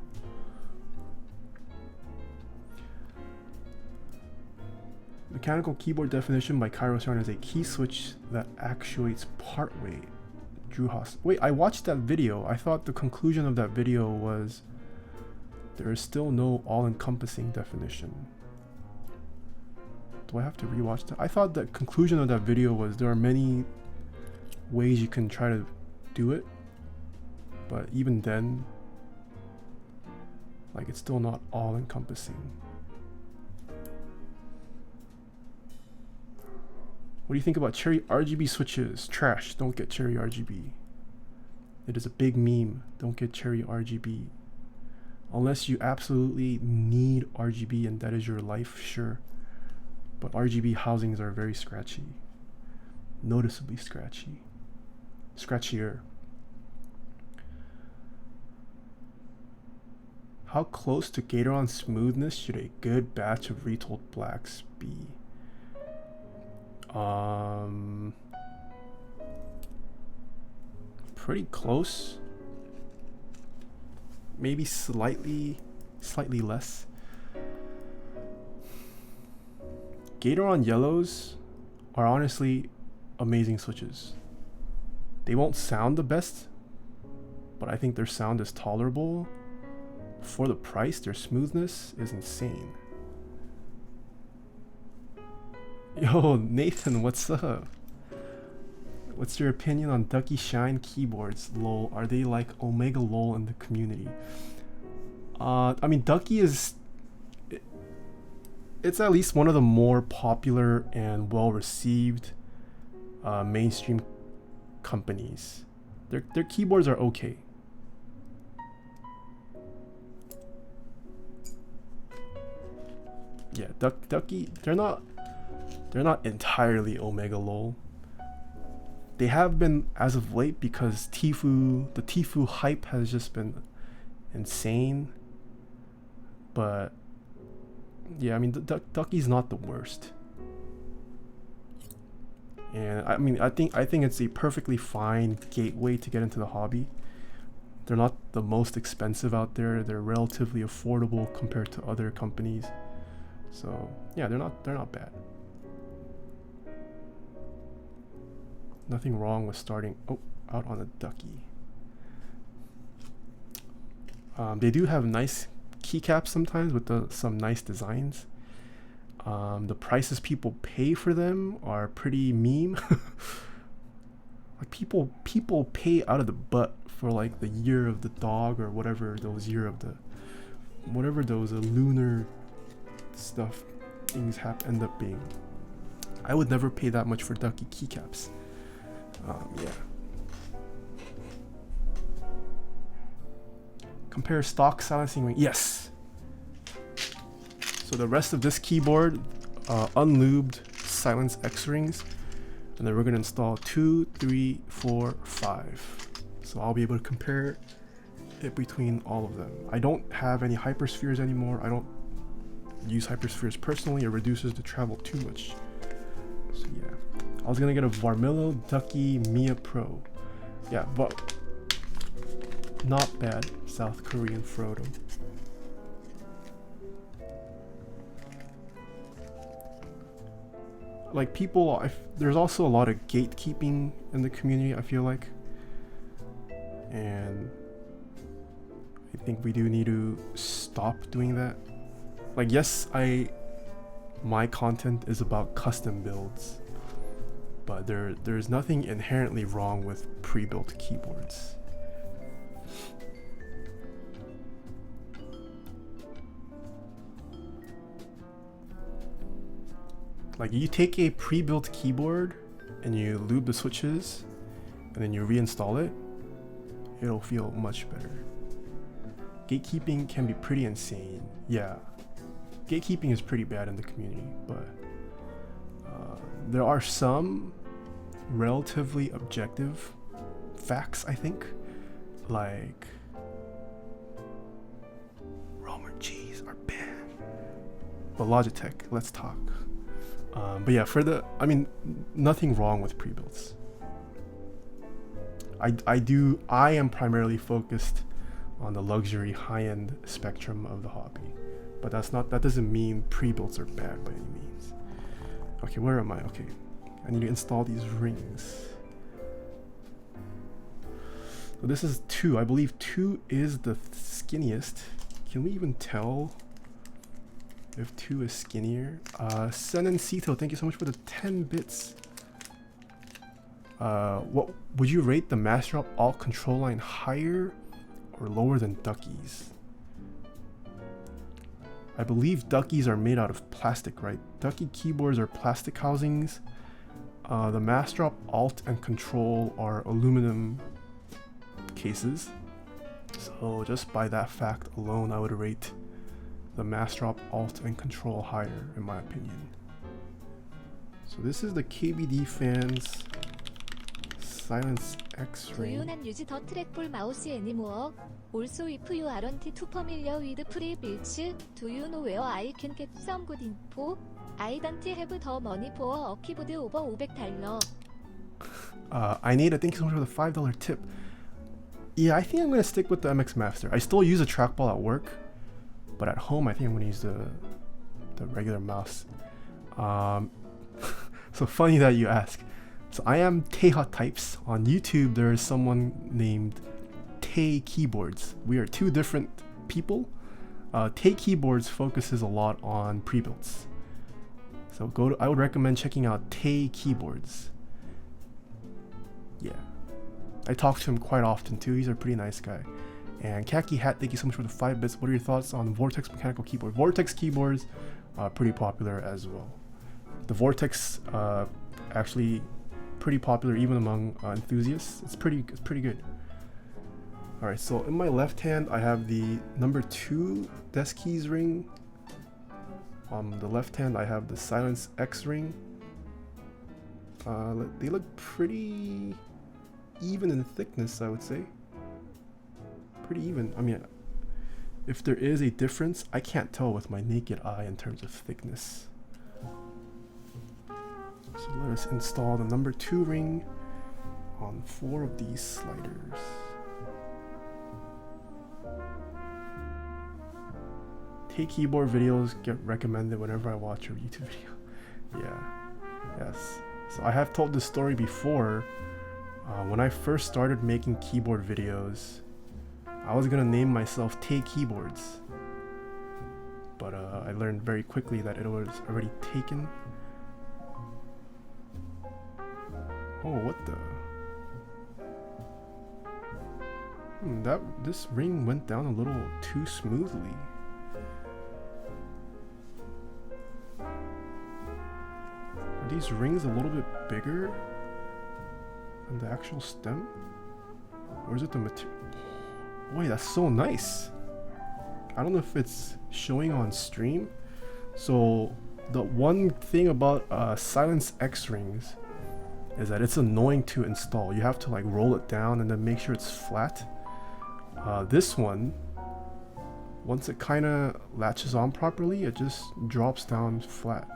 Mechanical keyboard definition by Kairos Yarn is a key switch that actuates part weight. Drew Haas. Wait, I watched that video. I thought the conclusion of that video was there is still no all-encompassing definition. Do I have to rewatch that? I thought the conclusion of that video was there are many ways you can try to do it, but even then, like, it's still not all-encompassing. What do you think about Cherry RGB switches? Trash. Don't get Cherry RGB. It is a big meme. Don't get Cherry RGB. Unless you absolutely need RGB and that is your life, sure. But RGB housings are very scratchy. Noticeably scratchy. Scratchier. How close to Gatoron smoothness should a good batch of retold blacks be? Pretty close. Maybe slightly less. Gatoron yellows are honestly amazing switches. They won't sound the best, but I think their sound is tolerable. For the price, their smoothness is insane. Yo, Nathan, what's up? What's your opinion on Ducky Shine keyboards? Lol, are they like Omega LOL in the community? I mean, Ducky is... It's at least one of the more popular and well-received mainstream companies. Their keyboards are okay. Yeah, Ducky, they're not entirely Omega LOL. They have been as of late because the Tfue hype has just been insane. But yeah, I mean, Ducky's not the worst. And I mean, I think it's a perfectly fine gateway to get into the hobby. They're not the most expensive out there. They're relatively affordable compared to other companies. So yeah, they're not bad. Nothing wrong with starting out on a Ducky. They do have nice keycaps sometimes with some nice designs. The prices people pay for them are pretty meme. Like people pay out of the butt for like the year of the dog or whatever those lunar stuff things end up being. I would never pay that much for Ducky keycaps. Yeah. Compare stock silencing ring. Yes. So the rest of this keyboard, unlubed silence X rings, and then we're gonna install 2, 3, 4, 5. So I'll be able to compare it between all of them. I don't have any hyperspheres anymore. I don't use hyperspheres personally. It reduces the travel too much. So yeah, I was gonna get a Varmillo, Ducky, Mia Pro. Yeah, but not bad. South Korean Frodo. Like people, there's also a lot of gatekeeping in the community, I feel like. And I think we do need to stop doing that. Like yes, my content is about custom builds, but there's nothing inherently wrong with pre-built keyboards. Like you take a pre-built keyboard and you lube the switches and then you reinstall it, it'll feel much better. Gatekeeping can be pretty insane. Yeah, gatekeeping is pretty bad in the community, but there are some relatively objective facts, I think, like Romer cheese are banned. But Logitech, let's talk. But yeah, I mean, nothing wrong with pre-builds. I am primarily focused on the luxury high-end spectrum of the hobby, but that doesn't mean pre-builds are bad by any means. Okay, where am I? Okay, I need to install these rings. So this is 2. I believe 2 is the skinniest. Can we even tell if 2 is skinnier? Senencito, thank you so much for the 10 bits. What would you rate the Master Up Alt control line higher or lower than Duckies? I believe Duckies are made out of plastic, right? Ducky keyboards are plastic housings. The Master Up Alt and Control are aluminum cases. So just by that fact alone, I would rate the Master Op Alt and Control higher, in my opinion. So this is the KBD fans Silence X-Ray. Do you not use the trackball mouse anymore? Also, if you aren't too familiar with pre-builds, do you know where I can get some good info? I don't have the money for a keyboard over $500. I need thank you so much for the $5 tip. Yeah, I think I'm gonna stick with the MX Master. I still use a trackball at work, but at home I think I'm gonna use the regular mouse. So funny that you ask. So I am Taeha Types. On YouTube there is someone named Tae Keyboards. We are 2 different people. Tae Keyboards focuses a lot on pre-builds. So I would recommend checking out Tae Keyboards. Yeah. I talk to him quite often too. He's a pretty nice guy. And Khaki Hat, thank you so much for the 5 bits. What are your thoughts on Vortex mechanical keyboard? Vortex keyboards are pretty popular as well. The Vortex actually pretty popular even among enthusiasts. It's pretty good. All right, so in my left hand I have the number 2 Deskeys ring. On the left hand I have the Silence X ring. They look pretty even in thickness, I would say. Pretty even. I mean, if there is a difference, I can't tell with my naked eye in terms of thickness. So let us install the number 2 ring on 4 of these sliders. Take keyboard videos get recommended whenever I watch your YouTube video. Yeah, yes. So I have told this story before. When I first started making keyboard videos, I was gonna name myself Tae Keyboards, but I learned very quickly that it was already taken. Oh, what the? This ring went down a little too smoothly. Are these rings a little bit bigger than the actual stem? Or is it the material? Wait, that's so nice. I don't know if it's showing on stream. So the one thing about Silence X rings is that it's annoying to install. You have to like roll it down and then make sure it's flat. This one, once it kind of latches on properly, it just drops down flat.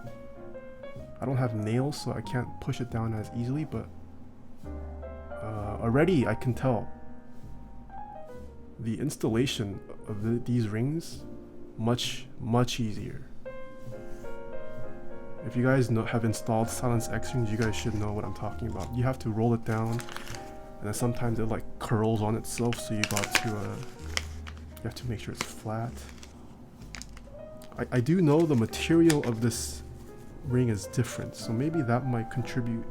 I don't have nails, so I can't push it down as easily, but already I can tell the installation of these rings much easier. If you guys have installed Silence X rings, you guys should know what I'm talking about. You have to roll it down, and then sometimes it like curls on itself, so you have to make sure it's flat. I do know the material of this ring is different, so maybe that might contribute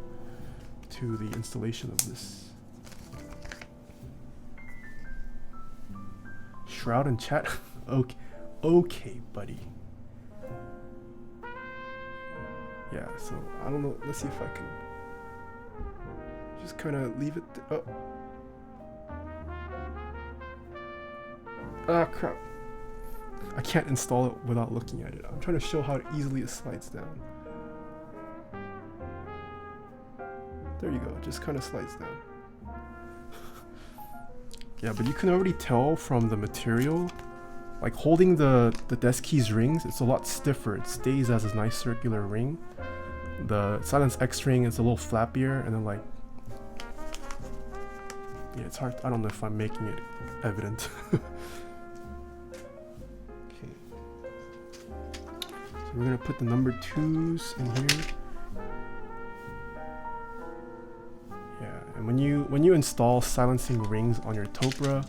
to the installation of this. Shroud and chat. Okay, buddy. Yeah, so I don't know. Let's see if I can just kind of leave it. Ah, crap. I can't install it without looking at it. I'm trying to show how easily it slides down. There you go. It just kind of slides down. Yeah, but you can already tell from the material, like holding the Deskeys rings, it's a lot stiffer. It stays as a nice circular ring. The Silence X ring is a little flappier, and then like, yeah, it's hard. I don't know if I'm making it evident. Okay, so we're gonna put the number 2s in here. Yeah, and when you install silencing rings on your Topre,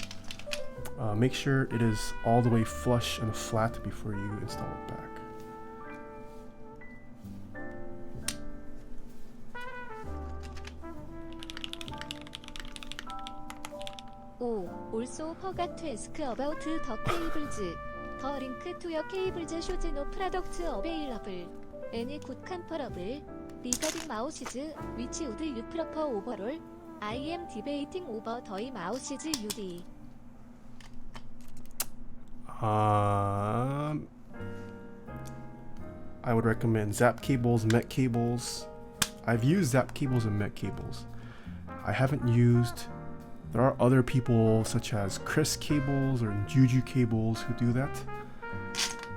make sure it is all the way flush and flat before you install it back. Also forgot to ask about the cables. The link to your cables shows no products available. Any good comparable? Regarding mouses, which would you prefer overall? I am debating over the mouses UD. I would recommend Zap cables, Met cables. I've used Zap cables and Met cables. I haven't used. There are other people such as Chris cables or Juju cables who do that,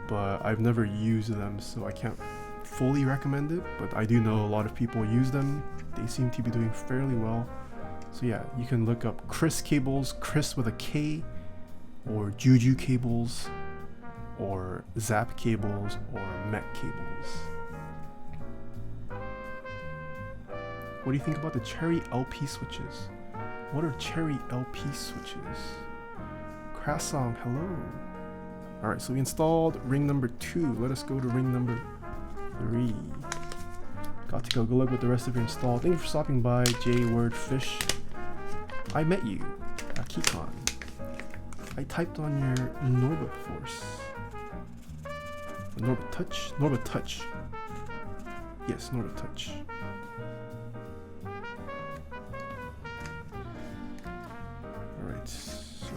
but I've never used them, so I can't fully recommend it. But I do know a lot of people use them. They seem to be doing fairly well. So yeah, you can look up Chris cables, Chris with a K, or Juju cables, or Zap cables, or Met cables. What do you think about the Cherry LP switches? What are Cherry LP switches? Krasong, hello. Alright, so we installed ring number 2. Let us go to ring number 3. Got to go. Good luck with the rest of your install. Thank you for stopping by, J-Word-Fish. I met you, Akikon. I typed on your Norba Force. Norba Touch? Norba Touch. Yes, Norba Touch. Alright, so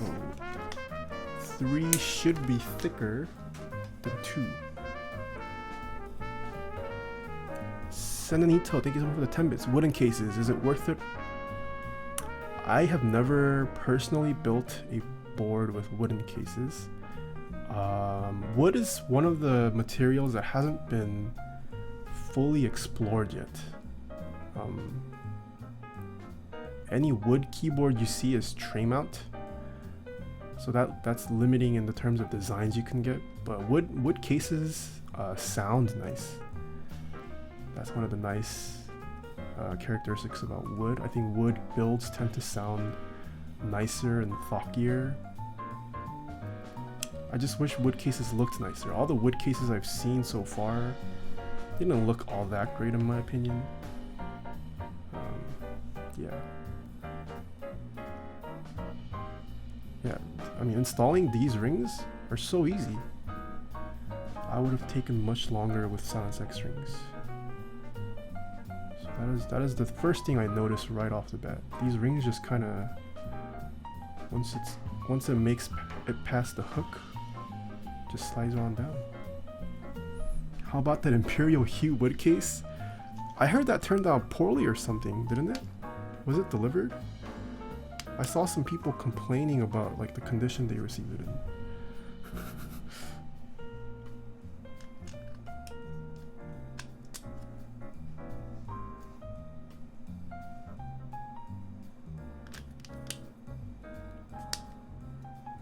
3 should be thicker than 2. Senanito, thank you so much for the 10 bits. Wooden cases, is it worth it? I have never personally built a board with wooden cases. Wood is one of the materials that hasn't been fully explored yet. Any wood keyboard you see is tray mount, so that's limiting in the terms of designs you can get. But wood cases sound nice. That's one of the nice characteristics about wood. I think wood builds tend to sound nicer and thockier. I just wish wood cases looked nicer. All the wood cases I've seen so far didn't look all that great in my opinion. Yeah, I mean, installing these rings are so easy. I would have taken much longer with Silence X rings. So that is the first thing I noticed right off the bat. These rings just kind of, once it makes it past the hook, just slides on down. How about that Imperial Hue wood case? I heard that turned out poorly or something, didn't it? Was it delivered? I saw some people complaining about like the condition they received it in.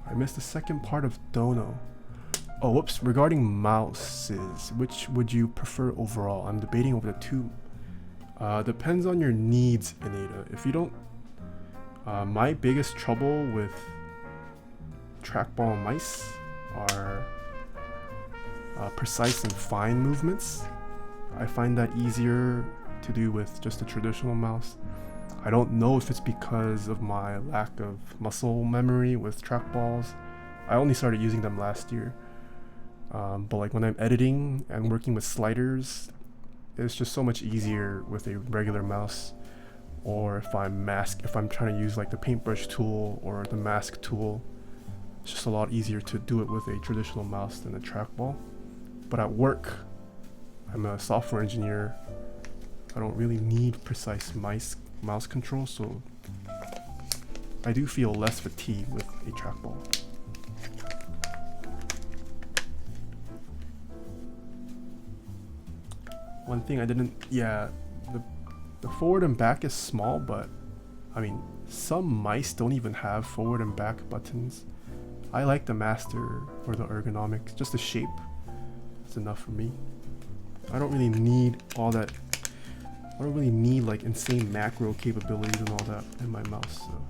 I missed the second part of Dono. Oh, whoops. Regarding mouses, which would you prefer overall? I'm debating over the two. Depends on your needs, Anita. If you don't... my biggest trouble with trackball mice are precise and fine movements. I find that easier to do with just a traditional mouse. I don't know if it's because of my lack of muscle memory with trackballs. I only started using them last year. But like when I'm editing and working with sliders, it's just so much easier with a regular mouse. Or if I'm trying to use like the paintbrush tool or the mask tool, it's just a lot easier to do it with a traditional mouse than a trackball. But at work, I'm a software engineer. I don't really need precise mouse control, so I do feel less fatigue with a trackball. One thing I didn't, the forward and back is small, but I mean, some mice don't even have forward and back buttons. I like the master for the ergonomics, just the shape. It's enough for me. I don't really need all that. I don't really need like insane macro capabilities and all that in my mouse. So.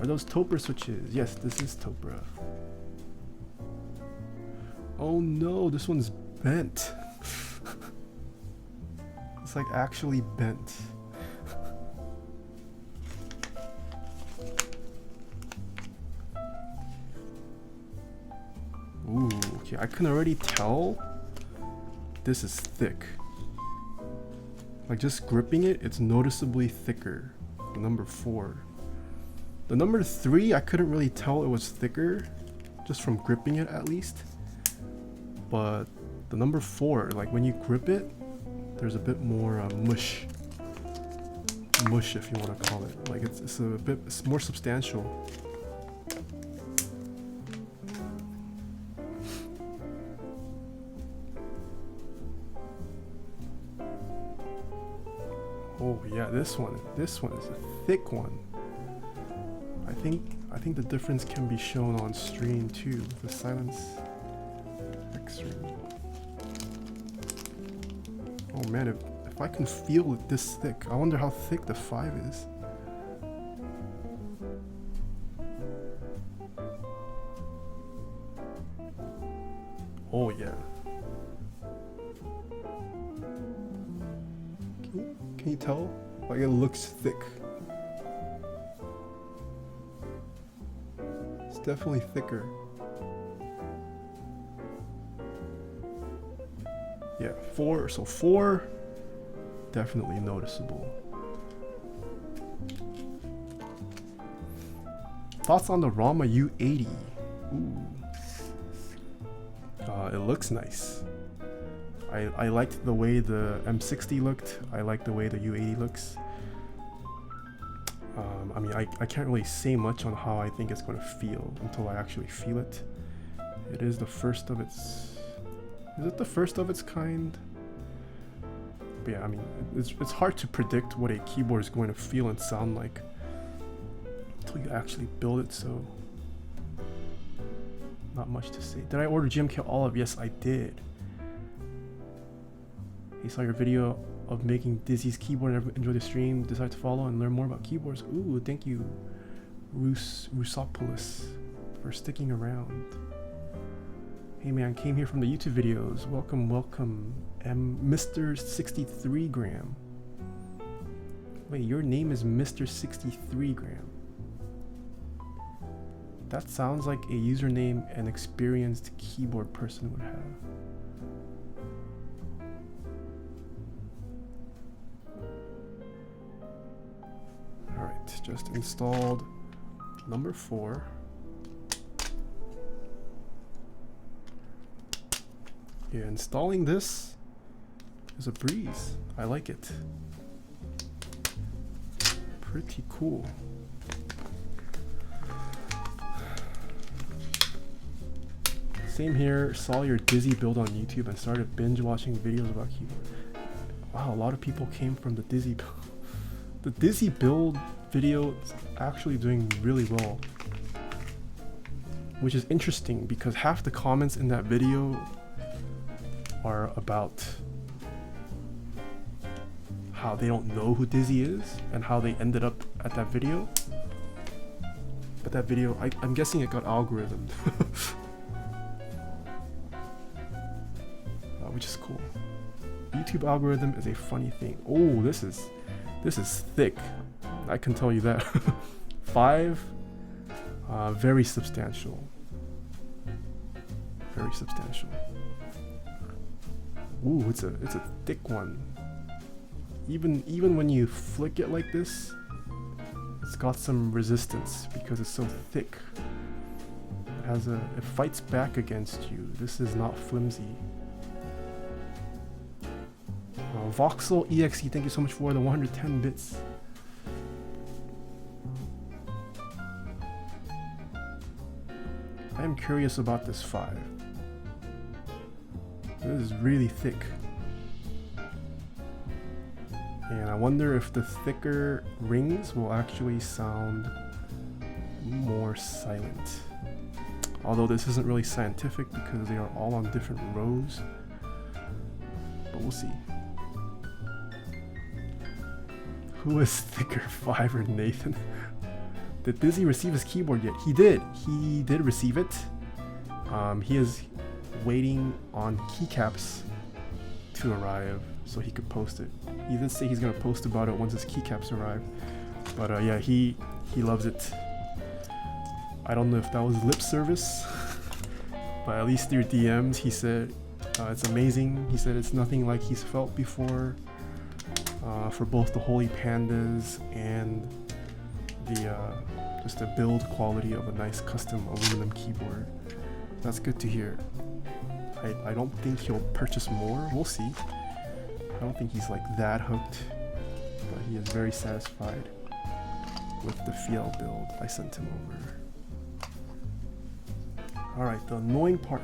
Are those Topre switches? Yes, this is Topre. Oh no, this one's bent. It's like actually bent. Ooh, okay, I can already tell this is thick. Like just gripping it, it's noticeably thicker. The number 4. The number 3, I couldn't really tell it was thicker, just from gripping it at least. But the number 4, like when you grip it, there's a bit more mush if you want to call it. Like it's more substantial. Oh yeah, this one is a thick one. I think the difference can be shown on stream too with the silence X-ring. Oh man, if I can feel it this thick, I wonder how thick the 5 is. Oh yeah. Can you tell? Like it looks thick. It's definitely thicker. Yeah, 4. So 4, definitely noticeable. Thoughts on the Rama U80? Ooh. It looks nice. I liked the way the M60 looked. I like the way the U80 looks. I mean, I can't really say much on how I think it's going to feel until I actually feel it. It is the first of its... Is it the first of its kind? But yeah, I mean, it's hard to predict what a keyboard is going to feel and sound like until you actually build it, so... Not much to say. Did I order GMK Olive? Yes, I did. He saw your video of making Dizzy's keyboard and enjoyed the stream. Decided to follow and learn more about keyboards. Ooh, thank you, Rusopoulos, for sticking around. Hey man, came here from the YouTube videos. Welcome, welcome. Mr. 63 Gram. Wait, your name is Mr. 63 Gram. That sounds like a username an experienced keyboard person would have. Alright, just installed number 4. Yeah, installing this is a breeze. I like it. Pretty cool. Same here. Saw your Dizzy build on YouTube and started binge watching videos about keyboard. Wow, a lot of people came from the Dizzy build. The Dizzy build video is actually doing really well, which is interesting because half the comments in that video are about how they don't know who Dizzy is and how they ended up at that video. But that video, I'm guessing it got algorithmed, which is cool. YouTube algorithm is a funny thing. Oh, this is thick. I can tell you that. 5, very substantial. Very substantial. Ooh, it's a thick one. Even when you flick it like this, it's got some resistance because it's so thick. It fights back against you. This is not flimsy. Voxel EXE, thank you so much for the 110 bits. I am curious about this 5. This is really thick. And I wonder if the thicker rings will actually sound more silent. Although this isn't really scientific because they are all on different rows. But we'll see. Who is thicker, 5 or Nathan? Did Dizzy receive his keyboard yet? He did. He did receive it. He is waiting on keycaps to arrive so he could post it. He did say he's gonna post about it once his keycaps arrive. But yeah, he loves it. I don't know if that was lip service, but at least through DMs he said it's amazing. He said it's nothing like he's felt before. For both the Holy Pandas and the just the build quality of a nice custom aluminum keyboard. That's good to hear. I don't think he'll purchase more. We'll see. I don't think he's like that hooked, but he is very satisfied with the Fiel build I sent him over. Alright, the annoying part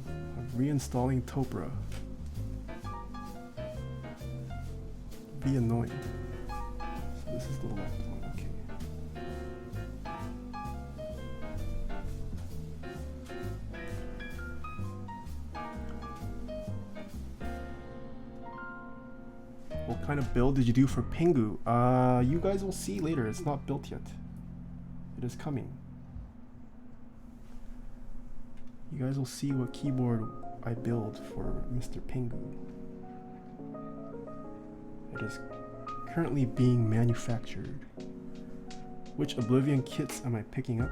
of reinstalling Topre. Be annoying. So this is the left one, okay. What kind of build did you do for Pingu? You guys will see later. It's not built yet. It is coming. You guys will see what keyboard I build for Mr. Pingu. It is currently being manufactured. Which Oblivion kits am I picking up?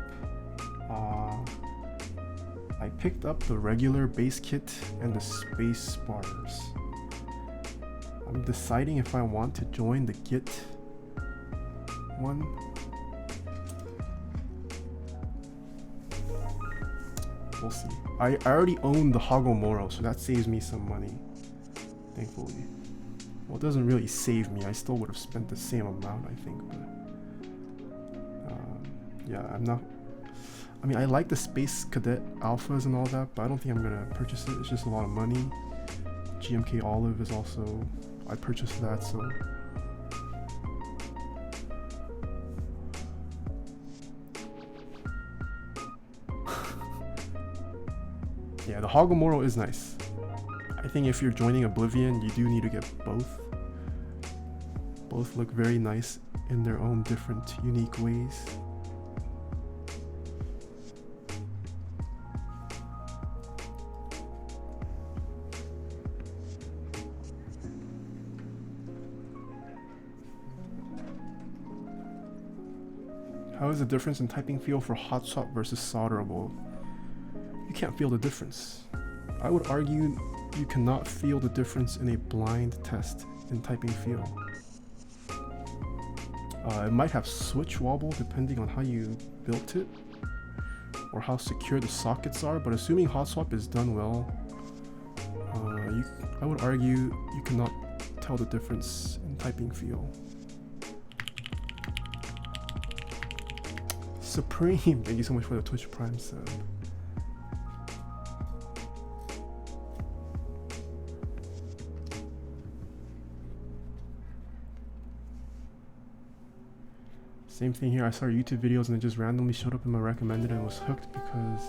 I picked up the regular base kit and the space bars. I'm deciding if I want to join the Git one. We'll see. I already own the Hagomoro, so that saves me some money, thankfully. Well, it doesn't really save me. I still would have spent the same amount, I think. But yeah, I'm not. I mean, I like the Space Cadet Alphas and all that, but I don't think I'm gonna purchase it. It's just a lot of money. GMK Olive is also. I purchased that, so. Yeah, the Hagomoro is nice. I think if you're joining Oblivion, you do need to get both. Both look very nice in their own different, unique ways. How is the difference in typing feel for hot swap versus solderable? You can't feel the difference. I would argue you cannot feel the difference in a blind test in typing feel. It might have switch wobble depending on how you built it or how secure the sockets are, but assuming hot swap is done well, I would argue you cannot tell the difference in typing feel. Supreme, thank you so much for the Twitch Prime sub. Same thing here. I saw YouTube videos and it just randomly showed up in my recommended and was hooked because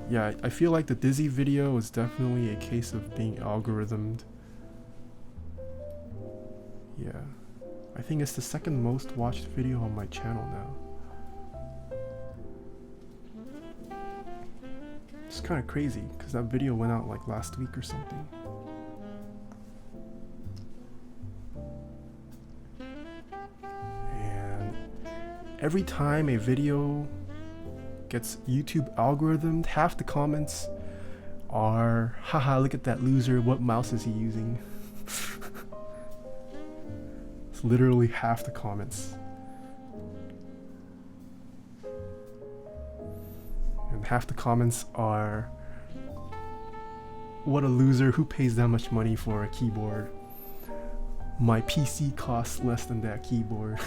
yeah, I feel like the Dizzy video is definitely a case of being algorithmed. Yeah, I think it's the second most watched video on my channel now. It's kind of crazy because that video went out like last week or something. And every time a video gets YouTube algorithmed, half the comments are, haha, look at that loser, what mouse is he using? It's literally half the comments. And half the comments are, what a loser, who pays that much money for a keyboard? My PC costs less than that keyboard.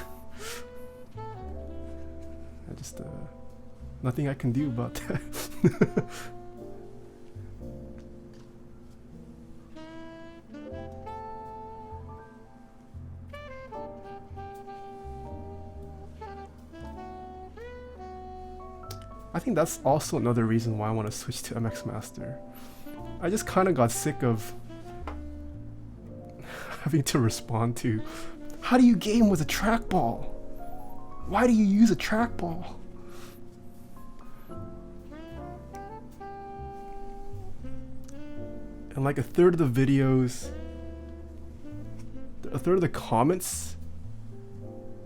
I just, nothing I can do about that. I think that's also another reason why I want to switch to MX Master. I just kind of got sick of having to respond to, how do you game with a trackball? Why do you use a trackball? And like a third of the videos, a third of the comments,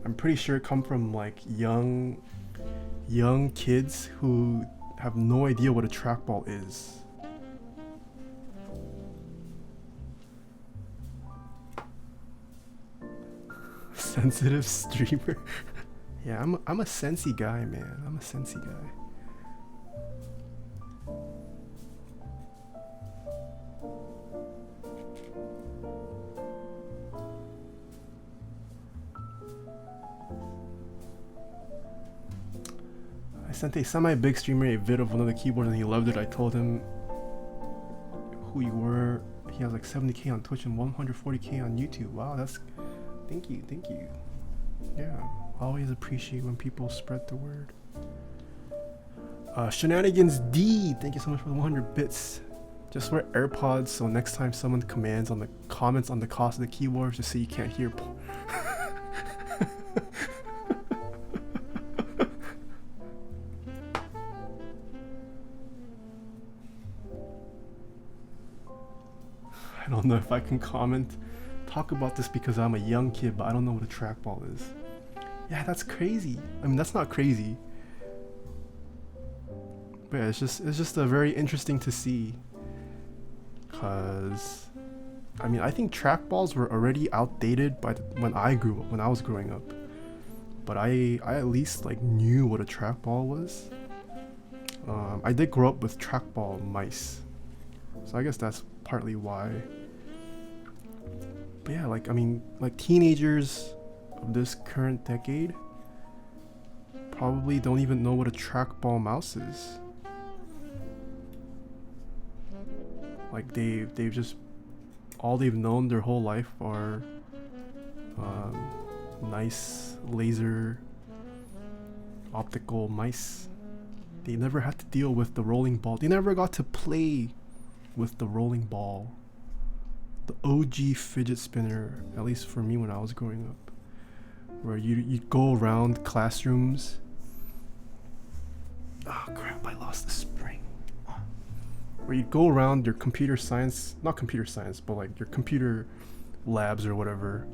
I'm pretty sure come from like young kids who have no idea what a trackball is. Sensitive streamer. Yeah, I'm a sensey guy, man. I'm a sensey guy. I sent a semi-big streamer a vid of one of the keyboards and he loved it. I told him who you were. He has like 70k on Twitch and 140k on YouTube. Wow, that's... Thank you. Yeah, always appreciate when people spread the word. Shenanigans D, thank you so much for the 100 bits. Just wear AirPods so next time someone comments on the cost of the keyboard, just so you can't hear. I don't know if I can talk about this because I'm a young kid, but I don't know what a trackball is. Yeah, that's crazy. I mean, that's not crazy. But yeah, it's just a very interesting to see. Cause I mean, I think trackballs were already outdated when I was growing up. But I at least like knew what a trackball was. I did grow up with trackball mice, so I guess that's partly why. But yeah, like I mean, like teenagers of this current decade probably don't even know what a trackball mouse is. Like they've just, all they've known their whole life are nice laser optical mice. They never had to deal with the rolling ball. They never got to play with the rolling ball. The OG fidget spinner, at least for me when I was growing up, where you'd go around classrooms. Oh crap, I lost the spring. Where you'd go around your not computer science, but like your computer labs or whatever,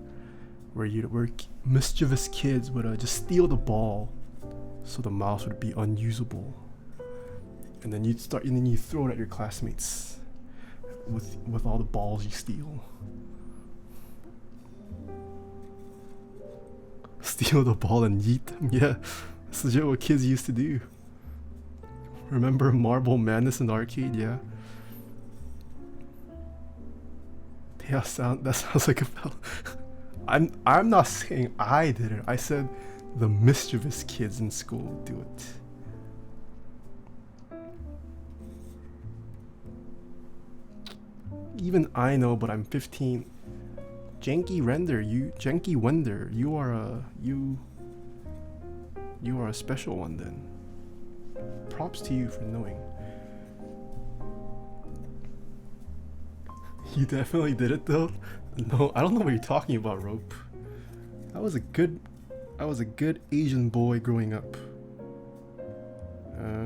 where mischievous kids would just steal the ball so the mouse would be unusable. And then you throw it at your classmates with all the balls you steal. Steal the ball and yeet them. Yeah, that's legit what kids used to do. Remember Marble Madness in the arcade? Yeah. That sounds like a fellow. I'm not saying I did it. I said The mischievous kids in school do it. Even I know, but I'm 15. Janky Render, Janky Wonder, you are a special one then. Props to you for knowing. You definitely did it though. No, I don't know what you're talking about, Rope. I was a good Asian boy growing up.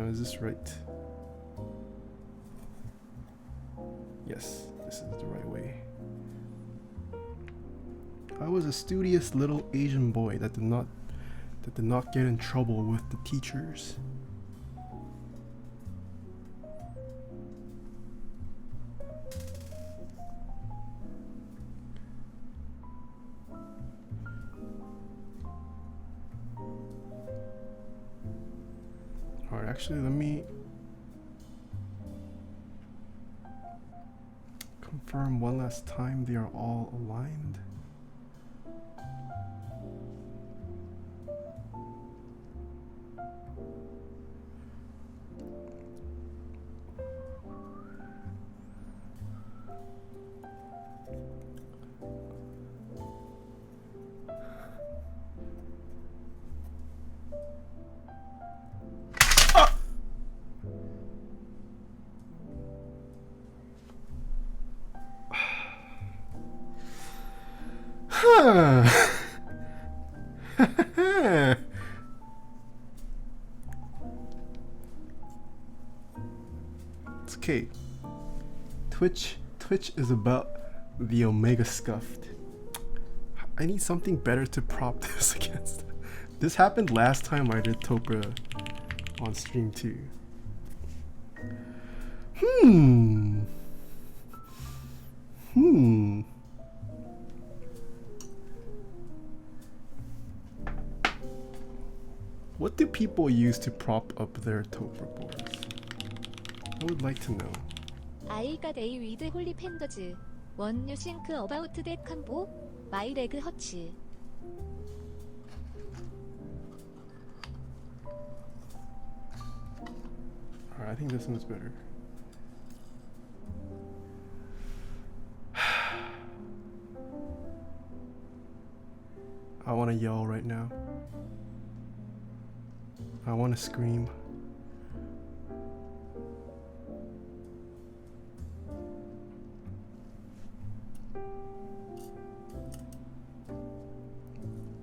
Is this right? Yes, this is the right way. I was a studious little Asian boy that did not get in trouble with the teachers. Alright, actually let me confirm one last time they are all aligned. It's okay. Twitch is about the Omega Scuffed. I need something better to prop this against. This happened last time I did Topre on stream too. What do people use to prop up their Topre boards? I would like to know. I got a with holy pandas. One you think about that combo? My leg hurts. Alright, I think this one's better. I want to yell right now. I want to scream.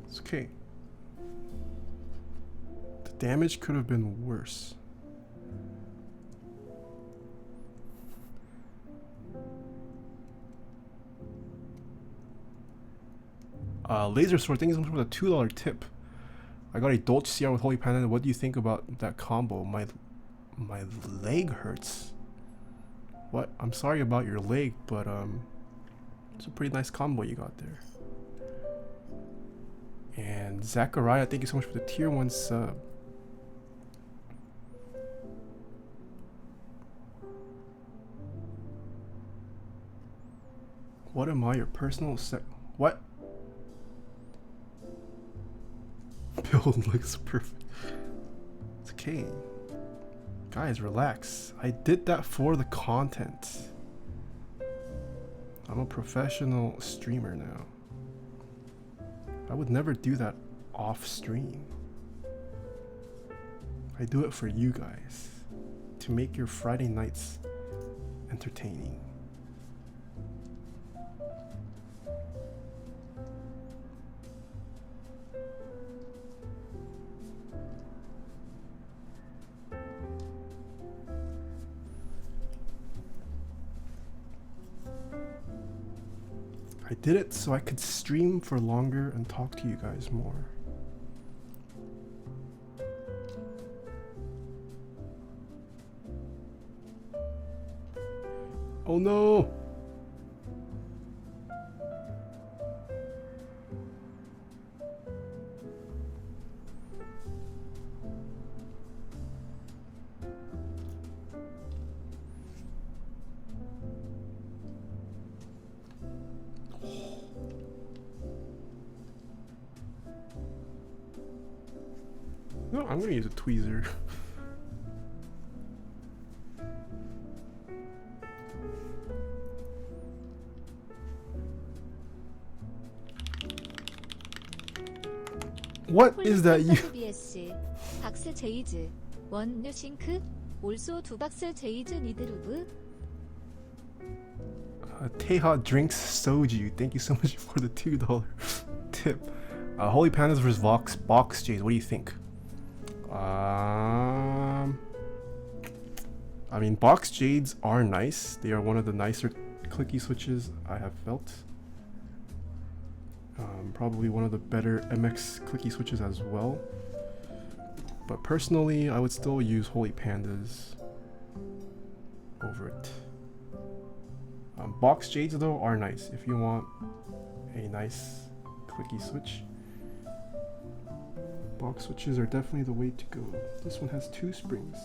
It's okay. The damage could have been worse. Laser Sword, thank you so much for the $2 tip. I got a Dolce CR with Holy Panda. What do you think about that combo? My leg hurts. What? I'm sorry about your leg, but it's a pretty nice combo you got there. And Zachariah, thank you so much for the tier 1 sub. What am I, your personal what? Build looks perfect. It's okay. Guys, relax. I did that for the content. I'm a professional streamer now. I would never do that off stream. I do it for you guys. To make your Friday nights entertaining. I did it so I could stream for longer and talk to you guys more. Oh no! No, I'm gonna use a tweezer. What is that you? BS 박스 제이즈 원 뉴 싱크 올소 두 박스 제이즈 니드루브. Taeha drinks soju. Thank you so much for the $2 tip. Holy Pandas versus Box J's. What do you think? I mean, Box Jades are nice. They are one of the nicer clicky switches I have felt. Probably one of the better MX clicky switches as well. But personally, I would still use Holy Pandas over it. Box Jades though are nice if you want a nice clicky switch. Box switches are definitely the way to go. This one has 2 springs.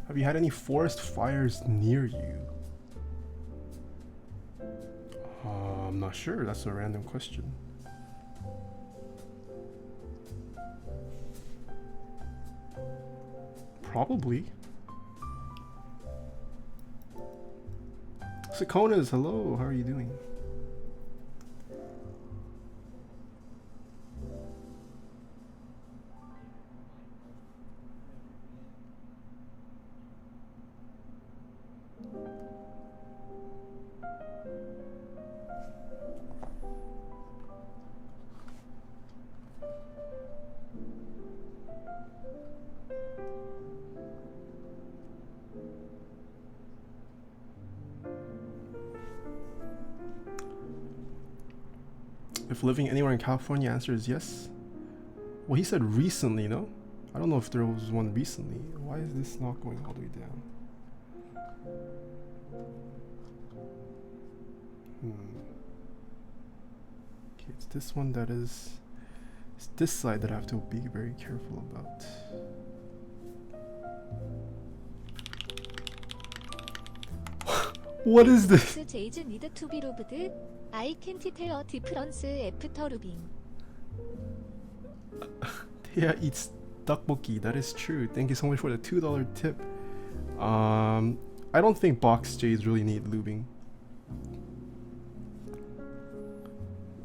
Have you had any forest fires near you? I'm not sure. That's a random question. Probably. Sakonas, hello. How are you doing? If living anywhere in California, answer is yes. Well, he said recently, no? I don't know if there was one recently. Why is this not going all the way down? Okay, it's this one that is... It's this side that I have to be very careful about. What is this? 제이즈 니드 투 비 루브드 I can't tell a difference after rubbing. Taeha eats tteokbokki. That is true. Thank you so much for the $2 tip. I don't think box J's really need lubing.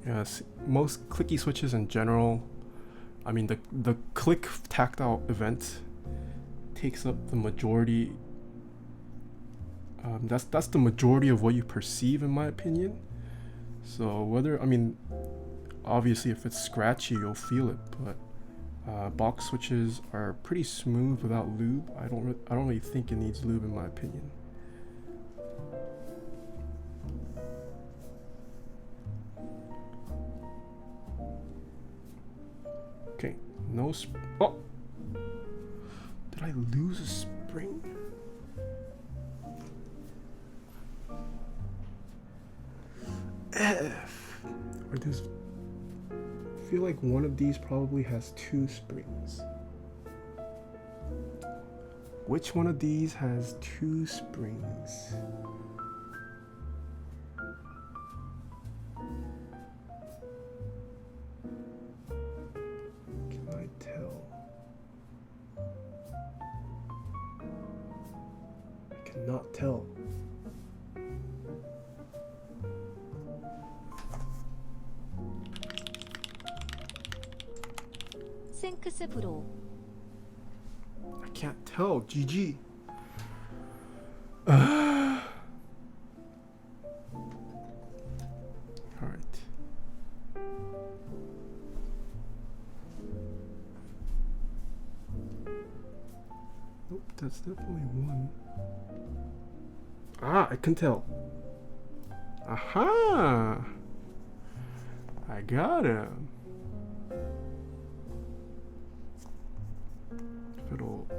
Yes, most clicky switches in general. I mean, the click tactile event takes up the majority. That's the majority of what you perceive, in my opinion. So whether, I mean, obviously if it's scratchy you'll feel it, but box switches are pretty smooth without lube. I don't really think it needs lube, in my opinion. Okay, no oh, did I lose a spring? Or does I feel like one of these probably has 2 springs. Which one of these has 2 springs? Can I tell? I cannot tell. 생크스 브로. I can't tell. GG. Alright. Nope, that's definitely one. Ah, I can tell. Aha! I got him.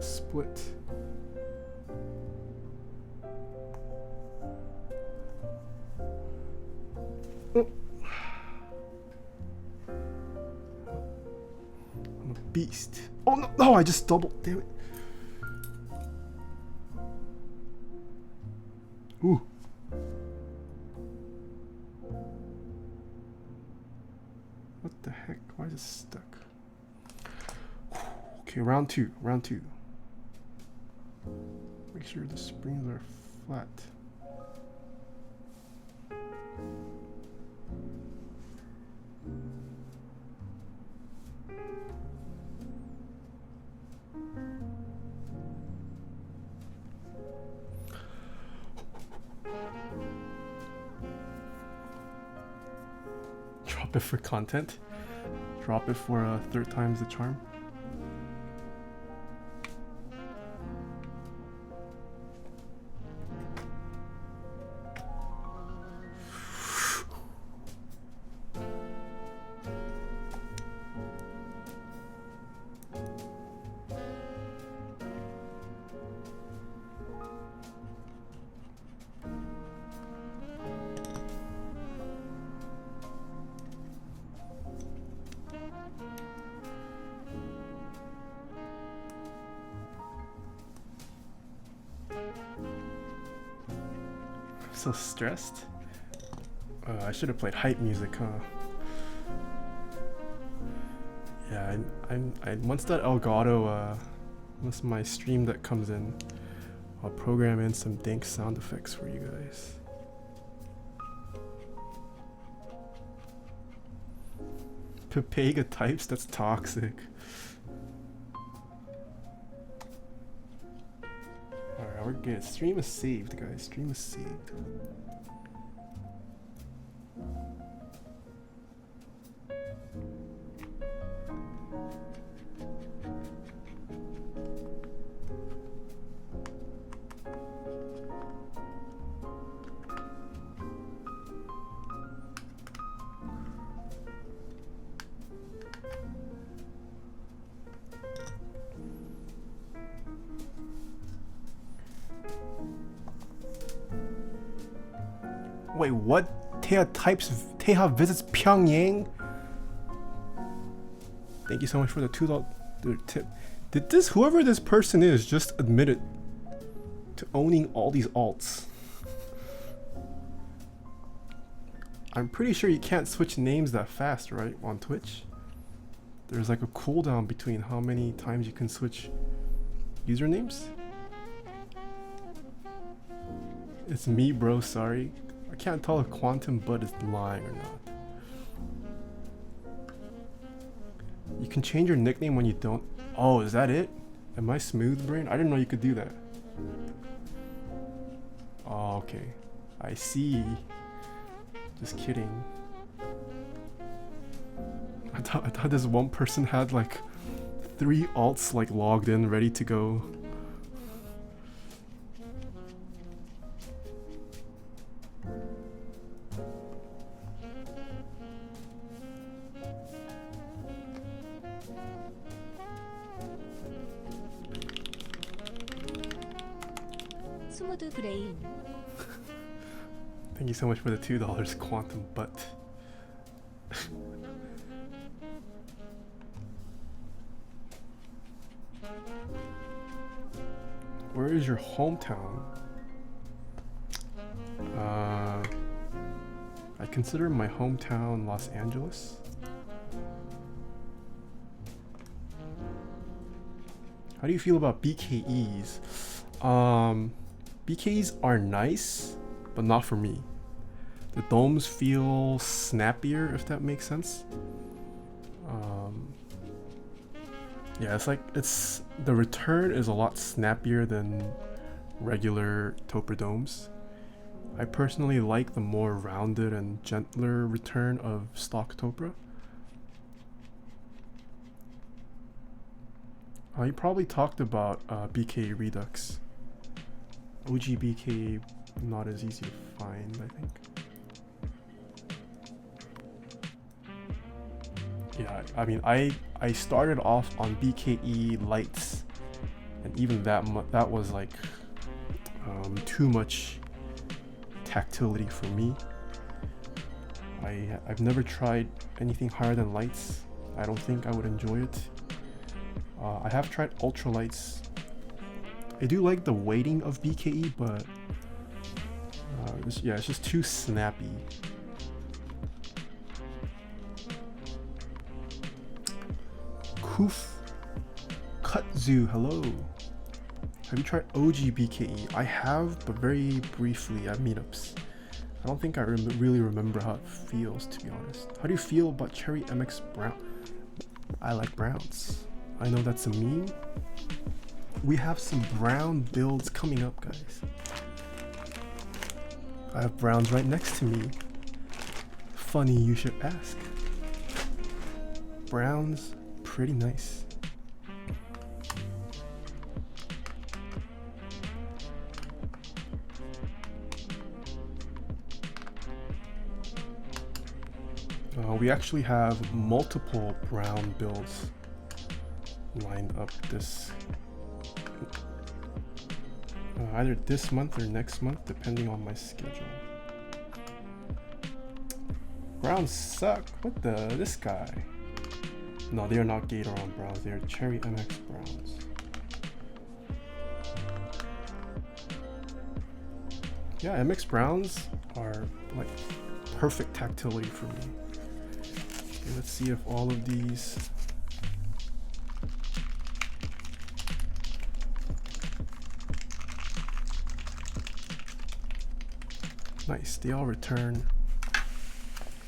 split. Oh. I'm a beast. Oh no, no, I just doubled, damn it. Ooh. What the heck? Why is it stuck? Okay, round two. Make sure the springs are flat. Drop it for content. Drop it for third time's the charm. So stressed. I should have played hype music, huh? Yeah, I once that Elgato, once my stream that comes in, I'll program in some dank sound effects for you guys. Pepega types, that's toxic. Alright, we're good. Stream is saved, guys. Stream is saved. Wait, what? Taeha visits Pyongyang? Thank you so much for the $2 tip. Did whoever this person is just admitted to owning all these alts? I'm pretty sure you can't switch names that fast, right? On Twitch? There's like a cooldown between how many times you can switch usernames. It's me, bro, sorry. I can't tell if Quantum Bud is lying or not. You can change your nickname when you don't. Oh, is that it? Am I smooth brain? I didn't know you could do that. Oh, okay. I see. Just kidding. I thought this one person had like 3 alts like logged in, ready to go. 스무드 브레인. Thank you so much for the $2 Quantum Butt. Where is your hometown? I consider my hometown Los Angeles. How do you feel about BKEs? BKEs are nice, but not for me. The domes feel snappier, if that makes sense. Yeah, it's the return is a lot snappier than regular Topre domes. I personally like the more rounded and gentler return of stock Topre. You probably talked about BK Redux. OG BK not as easy to find, I think. Yeah, I mean, I started off on BKE lights and even that was like too much tactility for me. I've never tried anything higher than lights. I don't think I would enjoy it. I have tried ultralights. I do like the weighting of BKE, but it's just too snappy. Koof Kutzu, hello. Have you tried OG BKE? I have, but very briefly at meetups. I don't think I really remember how it feels, to be honest. How do you feel about Cherry MX Brown? I like browns. I know that's a meme. We have some brown builds coming up, guys. I have browns right next to me. Funny you should ask. Browns, pretty nice. We actually have multiple brown builds lined up this either this month or next month, depending on my schedule. Browns suck. What this guy? No, they are not Gatoron browns. They are Cherry MX browns. Yeah, MX browns are like perfect tactility for me. Okay, let's see if all of these. Nice, they all return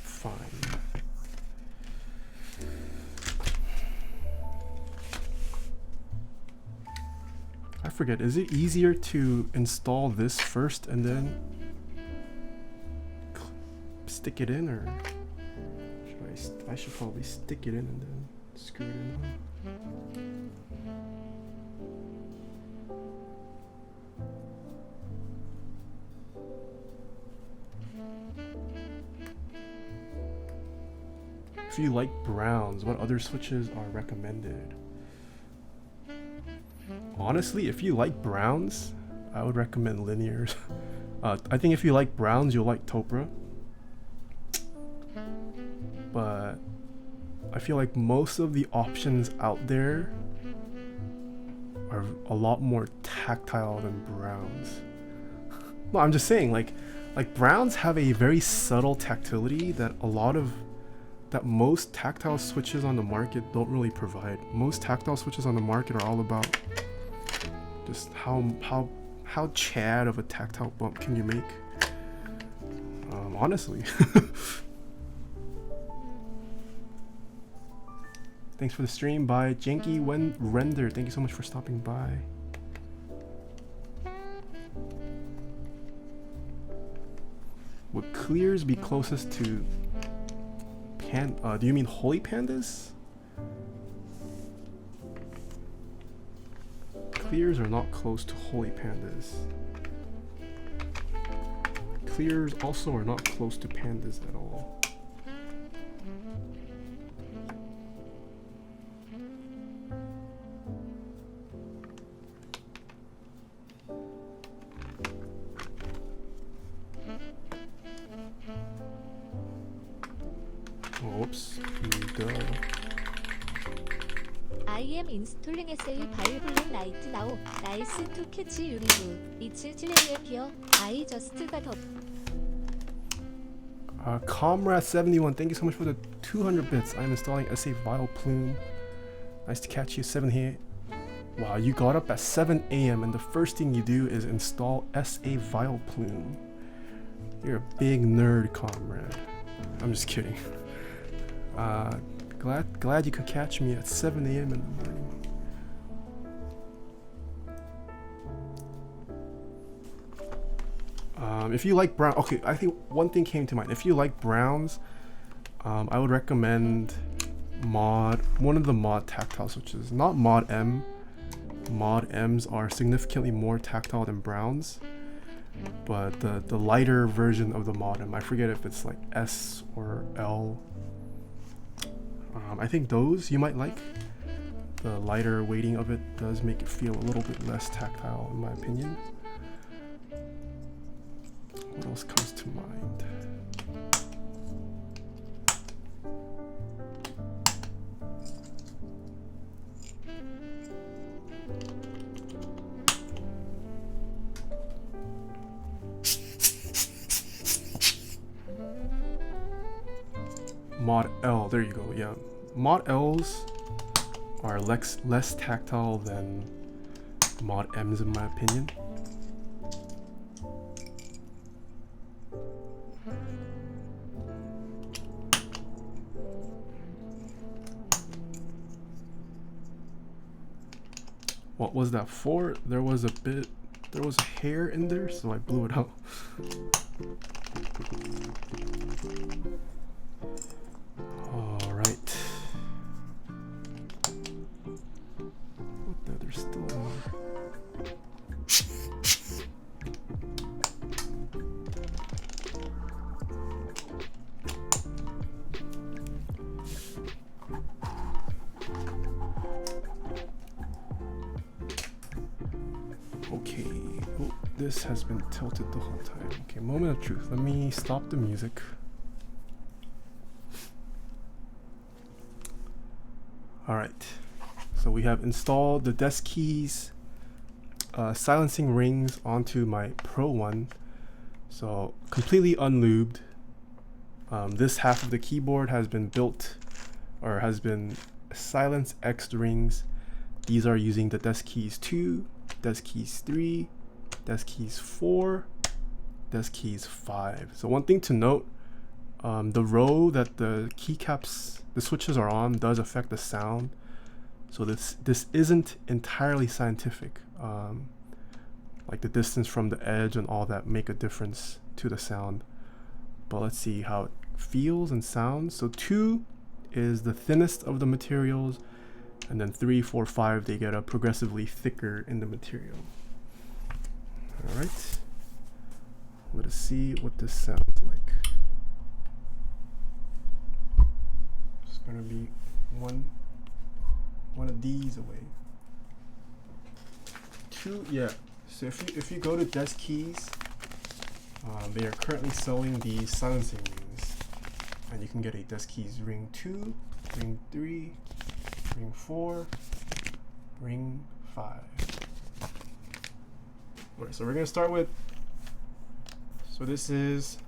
fine. I forget, is it easier to install this first and then stick it in, or I should probably stick it in and then screw it in. If you like browns, what other switches are recommended? Honestly, if you like browns, I would recommend linears. I think if you like browns, you'll like Topre. But I feel like most of the options out there are a lot more tactile than browns. No, I'm just saying, like browns have a very subtle tactility that most tactile switches on the market don't really provide. Most tactile switches on the market are all about just how chad of a tactile bump can you make. Honestly. Thanks for the stream by Janky Render. Thank you so much for stopping by. Would clears be closest to do you mean holy pandas? Clears are not close to holy pandas. Clears also are not close to pandas at all. Oops. Duh. I am installing SA 바이블린 라이트 나오. 나이스 투 캐치 유리브. 277am here. I just got up. Comrade71, thank you so much for the 200 bits. I'm installing SA Vile Plume. Nice to catch you. 7 here. Wow, you got up at 7 a.m. and the first thing you do is install SA Vile Plume. You're a big nerd, comrade. I'm just kidding. Glad you could catch me at 7 a.m. in the morning. If you like brown, okay, I think one thing came to mind. If you like browns, I would recommend one of the mod tactile switches. Not mod M. Mod M's are significantly more tactile than browns, but the lighter version of the mod M, I forget if it's like S or L. I think those you might like. the lighter weighting of it does make it feel a little bit less tactile in my opinion. What else comes to mind? Mod L, there you go, yeah. Mod L's are less tactile than Mod M's in my opinion. What was that for? There was hair in there, so I blew it out. All right. What the? There's still more. Okay. Oh, this has been tilted the whole time. Okay, moment of truth. Let me stop the music. Alright, so we have installed the Deskeys silencing rings onto my Pro one. So completely unlubed. This half of the keyboard has been built or has been silence X rings. These are using the Deskeys 2, Deskeys 3, Deskeys 4, Deskeys 5. So one thing to note, the row that the keycaps, the switches are on does affect the sound. So this isn't entirely scientific. Like the distance from the edge and all that make a difference to the sound. But let's see how it feels and sounds. So 2 is the thinnest of the materials, and then 3, 4, 5, they get a progressively thicker in the material. All right, let us see what this sounds like. It's gonna be one of these away. 2, yeah. So if you go to Deskeys, they are currently selling these silencing rings, and you can get a Deskeys ring 2, ring 3, ring 4, ring 5. Alright, so we're gonna start with, so this is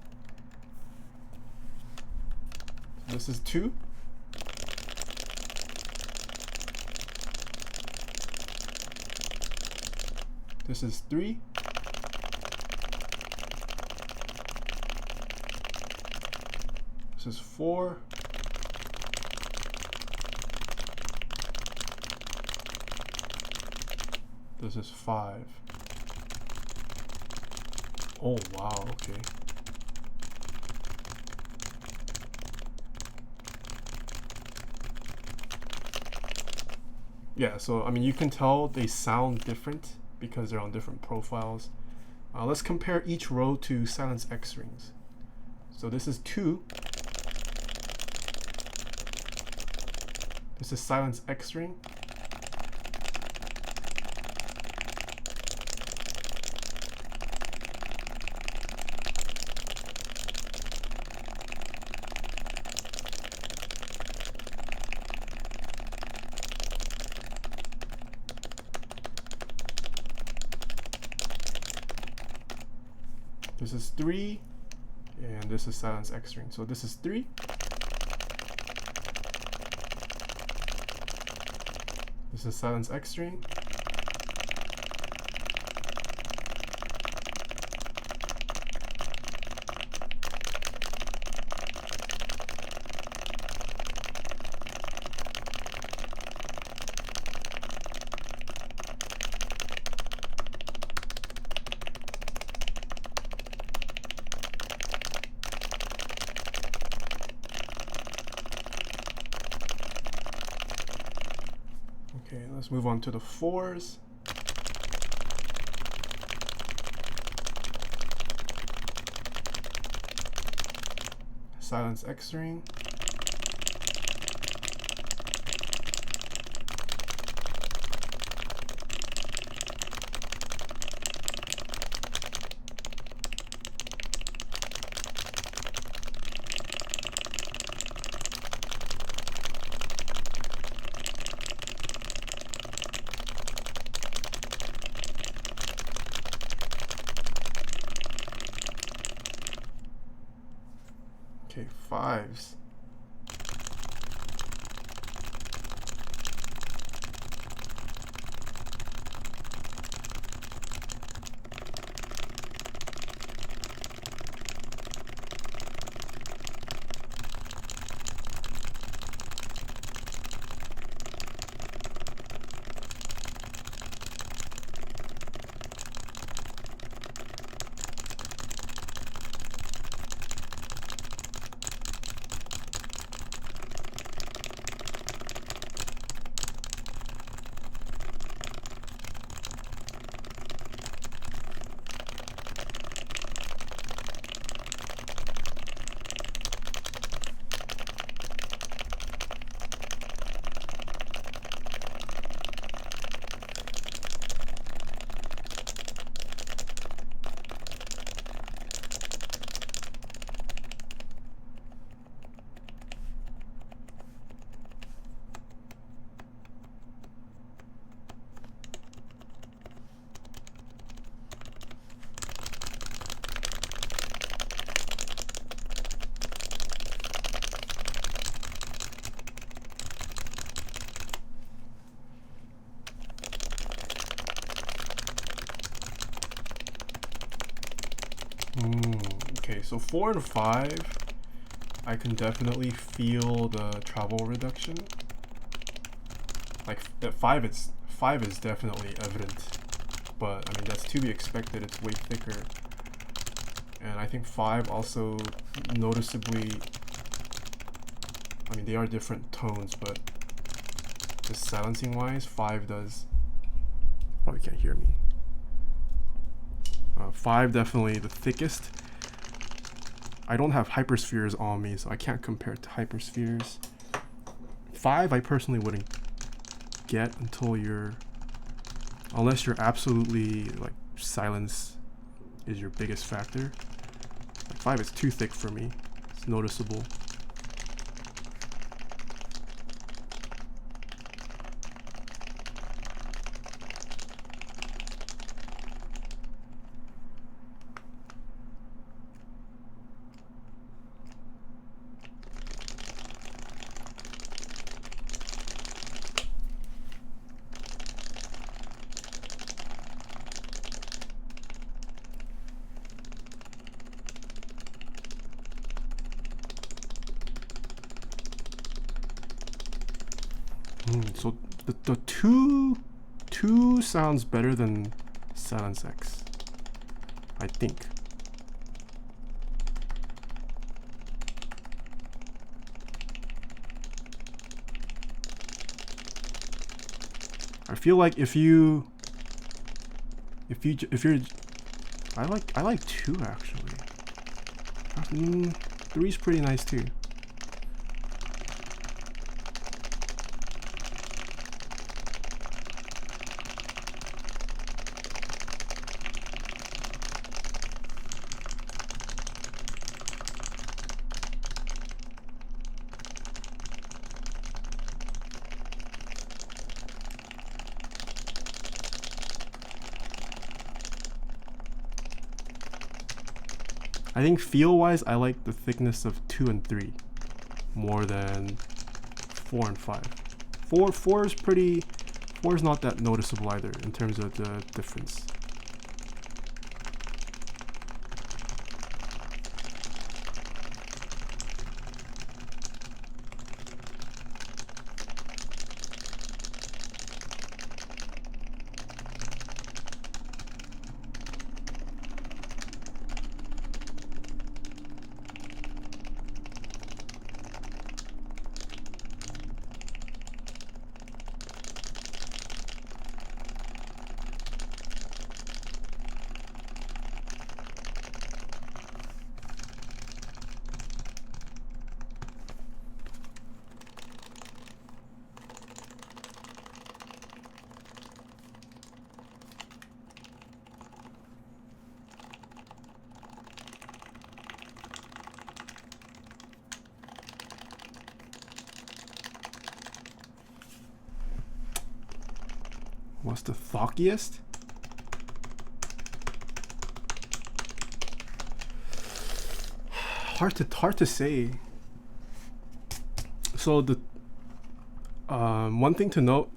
2. This is 3. This is 4. This is 5. Oh wow, okay. Yeah, so I mean you can tell they sound different because they're on different profiles. Let's compare each row to silence X rings. So this is 2. This is silence X ring. This is 3, and this is silence X ring. So this is 3. This is silence X string. Okay, let's move on to the 4s. Silence X string. Okay, 5s. Okay, so 4 and 5, I can definitely feel the travel reduction. Like at 5 is definitely evident, but I mean that's to be expected. It's way thicker, and I think 5 also noticeably. I mean they are different tones, but just silencing wise, 5 does. Probably can't hear me. 5 definitely the thickest. I don't have hyperspheres on me, so I can't compare it to hyperspheres. 5 I personally wouldn't get unless you're absolutely like silence is your biggest factor. Like 5 is too thick for me. It's noticeable. So the two sounds better than Silence X, I think. I feel like if you're I like 2 actually. 3's pretty nice too. I think feel-wise, I like the thickness of 2 and 3 more than 4 and 5. 4 is pretty. 4 is not that noticeable either in terms of the difference. What's the thockiest? hard to say. So the one thing to note,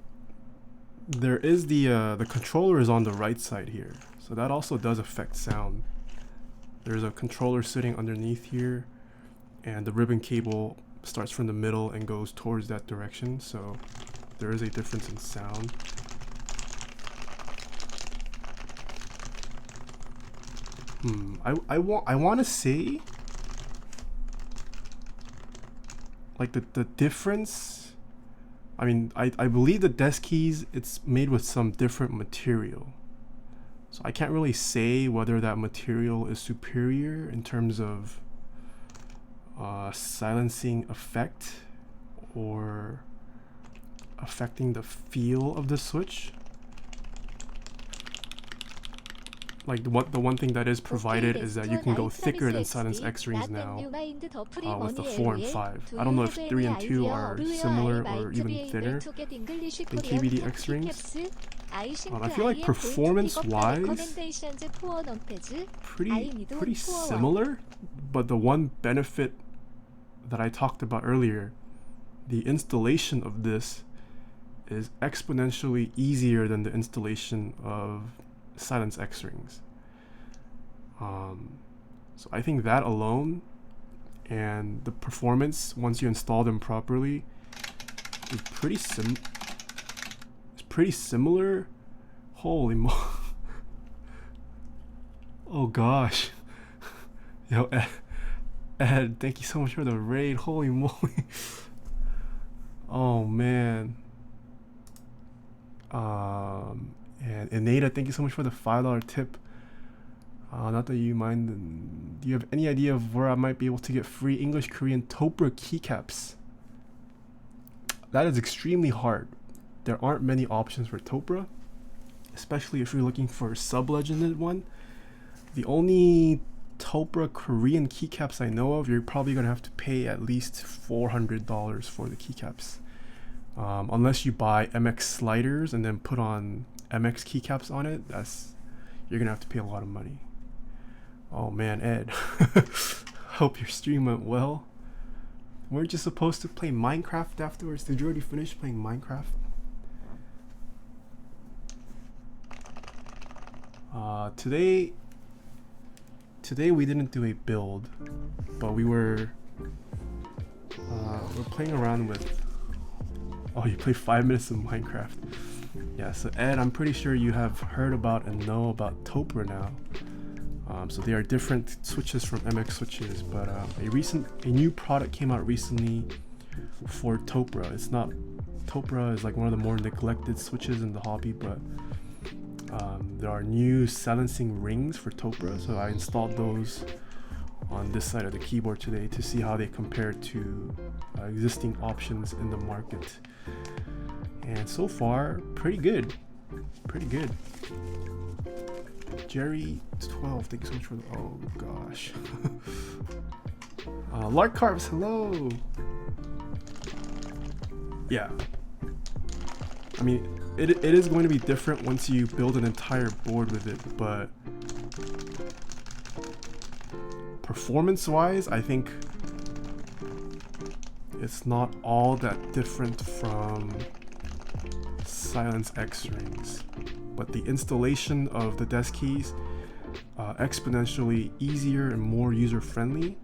there is the controller is on the right side here, so that also does affect sound. There's a controller sitting underneath here, and the ribbon cable starts from the middle and goes towards that direction, so there is a difference in sound. I want to say like the difference. I mean, I believe the Deskeys, it's made with some different material, so I can't really say whether that material is superior in terms of silencing effect or affecting the feel of the switch. Like the one thing that is provided is that you can go thicker than Silence X rings now with the 4 and 5. I don't know if 3 and 2 are similar or even thinner than KBD X rings. I feel like performance-wise, pretty similar, but the one benefit that I talked about earlier, the installation of this is exponentially easier than the installation of Silence X rings. So I think that alone and the performance once you install them properly is pretty similar. Holy mo! Oh gosh! Yo, Ed, thank you so much for the raid. Holy moly! Oh man. And Inada, thank you so much for the $5 tip. Not that you mind. Do you have any idea of where I might be able to get free English Korean Topre keycaps? That is extremely hard. There aren't many options for Topre, especially if you're looking for a sub-legended one. The only Topre Korean keycaps I know of, you're probably gonna have to pay at least $400 for the keycaps. Unless you buy MX sliders and then put on MX keycaps on it, you're gonna have to pay a lot of money. Oh man, Ed. Hope your stream went well. Weren't you supposed to play Minecraft afterwards? Did you already finish playing Minecraft? Today we didn't do a build, but we're playing around with. Oh, you play 5 minutes of Minecraft. Yeah, so Ed, I'm pretty sure you have heard about and know about Topre now. So they are different switches from MX switches, but a new product came out recently for Topre. Topre is like one of the more neglected switches in the hobby, but there are new silencing rings for Topre, so I installed those on this side of the keyboard today to see how they compare to existing options in the market. And so far, pretty good. Jerry12, thank you so much for the, oh gosh. Lark Carbs, hello. Yeah. I mean, it is going to be different once you build an entire board with it, but performance-wise, I think it's not all that different from Silence X rings, but the installation of the Deskeys exponentially easier and more user-friendly.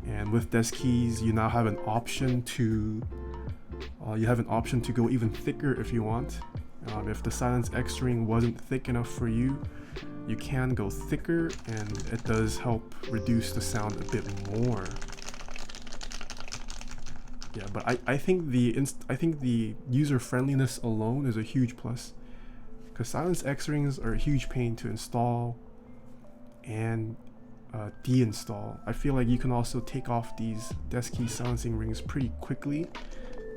And with Deskeys, you now have an option to go even thicker if you want. If the Silence X ring wasn't thick enough for you, you can go thicker, and it does help reduce the sound a bit more. Yeah, but I think the user friendliness alone is a huge plus, because Silence X rings are a huge pain to install and deinstall. I feel like you can also take off these Deskeys silencing rings pretty quickly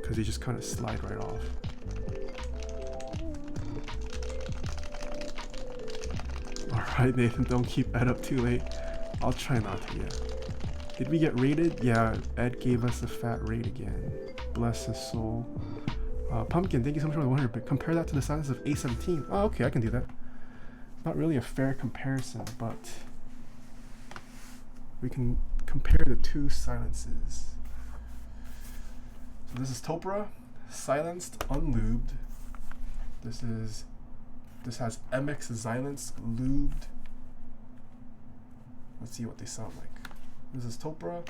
because they just kind of slide right off. Alright Nathan, don't keep Ed up too late. I'll try not to, yeah. Did we get rated? Yeah, Ed gave us a fat rate again. Bless his soul. Pumpkin, thank you so much for the 100 bit. Compare that to the silence of A17. Oh, okay, I can do that. Not really a fair comparison, but we can compare the two silences. So this is Topre, silenced, unlubed. This has MX Silence lubed. Let's see what they sound like. This is Topre.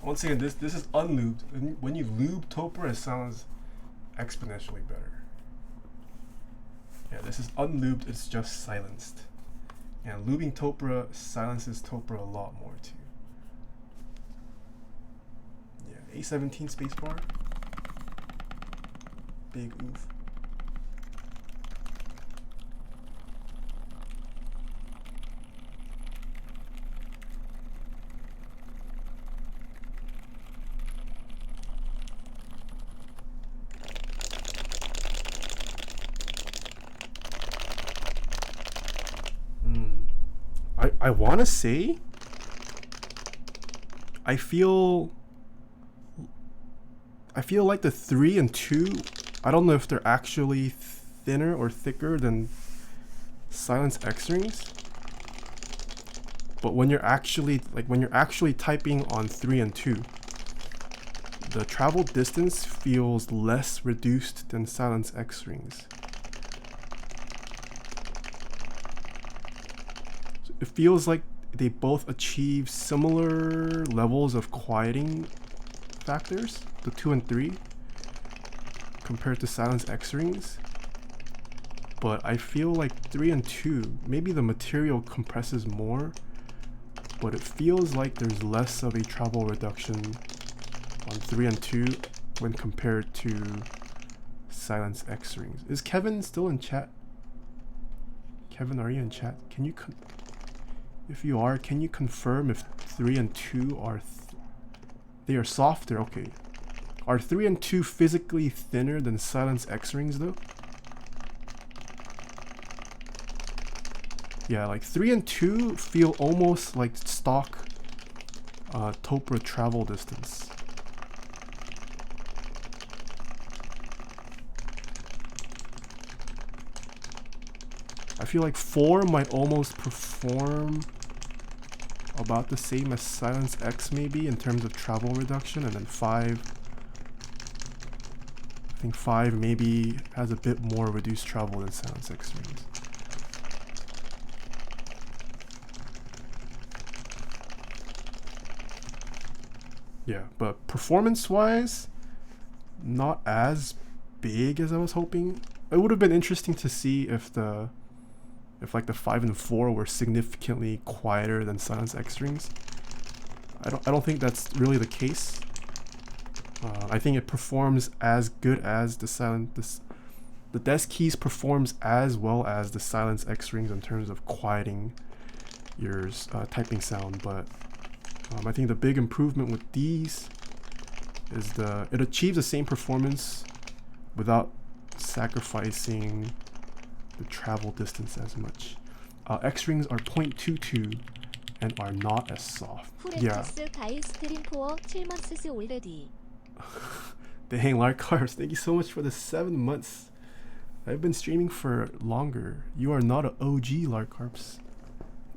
Once again, this is unlubed. When you lube Topre, it sounds exponentially better. Yeah, this is unlubed, it's just silenced. And lubing Topre silences Topre a lot more too. Yeah, A17 spacebar. Big oof. I want to say I feel like the 3 and 2, I don't know if they're actually thinner or thicker than Silence X rings, but when you're actually typing on 3 and 2, the travel distance feels less reduced than Silence X rings. It feels like they both achieve similar levels of quieting factors, the 2 and 3, compared to Silence X rings. But I feel like 3 and 2, maybe the material compresses more, but it feels like there's less of a travel reduction on 3 and 2 when compared to Silence X rings. Is Kevin still in chat? Kevin, are you in chat? Can you if you are, can you confirm if 3 and 2 are they are softer? Okay. Are 3 and 2 physically thinner than Silence X rings though? Yeah, like 3 and 2 feel almost like stock Topre travel distance. I feel like 4 might almost perform about the same as Silence X maybe in terms of travel reduction, and then 5, I think 5 maybe has a bit more reduced travel than Silence X rings. Yeah, but performance-wise, not as big as I was hoping. It would have been interesting to see if like the 5 and 4 were significantly quieter than Silence X rings. I don't think that's really the case. I think it performs as good as the Deskeys performs as well as the Silence X rings in terms of quieting your typing sound, but I think the big improvement with these is it achieves the same performance without sacrificing the travel distance as much. X rings are 0.22 and are not as soft. Yeah. Dang, Larkars, thank you so much for the 7 months. I've been streaming for longer. You are not an OG, Larkarps.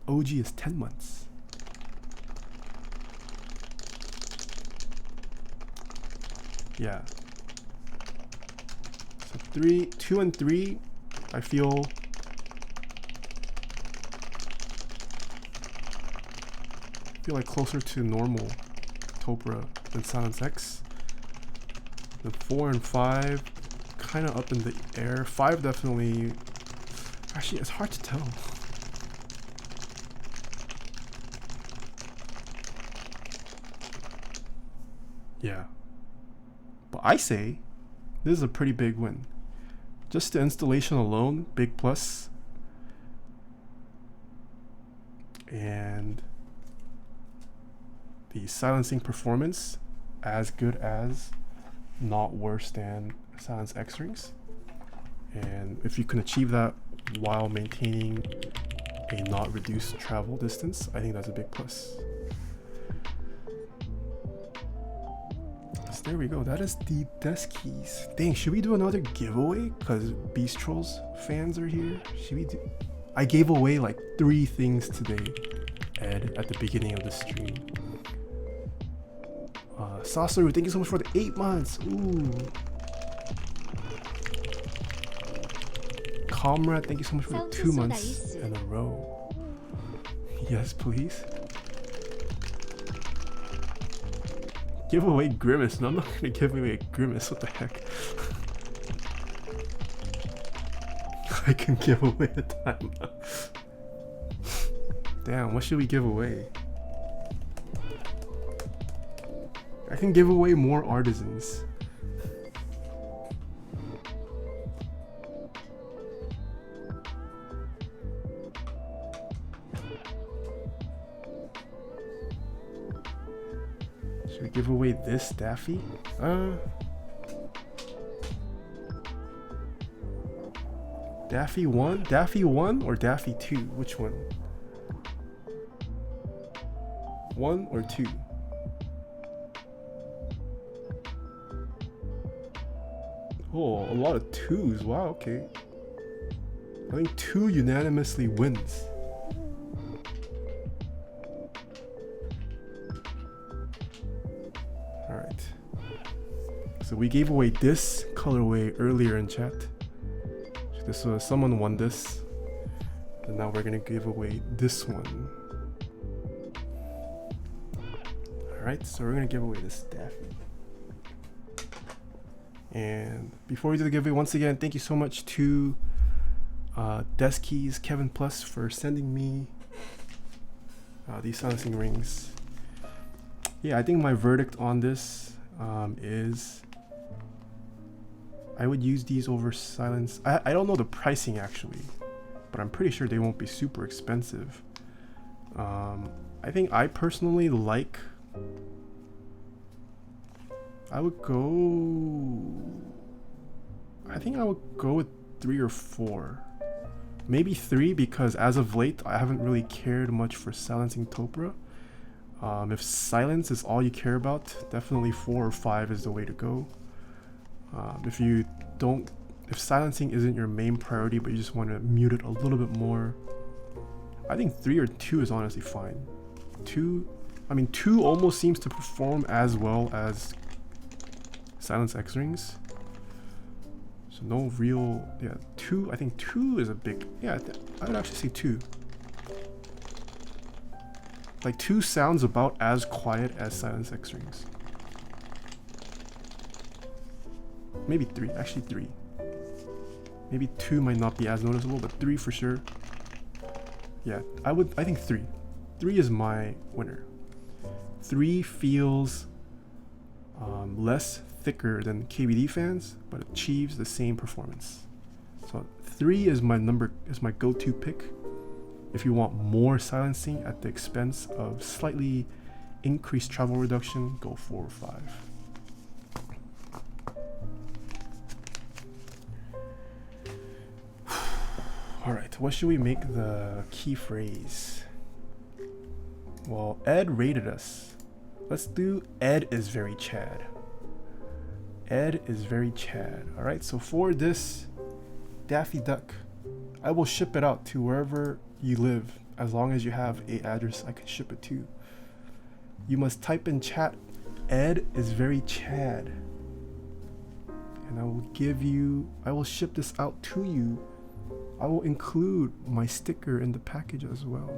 OG is 10 months. Yeah. So 2 and 3, I feel like closer to normal Topre than Silence X. The 4 and 5 kind of up in the air. 5 definitely. Actually, it's hard to tell. Yeah. But I say this is a pretty big win. Just the installation alone, big plus. And the silencing performance, as good as, not worse than Silence X rings. And if you can achieve that while maintaining a not reduced travel distance, I think that's a big plus. So there we go. That is the Deskeys. Dang, should we do another giveaway? Because Beast Trolls fans are here. Should we do? I gave away like 3 things today, Ed, at the beginning of the stream. Sasaru, thank you so much for the 8 months. Ooh. Comrade, thank you so much for the 2 months in a row. Yes, please. Give away Grimace. No, I'm not gonna give away Grimace. What the heck? I can give away a time. Damn, what should we give away? I can give away more artisans. Should we give away this Daffy? Daffy 1? Daffy 1 or Daffy 2? Which one? 1 or 2? Oh, a lot of 2s. Wow, okay. I think 2 unanimously wins. Alright. So we gave away this colorway earlier in chat. This was, someone won this. And now we're gonna give away this one. Alright, so we're gonna give away this Daffy. And before we do the giveaway, once again, thank you so much to Deskeys, Kevin Plus, for sending me these silencing rings. Yeah, I think my verdict on this is I would use these over silence. I don't know the pricing actually, but I'm pretty sure they won't be super expensive. I think I personally like, I think I would go with 3 or 4. Maybe 3, because as of late I haven't really cared much for silencing Topre. If silence is all you care about, definitely 4 or 5 is the way to go. If silencing isn't your main priority but you just want to mute it a little bit more, I think 3 or 2 is honestly fine. 2 almost seems to perform as well as Silence X rings. So no real, 2, I think 2 is a big, I would actually say 2. Like 2 sounds about as quiet as Silence X rings. Maybe 3, actually 3. Maybe 2 might not be as noticeable, but 3 for sure. Yeah, I think 3. 3 is my winner. 3 feels less thicker than KBD fans, but achieves the same performance. So 3 is my go-to pick. If you want more silencing at the expense of slightly increased travel reduction, go 4 or 5. Alright, what should we make the key phrase? Well, Ed rated us. Let's do Ed is very Chad. Ed is very Chad. Alright, so for this Daffy Duck, I will ship it out to wherever you live, as long as you have an address I can ship it to. You must type in chat, Ed is very Chad. And I will ship this out to you. I will include my sticker in the package as well.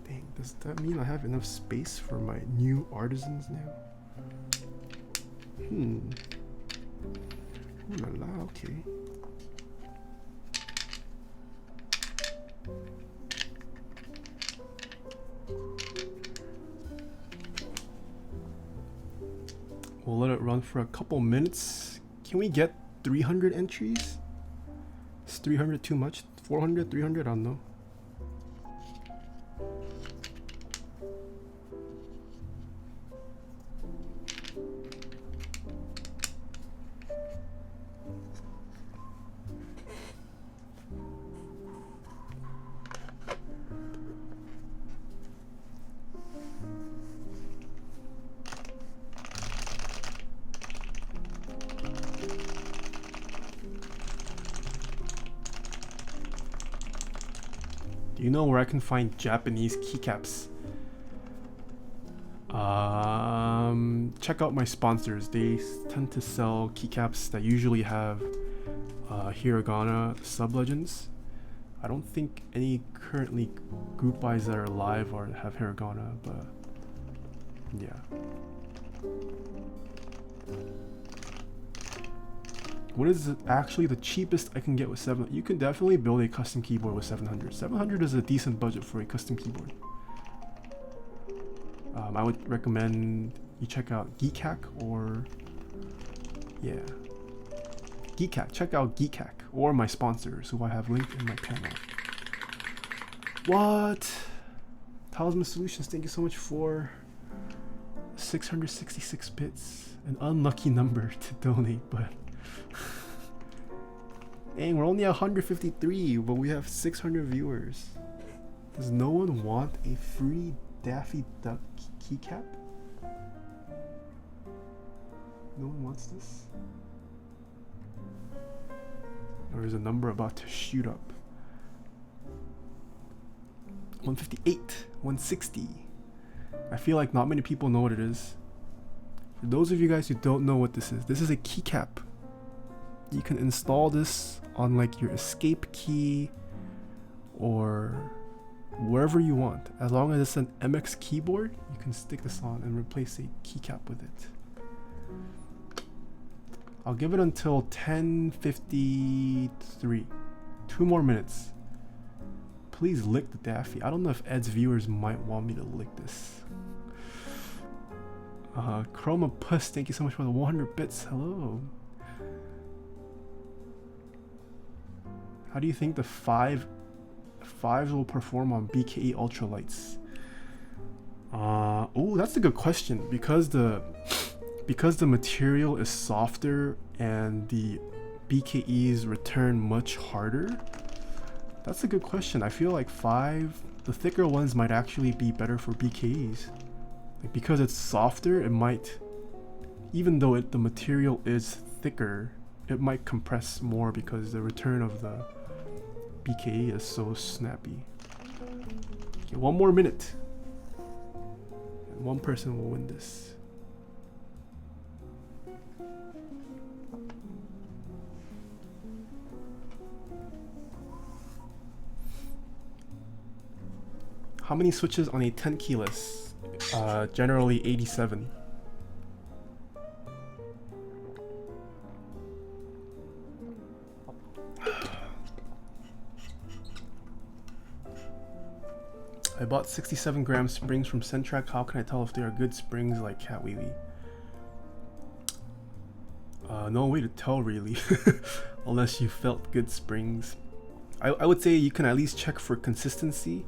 Dang, Does that mean I have enough space for my new artisans now? Ooh la la, okay. We'll let it run for a couple minutes. Can we get 300 entries? Is 300 too much? 400, 300? I don't know. Do you know where I can find Japanese keycaps? Check out my sponsors. They tend to sell keycaps that usually have hiragana sub-legends. I don't think any currently group buys that are live or have hiragana, but yeah. What is actually the cheapest I can get with 700? You can definitely build a custom keyboard with 700. 700 is a decent budget for a custom keyboard. I would recommend you check out Geekhack or yeah, Geekhack. Check out Geekhack or my sponsors who I have linked in my panel. What? Talisman Solutions, thank you so much for 666 bits. An unlucky number to donate, but dang, we're only 153, but we have 600 viewers. Does no one want a free Daffy Duck keycap? No one wants this? Or is a number about to shoot up? 158, 160. I feel like not many people know what it is. For those of you guys who don't know what this is a keycap. You can install this on like your escape key or wherever you want. As long as it's an MX keyboard, you can stick this on and replace a keycap with it. I'll give it until 10:53. 2 more minutes. Please lick the Daffy. I don't know if Ed's viewers might want me to lick this. Chroma Puss, thank you so much for the 100 bits. Hello. How do you think the fives will perform on BKE ultralights? Oh, that's a good question. Because the material is softer and the BKEs return much harder. That's a good question. I feel like the thicker ones might actually be better for BKEs. Like because it's softer, it might, even though the material is thicker, it might compress more because the return of the BKE is so snappy. Okay, 1 more minute. And 1 person will win this. How many switches on a 10 keyless? Generally 87. I bought 67 gram springs from Centrac. How can I tell if they are good springs like Cat Wee Wee? No way to tell really, unless you felt good springs. I would say you can at least check for consistency.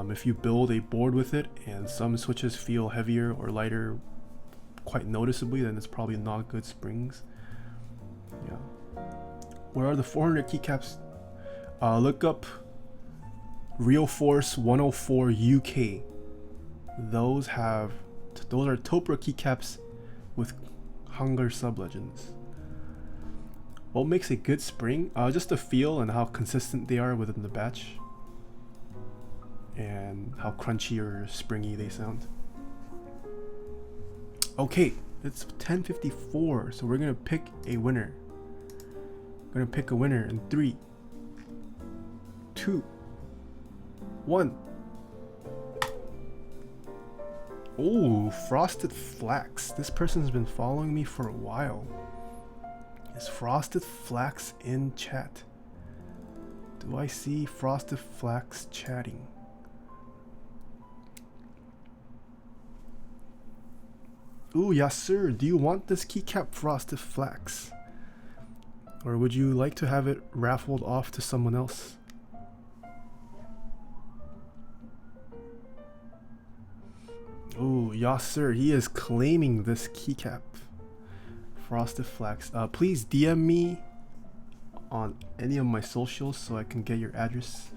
If you build a board with it and some switches feel heavier or lighter quite noticeably, then it's probably not good springs. Yeah. Where are the 400 keycaps? Look up Real Force 104 UK. Those are Topre keycaps with Hunger sub-legends. What makes a good spring? Just the feel and how consistent they are within the batch. And how crunchy or springy they sound. Okay, it's 10:54, so we're gonna pick a winner. We're gonna pick a winner in 3, 2, 1. Oh, Frosted Flax. This person's been following me for a while. Is Frosted Flax in chat? Do I see Frosted Flax chatting? Ooh, yes sir. Do you want this keycap, Frosted Flax? Or would you like to have it raffled off to someone else? Oh, yes sir. He is claiming this keycap, Frosted Flax. Please DM me on any of my socials so I can get your address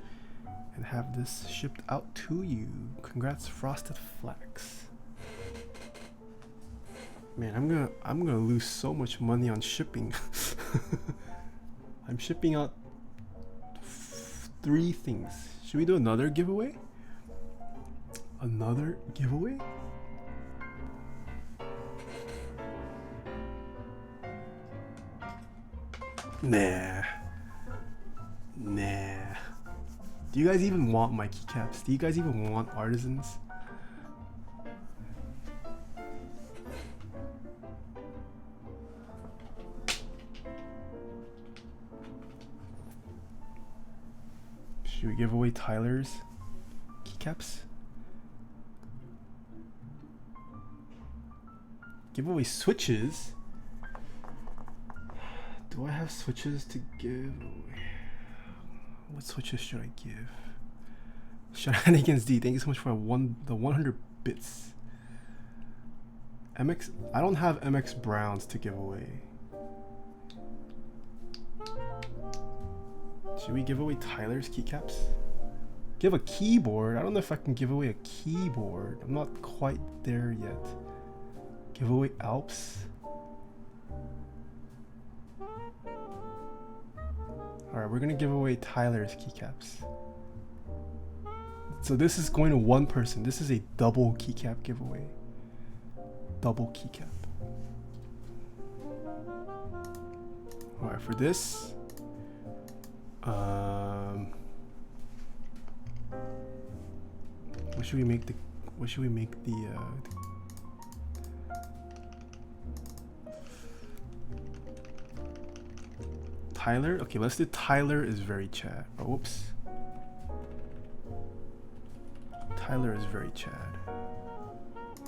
and have this shipped out to you. Congrats, Frosted Flax. Man, I'm gonna lose so much money on shipping. I'm shipping out 3 things. Should we do another giveaway? Another giveaway? Nah. Do you guys even want my keycaps? Do you guys even want artisans? Should we give away Tyler's keycaps? Give away switches? Do I have switches to give away? What switches should I give? Shenanigans D, thank you so much for the 100 bits. MX, I don't have MX Browns to give away. Should we give away Tyler's keycaps? Give a keyboard? I don't know if I can give away a keyboard. I'm not quite there yet. Give away Alps? Alright, we're gonna give away Tyler's keycaps. So this is going to one person. This is a double keycap giveaway. Double keycap. Alright, for this, what should we make the Tyler? Okay, let's do Tyler is very Chad. Oh, whoops. Tyler is very Chad.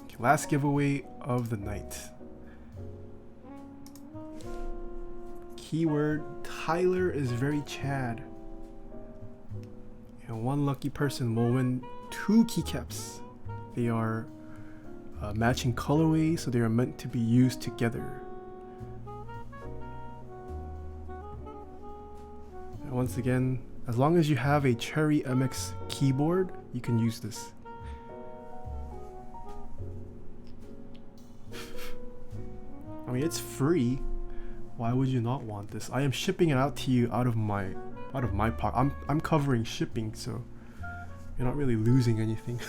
Okay, last giveaway of the night. Keyword Tyler is very Chad. And one lucky person will win 2 keycaps. They are matching colorway, so they are meant to be used together. And once again, as long as you have a Cherry MX keyboard, you can use this. I mean, it's free. Why would you not want this? I am shipping it out to you out of my pocket. I'm covering shipping, so you're not really losing anything.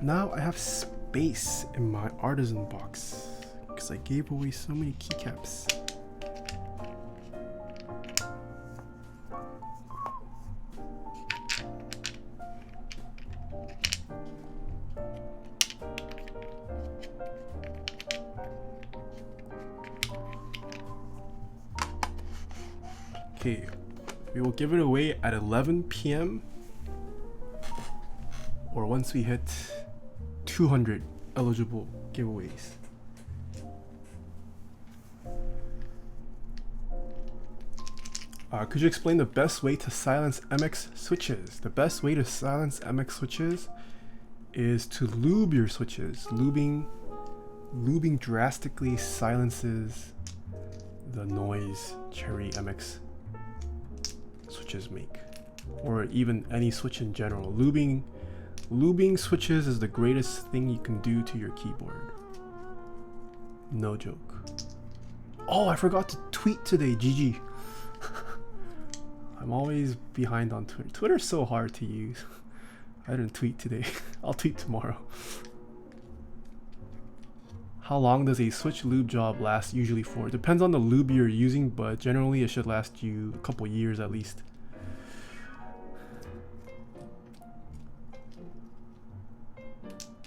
Now I have space in my artisan box because I gave away so many keycaps. Okay, we will give it away at 11 p.m. or once we hit 200 eligible giveaways. Could you explain the best way to silence MX switches? The best way to silence MX switches is to lube your switches. Lubing drastically silences the noise Cherry MX switches make, or even any switch in general. Lubing switches is the greatest thing you can do to your keyboard. No joke. Oh, I forgot to tweet today. GG. I'm always behind on Twitter. Twitter's so hard to use. I didn't tweet today. I'll tweet tomorrow. How long does a Switch lube job last usually for? It depends on the lube you're using, but generally it should last you a couple years at least.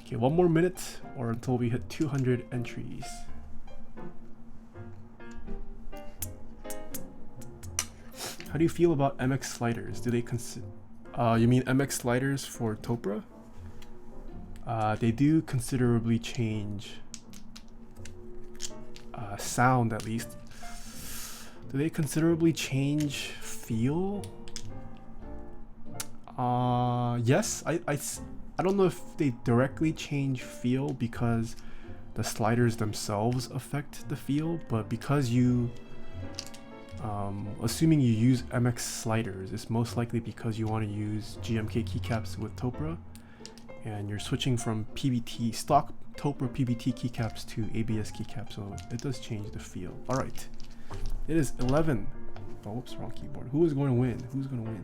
Okay, 1 more minute or until we hit 200 entries. How do you feel about MX sliders? Do they consider... you mean MX sliders for Topre? They do considerably change sound, at least. Do they considerably change feel? Yes. I don't know if they directly change feel because the sliders themselves affect the feel, but because you assuming you use MX sliders, it's most likely because you want to use GMK keycaps with Topre, and you're switching from PBT stock Topre PBT keycaps to ABS keycaps, so it does change the feel. All right, it is 11. Oh, whoops, wrong keyboard. Who is going to win? Who's going to win?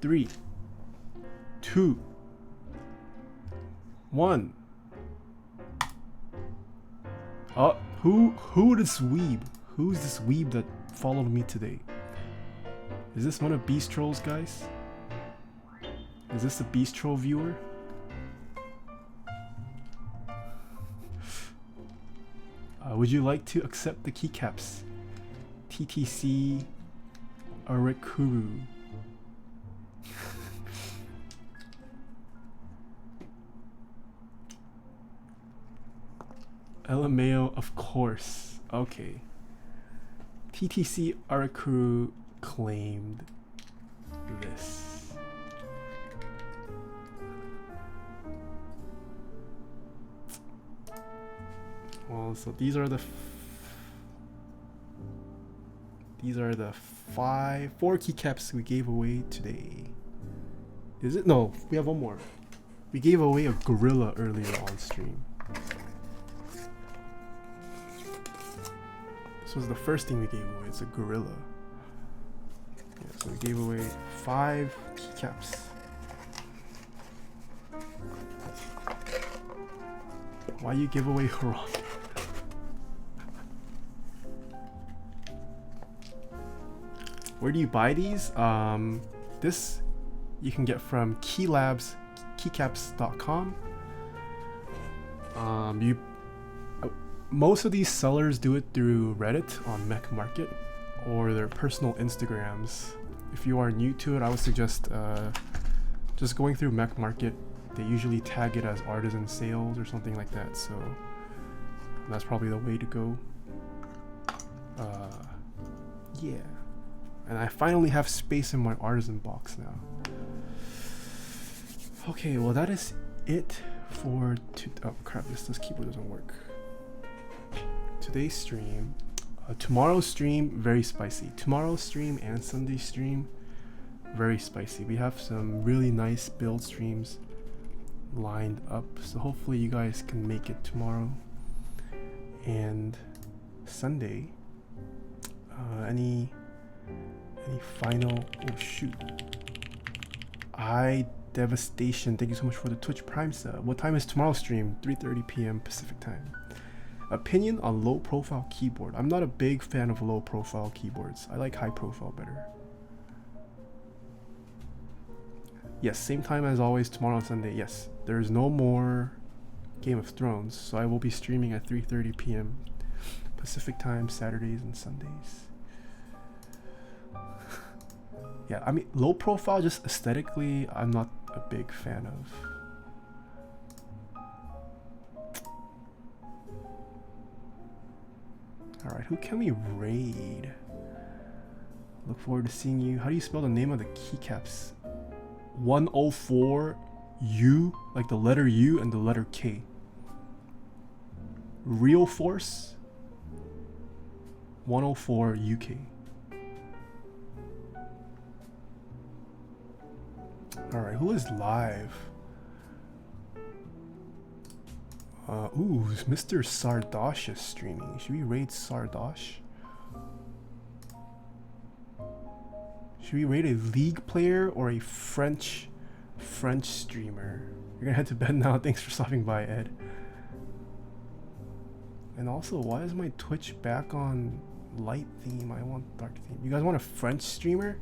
3, 2, 1. Oh, who this weeb? Who's this weeb that followed me today? Is this one of Beast Troll's guys? Is this a Beast Troll viewer? Would you like to accept the keycaps? TTC Arekuru. LMAO, of course. Okay. TTC Arekuru claimed this. Well, so these are the 4 keycaps we gave away today. Is it? No, we have one more. We gave away a gorilla earlier on stream. This was the first thing we gave away. It's a gorilla. Yeah, so we gave away 5 keycaps. Why you give away Haram? Where do you buy these? This you can get from keycaps.com. Most of these sellers do it through Reddit on Mech Market or their personal Instagrams. If you are new to it, I would suggest just going through Mech Market. They usually tag it as artisan sales or something like that, so that's probably the way to go. Yeah. And I finally have space in my artisan box now. Okay, well that is it for oh crap, this keyboard doesn't work. Today's stream. Tomorrow's stream, very spicy. Tomorrow's stream and Sunday's stream, very spicy. We have some really nice build streams lined up, so hopefully you guys can make it tomorrow and Sunday. Any final? Oh shoot! Devastation. Thank you so much for the Twitch Prime sub. What time is tomorrow's stream? 3:30 p.m. Pacific time. Opinion on low profile keyboard. I'm not a big fan of low profile keyboards. I like high profile better. Yes, same time as always tomorrow on Sunday. Yes, there's no more Game of Thrones, so I will be streaming at 3:30 p.m. Pacific time, Saturdays and Sundays. Yeah, I mean, low profile, just aesthetically, I'm not a big fan of. Alright, who can we raid? Look forward to seeing you. How do you spell the name of the keycaps? 104 U, like the letter U and the letter K. Real Force 104 UK. Alright, who is live? Ooh, Mr. Sardosh is streaming. Should we raid Sardosh? Should we raid a League player or a French streamer? You're gonna head to bed now. Thanks for stopping by, Ed. And also, why is my Twitch back on light theme? I want dark theme. You guys want a French streamer?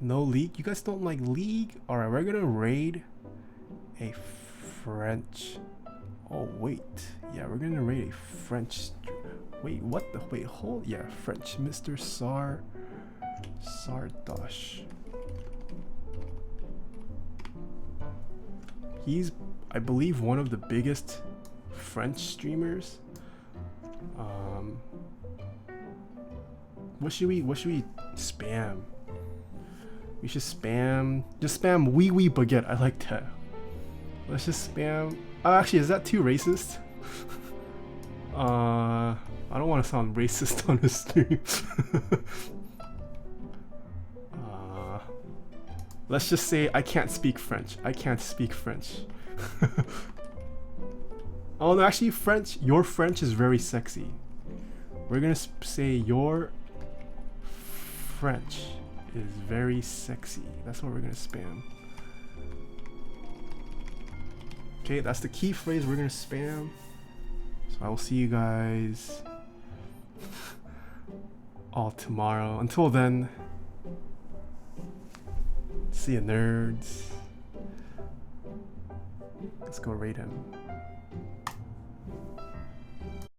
No League? You guys don't like League? Alright, we're gonna raid a French. Oh, wait. Yeah, we're gonna raid a French. Wait, what the? Wait, hold. Yeah, French. Mr. Sardosh. He's, I believe, one of the biggest French streamers. What should we spam? We should just spam wee wee baguette. I like that. Let's just spam. Oh, actually, is that too racist? I don't want to sound racist on this stream. Let's just say I can't speak French. I can't speak French. Oh no, actually French. Your French is very sexy. We're gonna say your French is very sexy. That's what we're gonna spam. Okay, that's the key phrase we're gonna spam. So I will see you guys all tomorrow. Until then, see ya, nerds. Let's go raid him.